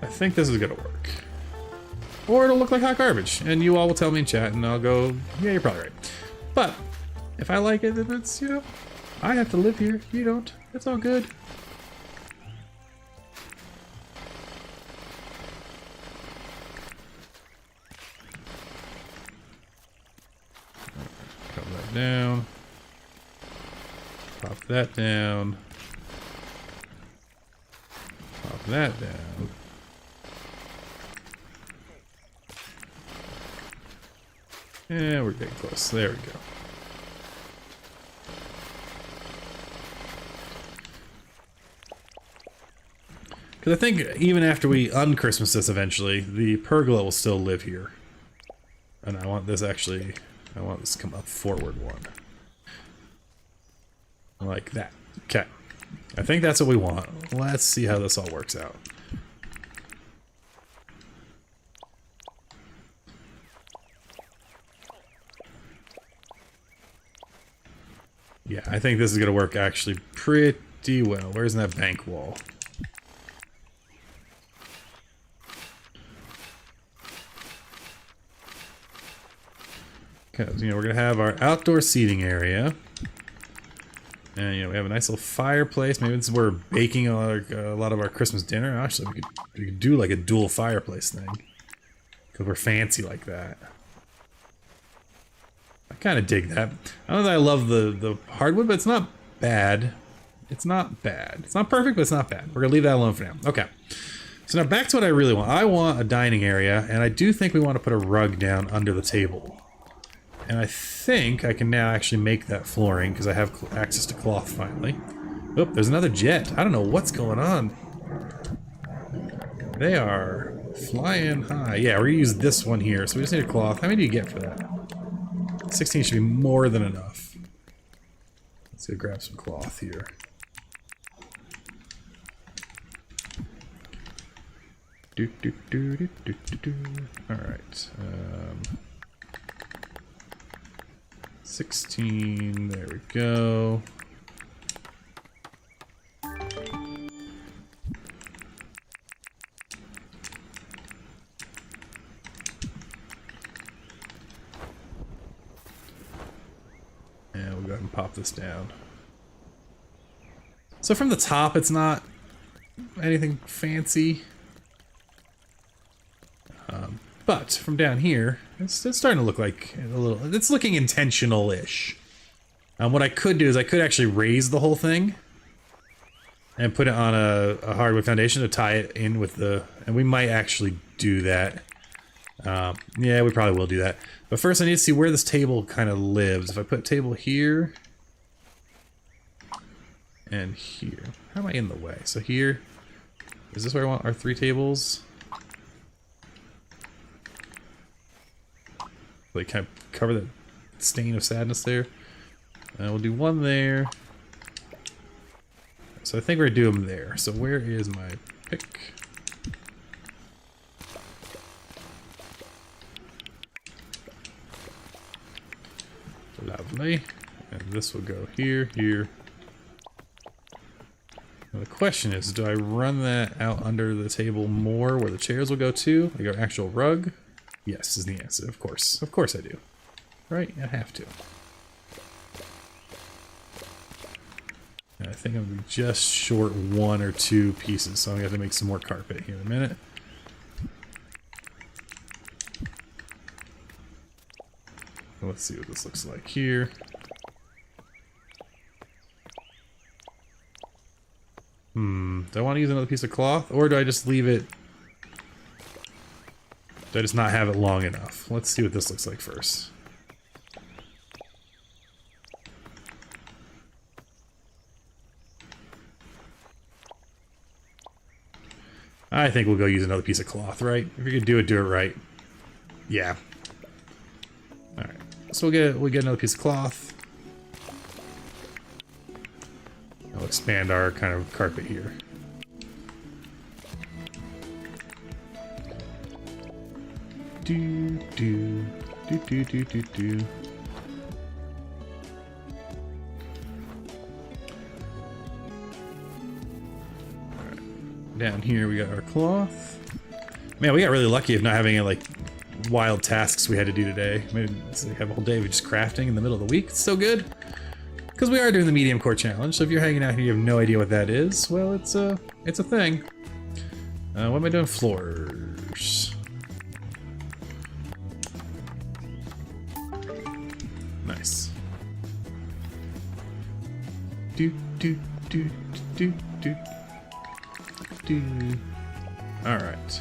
I think this is gonna work. Or it'll look like hot garbage, and you all will tell me in chat, and I'll go, yeah, you're probably right. But, if I like it, then it's, you know, I have to live here. You don't. It's all good. Come that down. Pop that down. Pop that down. Yeah, we're getting close. There we go. Because I think even after we un-Christmas this eventually, the pergola will still live here. And I want this actually, I want this to come up forward one. Like that. Okay. I think that's what we want. Let's see how this all works out. Yeah, I think this is going to work actually pretty well. Where's that bank wall? Because, you know, we're going to have our outdoor seating area. And, you know, we have a nice little fireplace. Maybe this is where we're baking a lot of our Christmas dinner. Actually, we could do like a dual fireplace thing. Because we're fancy like that. I kind of dig that. I don't know that I love the hardwood, but it's not bad. It's not bad. It's not perfect, but it's not bad. We're going to leave that alone for now. Okay. So now back to what I really want. I want a dining area, and I do think we want to put a rug down under the table. And I think I can now actually make that flooring because I have access to cloth finally. Oh, there's another jet. I don't know what's going on. They are flying high. Yeah, we're going to use this one here. So we just need a cloth. How many do you get for that? 16 should be more than enough. Let's go grab some cloth here. Alright. 16, there we go. And we'll go ahead and pop this down. So from the top, it's not anything fancy. But from down here, it's starting to look like a little, it's looking intentional-ish. What I could do is I could actually raise the whole thing and put it on a hardwood foundation to tie it in with the, and we might actually do that. Yeah, we probably will do that. But first I need to see where this table kind of lives. If I put table here and here, how am I in the way? So here, is this where I want our 3 tables? Like, kind of cover the stain of sadness there. And we'll do one there. So I think we're gonna do them there. So where is my pick? Lovely. And this will go here, here. Now the question is, do I run that out under the table more where the chairs will go to? Like our actual rug? Yes, is the answer. Of course. Of course I do. Right? I have to. And I think I'm just short 1 or 2 pieces, so I'm going to have to make some more carpet here in a minute. Let's see what this looks like here. Do I want to use another piece of cloth, or do I just leave it? Do I just not have it long enough? Let's see what this looks like first. I think we'll go use another piece of cloth, right? If you could do it right. Yeah. Alright. So we'll get another piece of cloth. I'll expand our kind of carpet here. do, do, do, do, do, do, do. Alright, down here we got our cloth. Man, we got really lucky of not having any, like, wild tasks we had to do today. Maybe we have a whole day of just crafting in the middle of the week. It's so good. Because we are doing the medium core challenge, so if you're hanging out here, you have no idea what that is. Well, it's a thing. What am I doing? Floors. Nice. Do do do do do do. All right.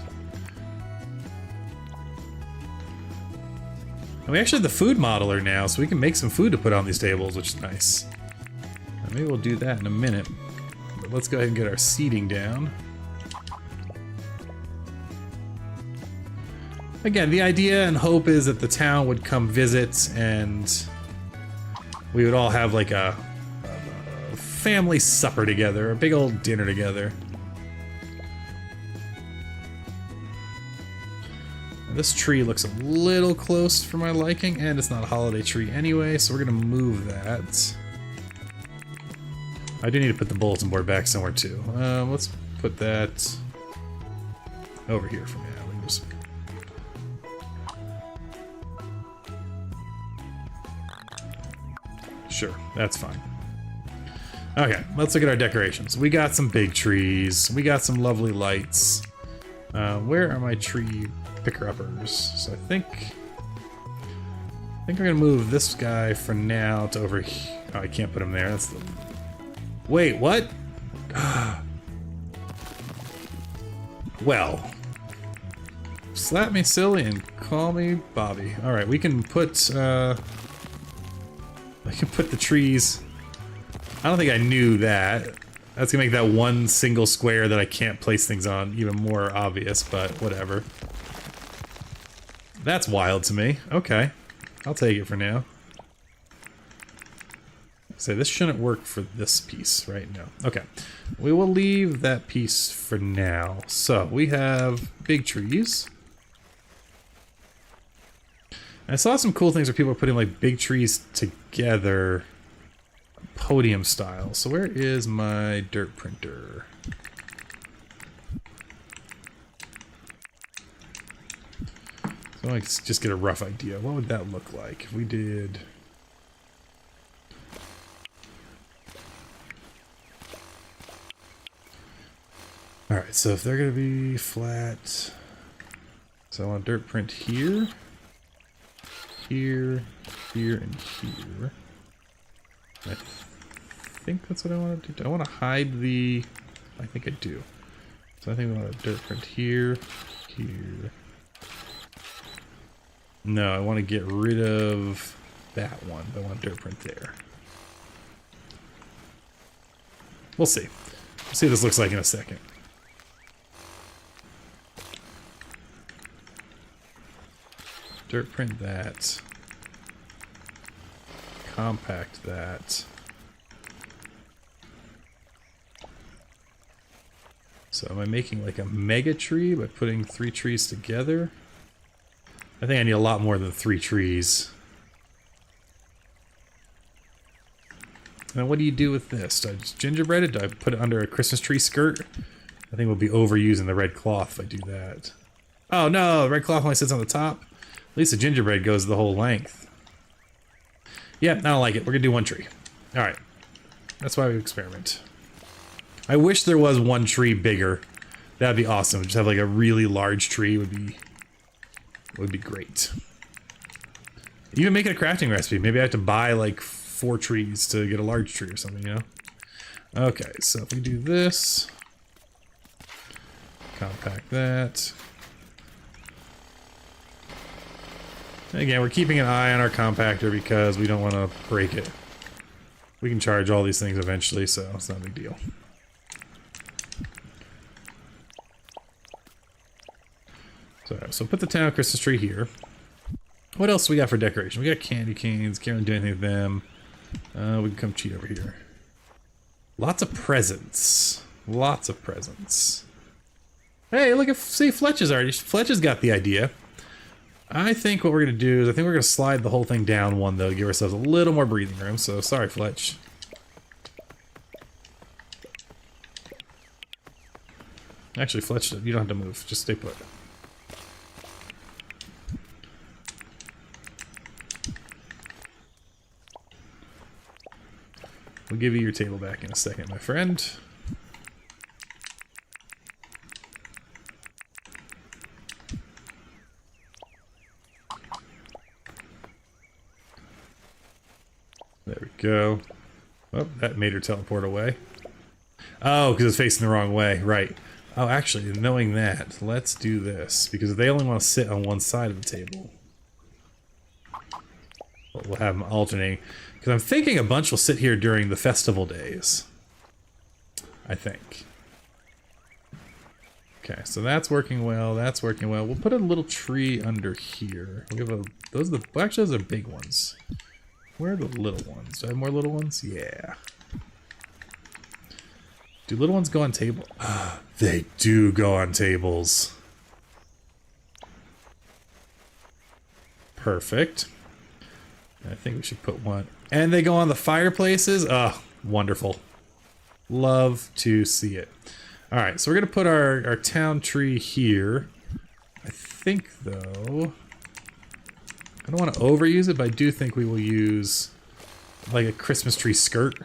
And we actually have the food modeler now, so we can make some food to put on these tables, which is nice. Maybe we'll do that in a minute. But let's go ahead and get our seating down. Again, the idea and hope is that the town would come visit and we would all have like a family supper together, a big old dinner together. This tree looks a little close for my liking, and it's not a holiday tree anyway, so we're gonna move that. I do need to put the bulletin board back somewhere too. Let's put that over here for now. We can just... Sure, that's fine. Okay, let's look at our decorations. We got some big trees. We got some lovely lights. Where are my tree picker-uppers? So I think we're gonna move this guy for now to over here. Oh, I can't put him there. That's the... Wait, what? Well, slap me silly and call me Bobby. All right, we can put. I can put the trees. I don't think I knew that. That's gonna make that one single square that I can't place things on even more obvious, but whatever. That's wild to me. Okay, I'll take it for now. So this shouldn't work for this piece right now. Okay, we will leave that piece for now. So we have big trees. I saw some cool things where people are putting like big trees together, podium style. So where is my dirt printer? So I can just get a rough idea. What would that look like if we did? Alright, so if they're going to be flat, so I want dirt print here, here, here, and here. I think that's what I want to do. Do I want to hide the... I think I do. So I think I want a dirt print here, here. No, I want to get rid of that one, but I want dirt print there. We'll see. We'll see what this looks like in a second. Dirt print that. Compact that. So am I making like a mega tree by putting 3 trees together? I think I need a lot more than 3 trees. Now what do you do with this? Do I just gingerbread it? Do I put it under a Christmas tree skirt? I think we'll be overusing the red cloth if I do that. Oh no, the red cloth only sits on the top. At least the gingerbread goes the whole length. Yep, I don't like it. We're gonna do 1 tree. Alright. That's why we experiment. I wish there was 1 tree bigger. That'd be awesome. Just have like a really large tree would be great. Even make it a crafting recipe. Maybe I have to buy like 4 trees to get a large tree or something, you know? Okay, so if we do this, compact that. Again, we're keeping an eye on our compactor because we don't want to break it. We can charge all these things eventually, so it's not a big deal. So put the town Christmas tree here. What else we got for decoration? We got candy canes. Can't really do anything with them. We can come cheat over here. Lots of presents. Lots of presents. Hey, look at see Fletch is already. Fletch has got the idea. I think what we're going to do is I think we're going to slide the whole thing down one, though, give ourselves a little more breathing room. So, sorry, Fletch. Actually, Fletch, you don't have to move. Just stay put. We'll give you your table back in a second, my friend. There we go. Oh, that made her teleport away. Oh, because it's facing the wrong way. Right. Oh, actually, knowing that, let's do this. Because they only want to sit on one side of the table. We'll have them alternating. Because I'm thinking a bunch will sit here during the festival days. I think. Okay, so that's working well. That's working well. We'll put a little tree under here. We have a. Those are the. Well, actually, those are big ones. Where are the little ones? Do I have more little ones? Yeah. Do little ones go on table? They do go on tables. Perfect. I think we should put one. And they go on the fireplaces? Oh, wonderful. Love to see it. Alright, so we're going to put our town tree here. I think, though... I don't want to overuse it, but I do think we will use like a Christmas tree skirt.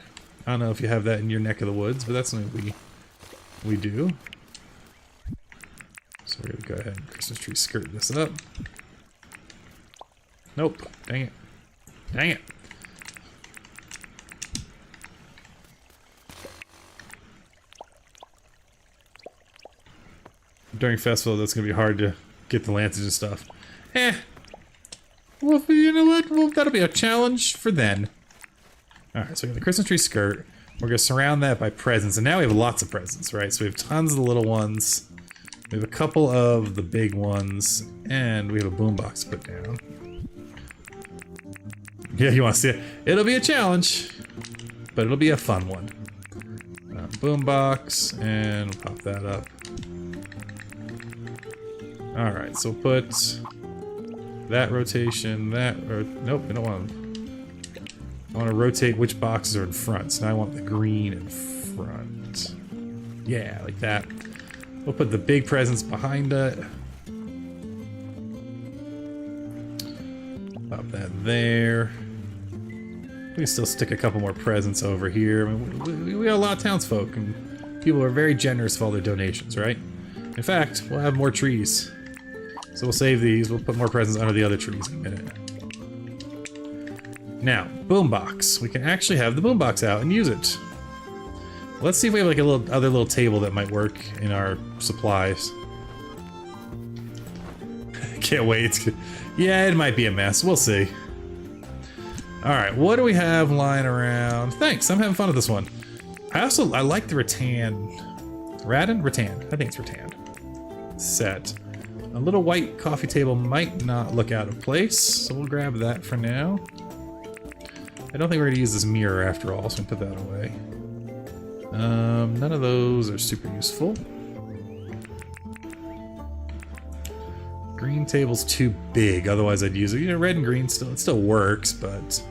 I don't know if you have that in your neck of the woods, but that's something we do. So we're going to go ahead and Christmas tree skirt this up. Nope. Dang it. Dang it. During festival, that's going to be hard to get the lanterns and stuff. Well, you know what? Well, that'll be a challenge for then. Alright, so we have the Christmas tree skirt. We're going to surround that by presents. And now we have lots of presents, right? So we have tons of the little ones. We have a couple of the big ones. And we have a boombox to put down. Yeah, you want to see it? It'll be a challenge. But it'll be a fun one. Boombox. And we'll pop that up. Alright, so we'll put... that rotation, nope, I don't want to. I want to rotate which boxes are in front. So now I want the green in front. Yeah, like that. We'll put the big presents behind it. Pop that there. We can still stick a couple more presents over here. I mean, we got a lot of townsfolk, and people are very generous with all their donations, right? In fact, we'll have more trees. So we'll save these. We'll put more presents under the other trees in a minute. Now, boombox. We can actually have the boombox out and use it. Let's see if we have like a other little table that might work in our supplies. Can't wait. Yeah, it might be a mess. We'll see. Alright, what do we have lying around? Thanks, I'm having fun with this one. I like the rattan. Rattan? Rattan. I think it's rattan. Set. A little white coffee table might not look out of place, so we'll grab that for now. I don't think we're going to use this mirror after all, so we can put that away. None of those are super useful. Green table's too big, otherwise I'd use it. You know, red and green still, it still works, but...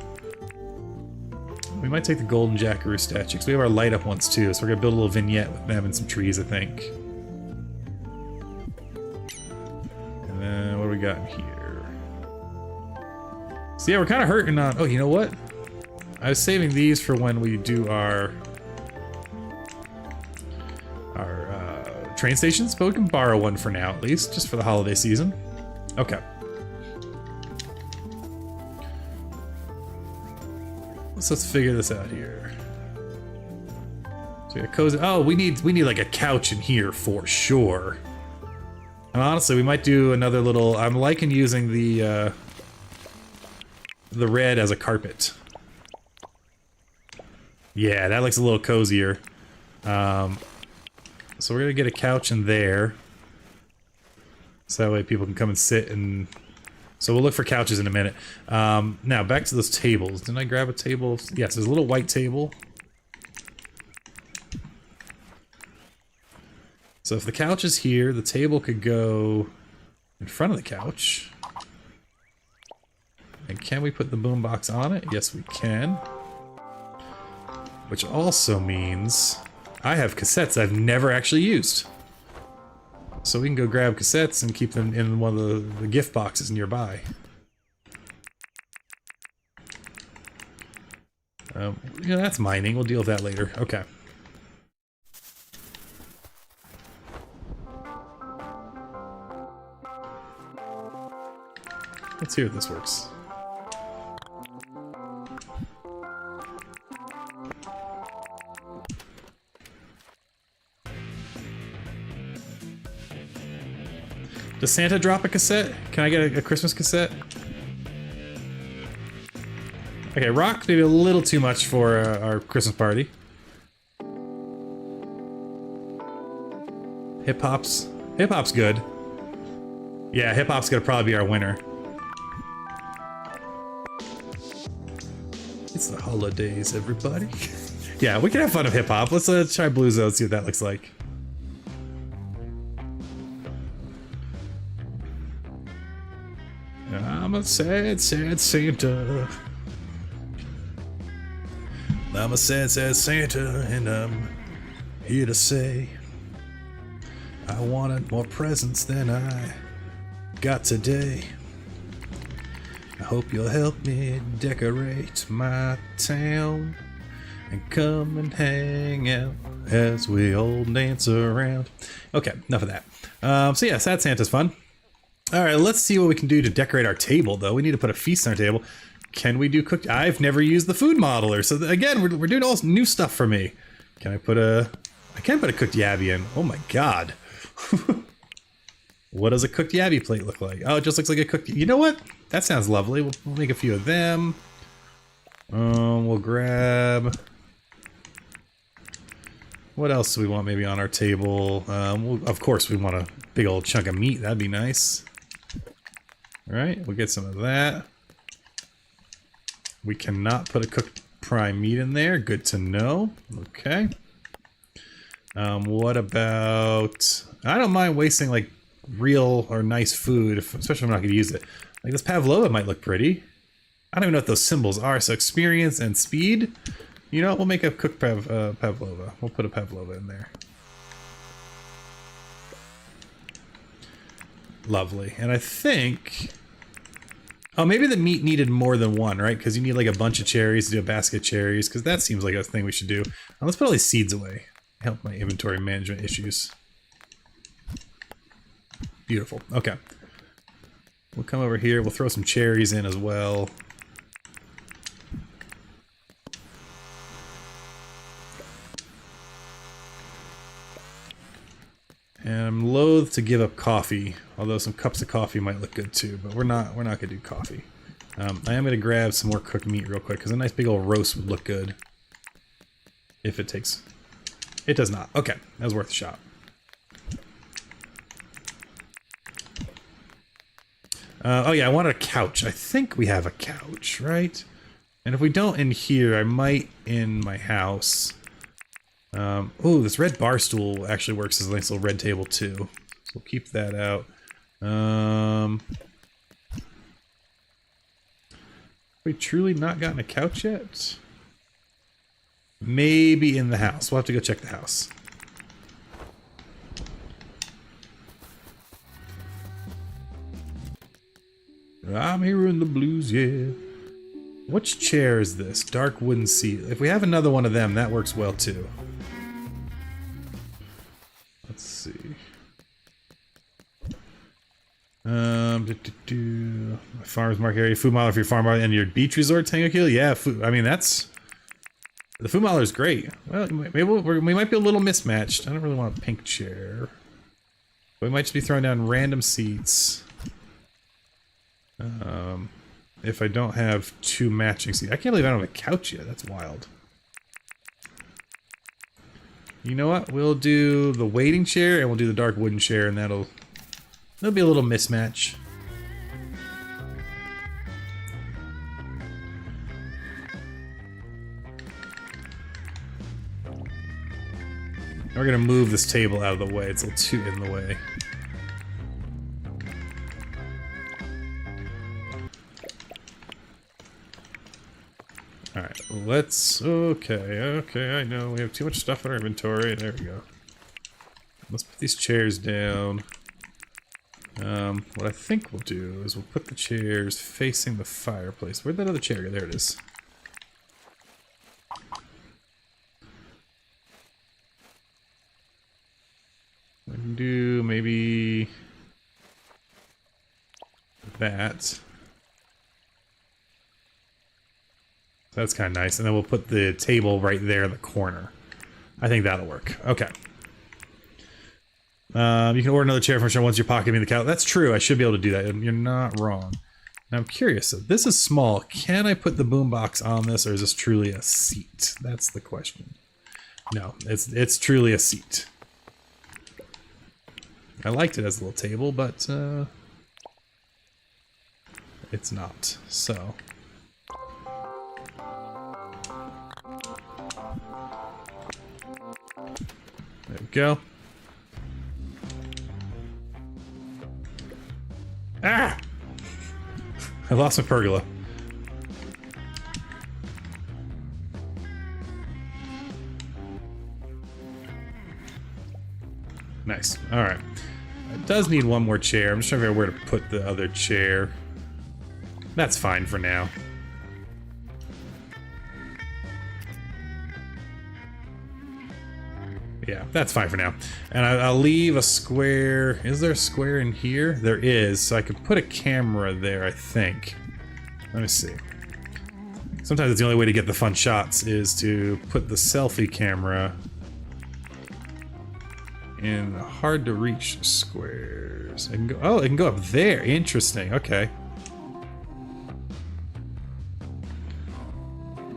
we might take the golden jackaroo statue, because we have our light up ones too, so we're going to build a little vignette with them and some trees, I think. And then, what do we got in here? So yeah, we're kind of hurting on... oh, you know what? I was saving these for when we do our train stations, but we can borrow one for now at least, just for the holiday season. Okay. Let's figure this out here. So we got cozy. Oh, we need like a couch in here for sure. And honestly, we might do another little. I'm liking using the red as a carpet. Yeah, that looks a little cozier. So we're gonna get a couch in there. So that way people can come and sit and... so we'll look for couches in a minute. Now, back to those tables. Didn't I grab a table? Yes, there's a little white table. So if the couch is here, the table could go in front of the couch. And can we put the boombox on it? Yes, we can. Which also means I have cassettes I've never actually used. So we can go grab cassettes and keep them in one of the gift boxes nearby. Yeah, that's mining. We'll deal with that later. Okay. Let's see if this works. Does Santa drop a cassette? Can I get a Christmas cassette? Okay, rock maybe a little too much for our Christmas party. Hip hop's good. Yeah, hip hop's gonna probably be our winner. It's the holidays, everybody. Yeah, we can have fun with hip hop. Let's try blues though. See what that looks like. I'm a sad, sad Santa. I'm a sad, sad Santa, and I'm here to say I wanted more presents than I got today. I hope you'll help me decorate my town and come and hang out as we all dance around. Okay, enough of that. So yeah, Sad Santa's fun. All right, let's see what we can do to decorate our table, though. We need to put a feast on our table. Can we do cooked? I've never used the food modeler, so again, we're doing all this new stuff for me. Can I put a? I can put a cooked yabby in. Oh my god. What does a cooked yabby plate look like? Oh, it just looks like a cooked. You know what? That sounds lovely. We'll make a few of them. We'll grab. What else do we want maybe on our table? Of course, we want a big old chunk of meat. That'd be nice. All right, we'll get some of that. We cannot put a cooked prime meat in there. Good to know. Okay. What about... I don't mind wasting, like, real or nice food, especially if I'm not going to use it. Like, this pavlova might look pretty. I don't even know what those symbols are, so experience and speed. You know what? We'll make a cooked pavlova. We'll put a pavlova in there. Lovely. And I think... Oh, maybe the meat needed more than one, right? Because you need like a bunch of cherries to do a basket of cherries, because that seems like a thing we should do. Now, let's put all these seeds away. Help my inventory management issues. Beautiful. Okay. We'll come over here. We'll throw some cherries in as well. And I'm loath to give up coffee, although some cups of coffee might look good too, but we're not gonna do coffee. I am gonna grab some more cooked meat real quick, because a nice big old roast would look good. If it takes... It does not. Okay, that was worth a shot. Oh yeah, I want a couch. I think we have a couch, right? And if we don't in here, I might in my house. Oh, this red bar stool actually works as a nice little red table too. So we'll keep that out. We truly not gotten a couch yet? Maybe in the house. We'll have to go check the house. I'm hearing the blues, yeah. Which chair is this? Dark wooden seat. If we have another one of them, that works well too. Let's see. Farmers market area, food model for your farm and your beach resort, Tango Kill. Yeah, food. I mean, that's the food model is great. Well, maybe we might be a little mismatched. I don't really want a pink chair. We might just be throwing down random seats. If I don't have two matching seats, I can't believe I don't have a couch yet. That's wild. You know what? We'll do the waiting chair and we'll do the dark wooden chair, and that'll be a little mismatch. We're gonna move this table out of the way. It's a little too in the way. Alright, let's... Okay, I know. We have too much stuff in our inventory. There we go. Let's put these chairs down. What I think we'll do is we'll put the chairs facing the fireplace. Where'd that other chair go? There it is. I can do maybe... that. That's kind of nice. And then we'll put the table right there in the corner. I think that'll work. Okay. You can order another chair from sure once you're pocketing the couch. That's true. I should be able to do that. You're not wrong. Now I'm curious. So this is small. Can I put the boombox on this, or is this truly a seat? That's the question. No, it's truly a seat. I liked it as a little table, but it's not. So. There we go. Ah! I lost my pergola. Nice. Alright. It does need one more chair. I'm just trying to figure out where to put the other chair. That's fine for now. Yeah, that's fine for now. And I'll leave a square. Is there a square in here? There is, so I could put a camera there, I think. Let me see. Sometimes it's the only way to get the fun shots is to put the selfie camera in hard to reach squares. I can go, oh, it can go up there. Interesting. Okay.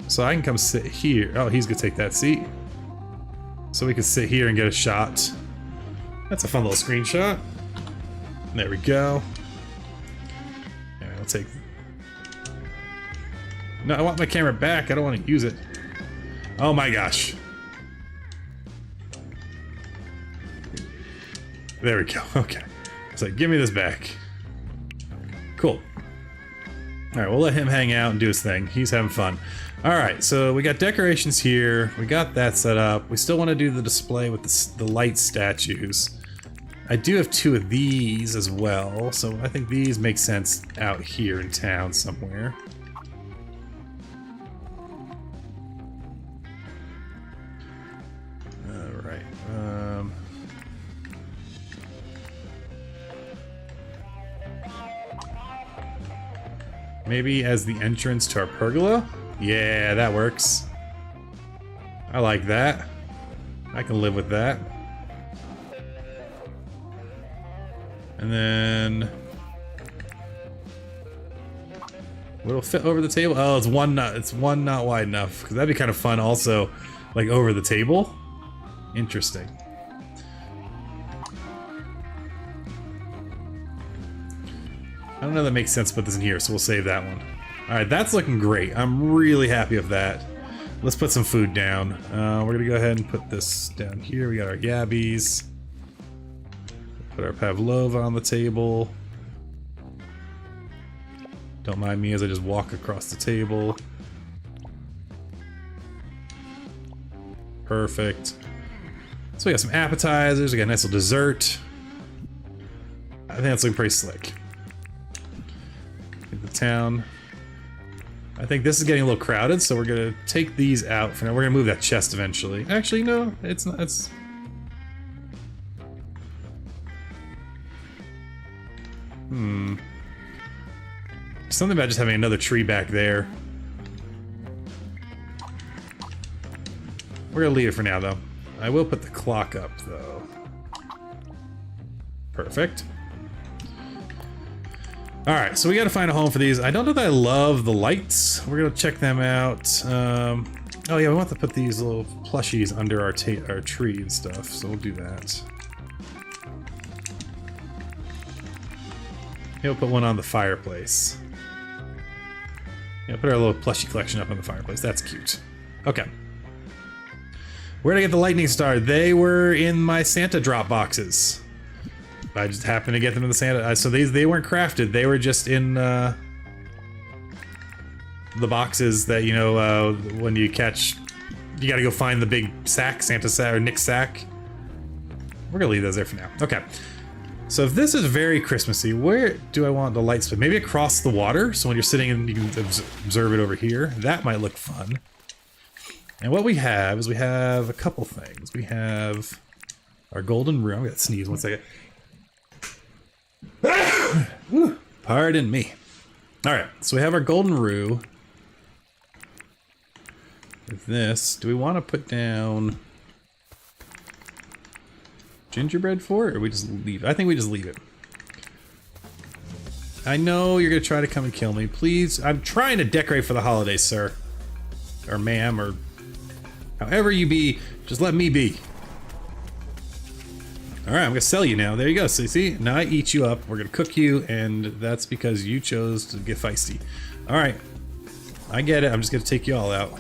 So I can come sit here. Oh, he's gonna take that seat. So we can sit here and get a shot. That's a fun little screenshot. There we go. And I'll take... No, I want my camera back. I don't want to use it. Oh my gosh. There we go. Okay. It's like, give me this back. Cool. Alright, we'll let him hang out and do his thing. He's having fun. Alright, so we got decorations here. We got that set up. We still want to do the display with the light statues. I do have two of these as well, so I think these make sense out here in town somewhere. Alright, maybe as the entrance to our pergola? Yeah, that works. I like that. I can live with that. And then... what'll fit over the table? Oh, it's one not wide enough. Because that'd be kind of fun also, like over the table. Interesting. I don't know if that makes sense to put this in here, so we'll save that one. Alright, that's looking great. I'm really happy with that. Let's put some food down. We're gonna go ahead and put this down here. We got our yabbies. Put our pavlova on the table. Don't mind me as I just walk across the table. Perfect. So we got some appetizers, we got a nice little dessert. I think that's looking pretty slick. Get the town. I think this is getting a little crowded, so we're gonna take these out for now. We're gonna move that chest eventually. Actually, no, it's not. It's... something about just having another tree back there. We're gonna leave it for now, though. I will put the clock up, though. Perfect. Alright, so we gotta find a home for these. I don't know that I love the lights. We're gonna check them out. Oh yeah, we want to put these little plushies under our tree and stuff, so we'll do that. We'll put one on the fireplace. Yeah, put our little plushie collection up on the fireplace. That's cute. Okay. Where did I get the lightning star? They were in my Santa drop boxes. I just happened to get them in the Santa. So they weren't crafted. They were just in the boxes that, you know, when you catch, you gotta go find the big sack, Santa sack, or Nick's sack. We're gonna leave those there for now. Okay. So if this is very Christmassy, where do I want the lights? Maybe across the water, so when you're sitting and you can observe it over here. That might look fun. And what we have is we have a couple things. We have our golden room. I'm gonna sneeze 1 second. Pardon me. All right, so we have our golden roux. With this, do we want to put down gingerbread for it, or we just leave it? I think we just leave it. I know you're gonna try to come and kill me. Please, I'm trying to decorate for the holidays, sir. Or ma'am, or however you be, just let me be. All right, I'm gonna sell you now. There you go. So you see, now I eat you up. We're gonna cook you, and that's because you chose to get feisty. All right, I get it. I'm just gonna take you all out.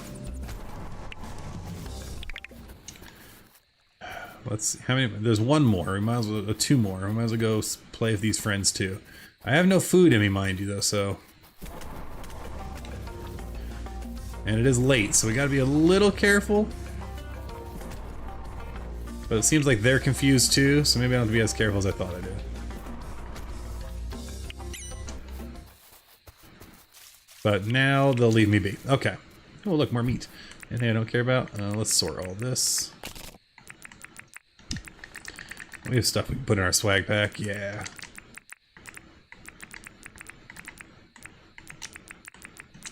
Let's see, how many? There's one more. We might as well, two more. We might as well go play with these friends too. I have no food in me, mind you, though, so. And it is late, so we gotta be a little careful. But it seems like they're confused too, so maybe I don't have to be as careful as I thought I did. But now they'll leave me be. Okay. Oh, look, more meat. Anything I don't care about? Let's sort all this. We have stuff we can put in our swag pack. Yeah.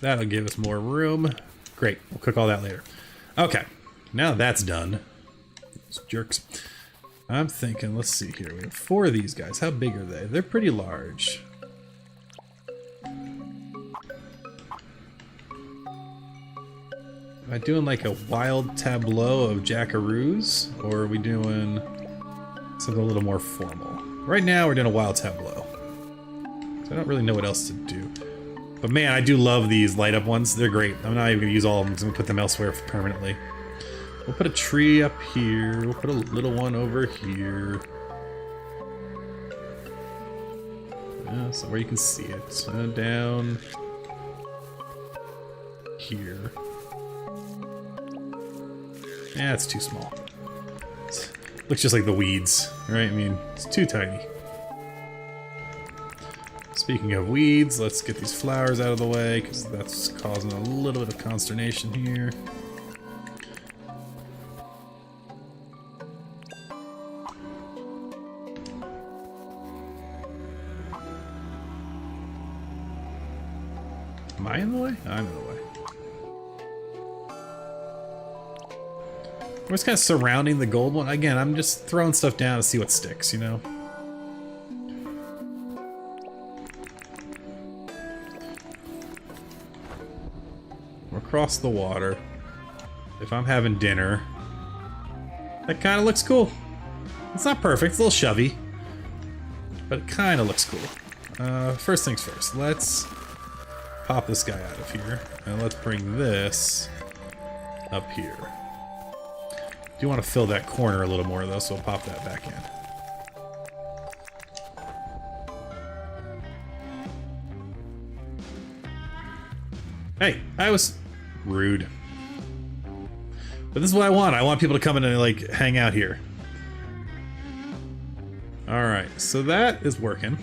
That'll give us more room. Great. We'll cook all that later. Okay. Now that's done. Those jerks. I'm thinking, let's see here. We have 4 of these guys. How big are they? They're pretty large. Am I doing like a wild tableau of jackaroos? Or are we doing something a little more formal? Right now we're doing a wild tableau. So I don't really know what else to do. But man, I do love these light up ones. They're great. I'm not even going to use all of them because I'm going to put them elsewhere permanently. We'll put a tree up here. We'll put a little one over here. So where you can see it. Down here. Yeah, it's too small. Looks just like the weeds, right? I mean, it's too tiny. Speaking of weeds, let's get these flowers out of the way, because that's causing a little bit of consternation here. Am I in the way? I'm in the way. We're just kind of surrounding the gold one. Again, I'm just throwing stuff down to see what sticks, you know? We're across the water. If I'm having dinner, that kind of looks cool. It's not perfect, it's a little shovey, but it kind of looks cool. First things first, let's pop this guy out of here, and let's bring this up here. Do want to fill that corner a little more though, so we'll pop that back in. Hey, I was rude. But this is what I want. I want people to come in and like hang out here. Alright, so that is working.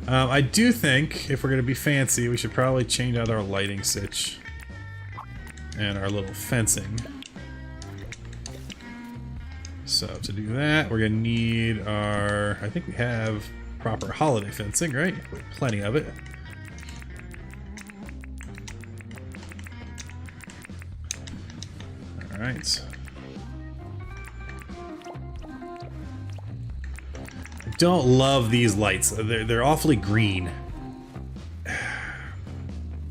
I do think if we're going to be fancy, we should probably change out our lighting switch and our little fencing. So to do that, we're gonna need our, I think we have proper holiday fencing, right? We have plenty of it. All right. I don't love these lights. They're awfully green.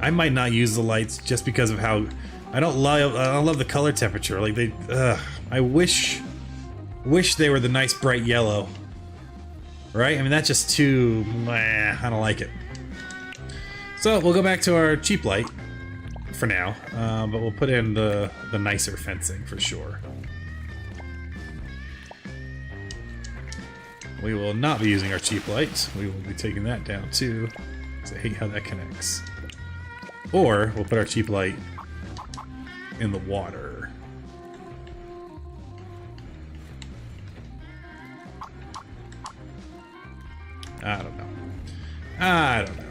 I might not use the lights just because of how I don't love the color temperature. Like I wish they were the nice bright yellow, right? I mean, that's just too, I don't like it. So we'll go back to our cheap light for now, but we'll put in the nicer fencing for sure. We will not be using our cheap light. We will be taking that down too, because I hate how that connects. Or we'll put our cheap light in the water. I don't know. I don't know.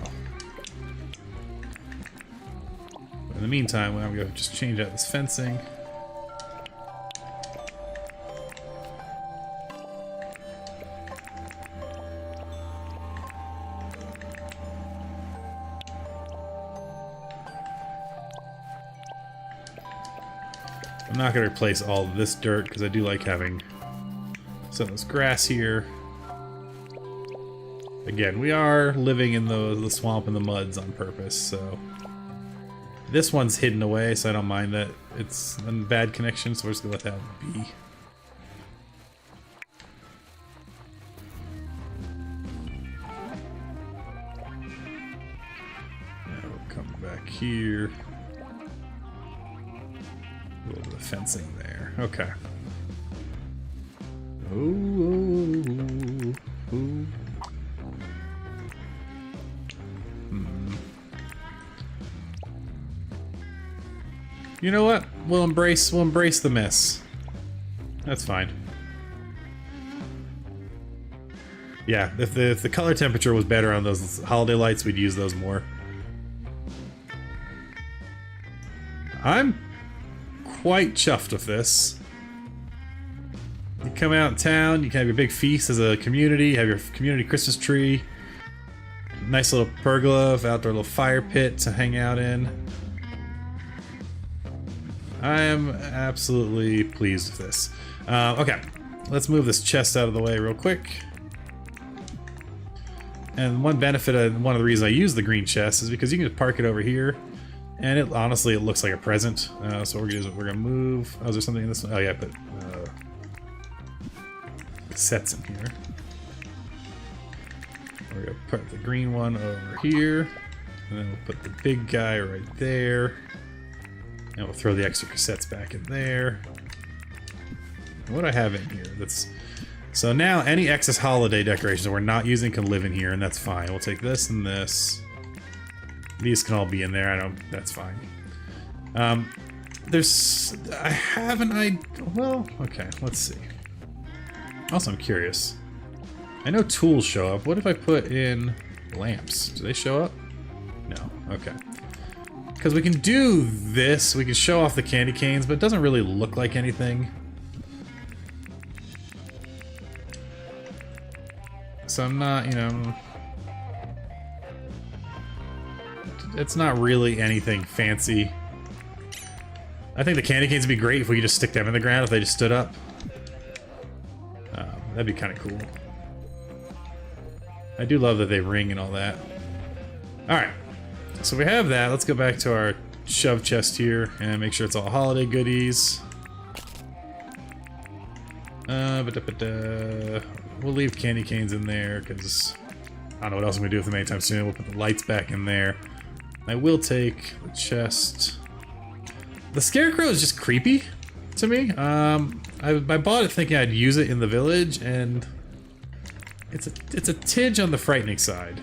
But in the meantime, I'm going to just change out this fencing. I'm not going to replace all of this dirt because I do like having some of this grass here. Again, we are living in the swamp and the muds on purpose, so... This one's hidden away, so I don't mind that it's a bad connection, so we're just going to let that be. Now we'll come back here. A little bit of fencing there. Okay. Ooh, ooh, ooh. You know what? We'll embrace the mess. That's fine. Yeah, if the color temperature was better on those holiday lights, we'd use those more. I'm quite chuffed with this. You come out in town, you can have your big feast as a community, have your community Christmas tree, nice little pergola, outdoor little fire pit to hang out in. I am absolutely pleased with this. Okay, let's move this chest out of the way real quick. And one benefit of one of the reasons I use the green chest is because you can just park it over here, and it honestly it looks like a present. So what we're gonna do is we're gonna move. Oh, is there something in this one? Oh yeah, but sets in here. We're gonna put the green one over here, and then we'll put the big guy right there. And we'll throw the extra cassettes back in there. What do I have in here? That's so now any excess holiday decorations that we're not using can live in here, and that's fine. We'll take this and this. These can all be in there. That's fine. I have an idea. Well, okay. Let's see. Also, I'm curious. I know tools show up. What if I put in lamps? Do they show up? No. Okay. Because we can do this, we can show off the candy canes, but it doesn't really look like anything. So I'm not, you know... It's not really anything fancy. I think the candy canes would be great if we could just stick them in the ground if they just stood up. That'd be kind of cool. I do love that they ring and all that. Alright. So we have that. Let's go back to our shove chest here and make sure it's all holiday goodies. We'll leave candy canes in there because I don't know what else I'm gonna do with them anytime soon. We'll put the lights back in there. I will take the chest. The scarecrow is just creepy to me. I bought it thinking I'd use it in the village, and it's a tidge on the frightening side.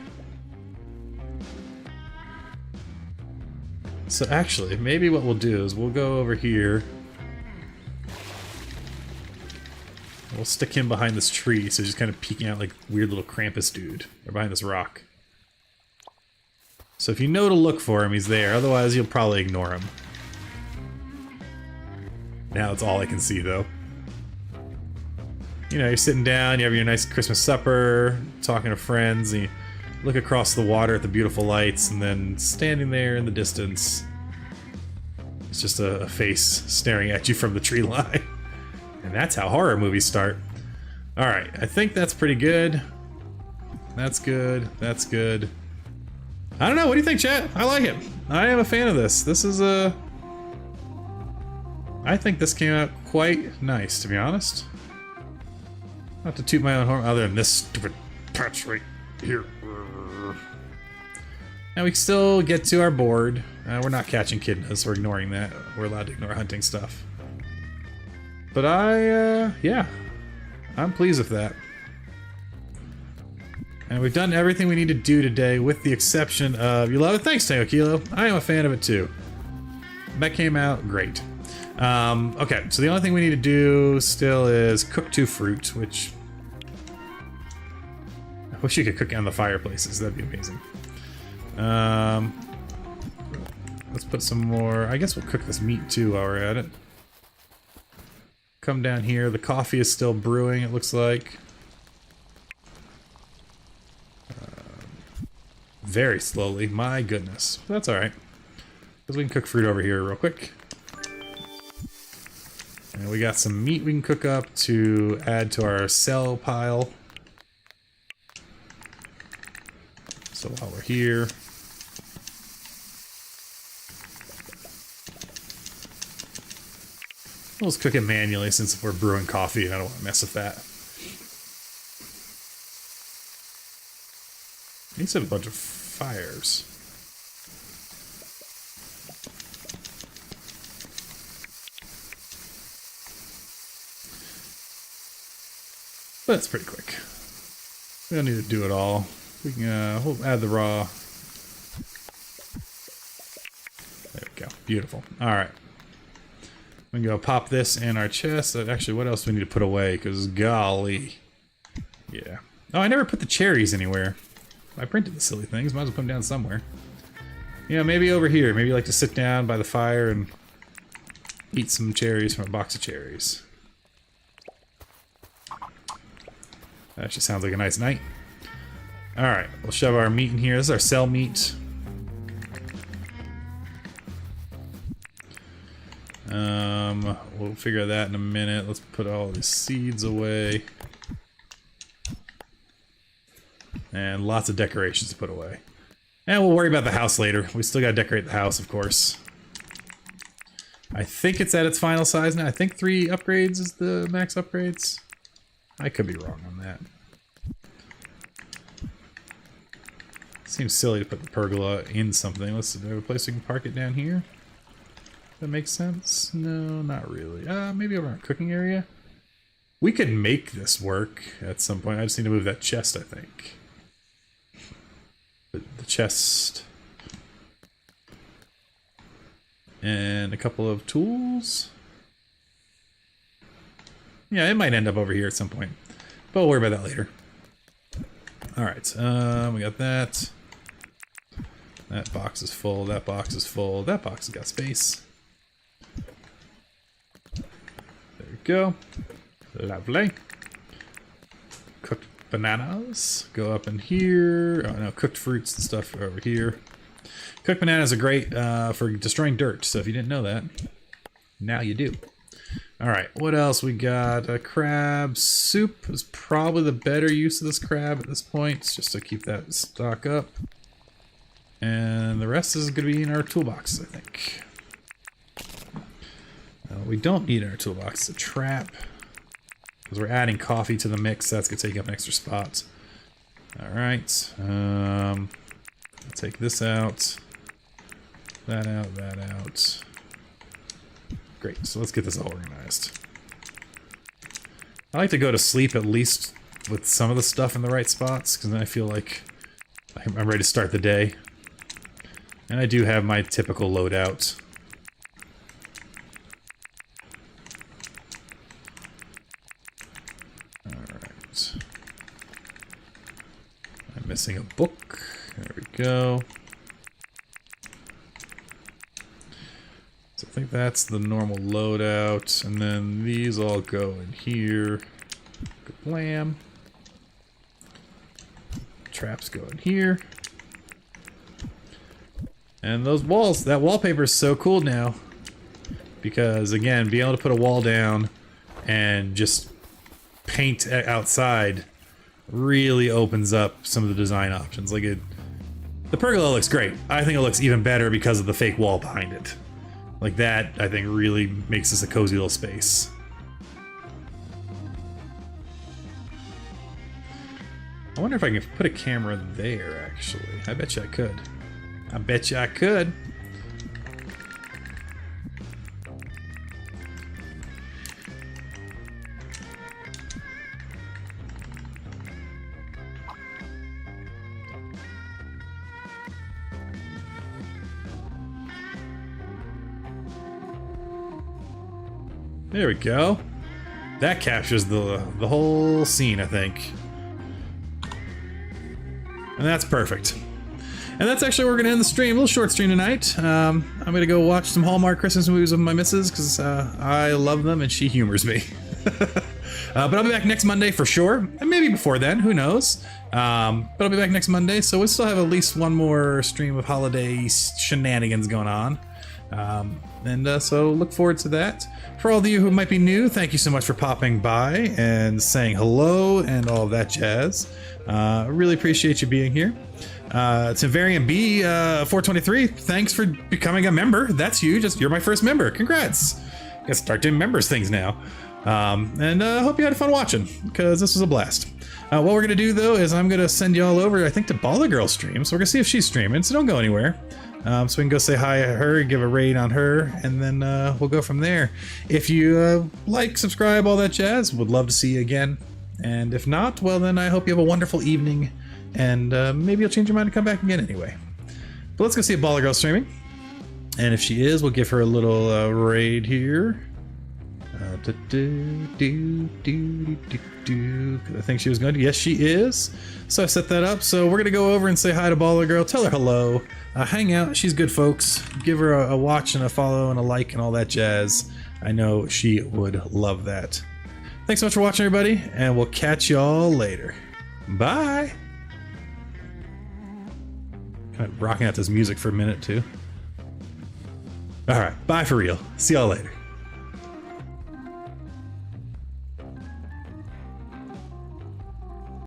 So actually, maybe what we'll do is we'll go over here. We'll stick him behind this tree, so he's just kind of peeking out like weird little Krampus dude. Or behind this rock. So if you know to look for him, he's there. Otherwise, you'll probably ignore him. Now it's all I can see, though. You know, you're sitting down, you have your nice Christmas supper, talking to friends, and you look across the water at the beautiful lights, and then standing there in the distance, it's just a face staring at you from the tree line. And that's how horror movies start. Alright, I think that's pretty good. That's good. That's good. I don't know, what do you think, chat? I like it. I am a fan of this. This is a... I think this came out quite nice, to be honest. Not to toot my own horn, other than this stupid patch right here. Now we can still get to our board. We're not catching echidnas, we're ignoring that. We're allowed to ignore hunting stuff. But yeah, I'm pleased with that. And we've done everything we need to do today, with the exception of... You love it? Thanks, Teo Kilo. I am a fan of it, too. That came out great. Okay, so the only thing we need to do still is cook 2 fruit, which... I wish you could cook on the fireplaces. That'd be amazing. Let's put some more... I guess we'll cook this meat, too, while we're at it. Come down here. The coffee is still brewing, it looks like. Very slowly. My goodness. But that's alright. Because we can cook fruit over here real quick. And we got some meat we can cook up to add to our cell pile. So while we're here... We'll just cook it manually since we're brewing coffee and I don't want to mess with that. These have a bunch of fires. But it's pretty quick. We don't need to do it all. We can we'll add the raw. There we go. Beautiful. Alright. We can go pop this in our chest. Actually, what else do we need to put away? Because golly. Yeah. Oh, I never put the cherries anywhere. I printed the silly things. Might as well put them down somewhere. Yeah, maybe over here. Maybe like to sit down by the fire and eat some cherries from a box of cherries. That actually sounds like a nice night. Alright, we'll shove our meat in here. This is our cell meat. We'll figure that in a minute. Let's put all these seeds away. And lots of decorations to put away. And we'll worry about the house later. We still gotta decorate the house, of course. I think it's at its final size now. I think 3 upgrades is the max upgrades. I could be wrong on that. Seems silly to put the pergola in something. Let's see, a place we can park it down here. That makes sense? No, not really. Maybe over in our cooking area? We could make this work at some point. I just need to move that chest, I think. The chest. And a couple of tools. Yeah, it might end up over here at some point. But we'll worry about that later. Alright, we got that. That box is full, that box is full, that box has got space. There we go. Lovely. Cooked bananas go up in here. Oh no, cooked fruits and stuff are over here. Cooked bananas are great for destroying dirt, so if you didn't know that, now you do. Alright, what else we got? A crab soup is probably the better use of this crab at this point, just to keep that stock up. And the rest is going to be in our toolbox, I think. We don't need our toolbox. It's a trap. Because we're adding coffee to the mix, that's going to take up an extra spot. Alright. I'll take this out. That out, that out. Great, so let's get this all organized. I like to go to sleep at least with some of the stuff in the right spots, because then I feel like I'm ready to start the day. And I do have my typical loadout. Alright. I'm missing a book. There we go. So I think that's the normal loadout, and then these all go in here. Blam. Traps go in here. And those walls, that wallpaper is so cool now. Because again, being able to put a wall down and just paint outside really opens up some of the design options. Like the pergola looks great. I think it looks even better because of the fake wall behind it. Like that, I think, really makes this a cozy little space. I wonder if I can put a camera there, actually. I bet you I could. I bet you I could. There we go. That captures the whole scene, I think. And that's perfect. And that's actually where we're gonna end the stream. A little short stream tonight. I'm gonna go watch some Hallmark Christmas movies with my missus because I love them and she humors me. But I'll be back next Monday for sure, and maybe before then, who knows. But I'll be back next Monday, so we'll still have at least one more stream of holiday shenanigans going on. So look forward to that. For all of you who might be new, thank you so much for popping by and saying hello and all of that jazz. Really appreciate you being here. To Variant B 423, thanks for becoming a member. That's huge. You're my first member. Congrats. I gotta start doing members things now. I hope you had fun watching, because this was a blast. What we're gonna do though is I'm gonna send you all over, I think, to Baller Girl's stream. So we're gonna see if she's streaming, so don't go anywhere. So we can go say hi to her, give a raid on her, and then we'll go from there. If you like, subscribe, all that jazz, would love to see you again. And if not, well then I hope you have a wonderful evening, and maybe you'll change your mind and come back again anyway. But let's go see if Baller Girl's streaming. And if she is, we'll give her a little raid here. I think she was going to. Yes, she is. So I set that up. So we're going to go over and say hi to Baller Girl. Tell her hello. Hang out. She's good, folks. Give her a watch and a follow and a like and all that jazz. I know she would love that. Thanks so much for watching, everybody. And we'll catch y'all later. Bye. Kind of rocking out this music for a minute, too. All right. Bye for real. See y'all later.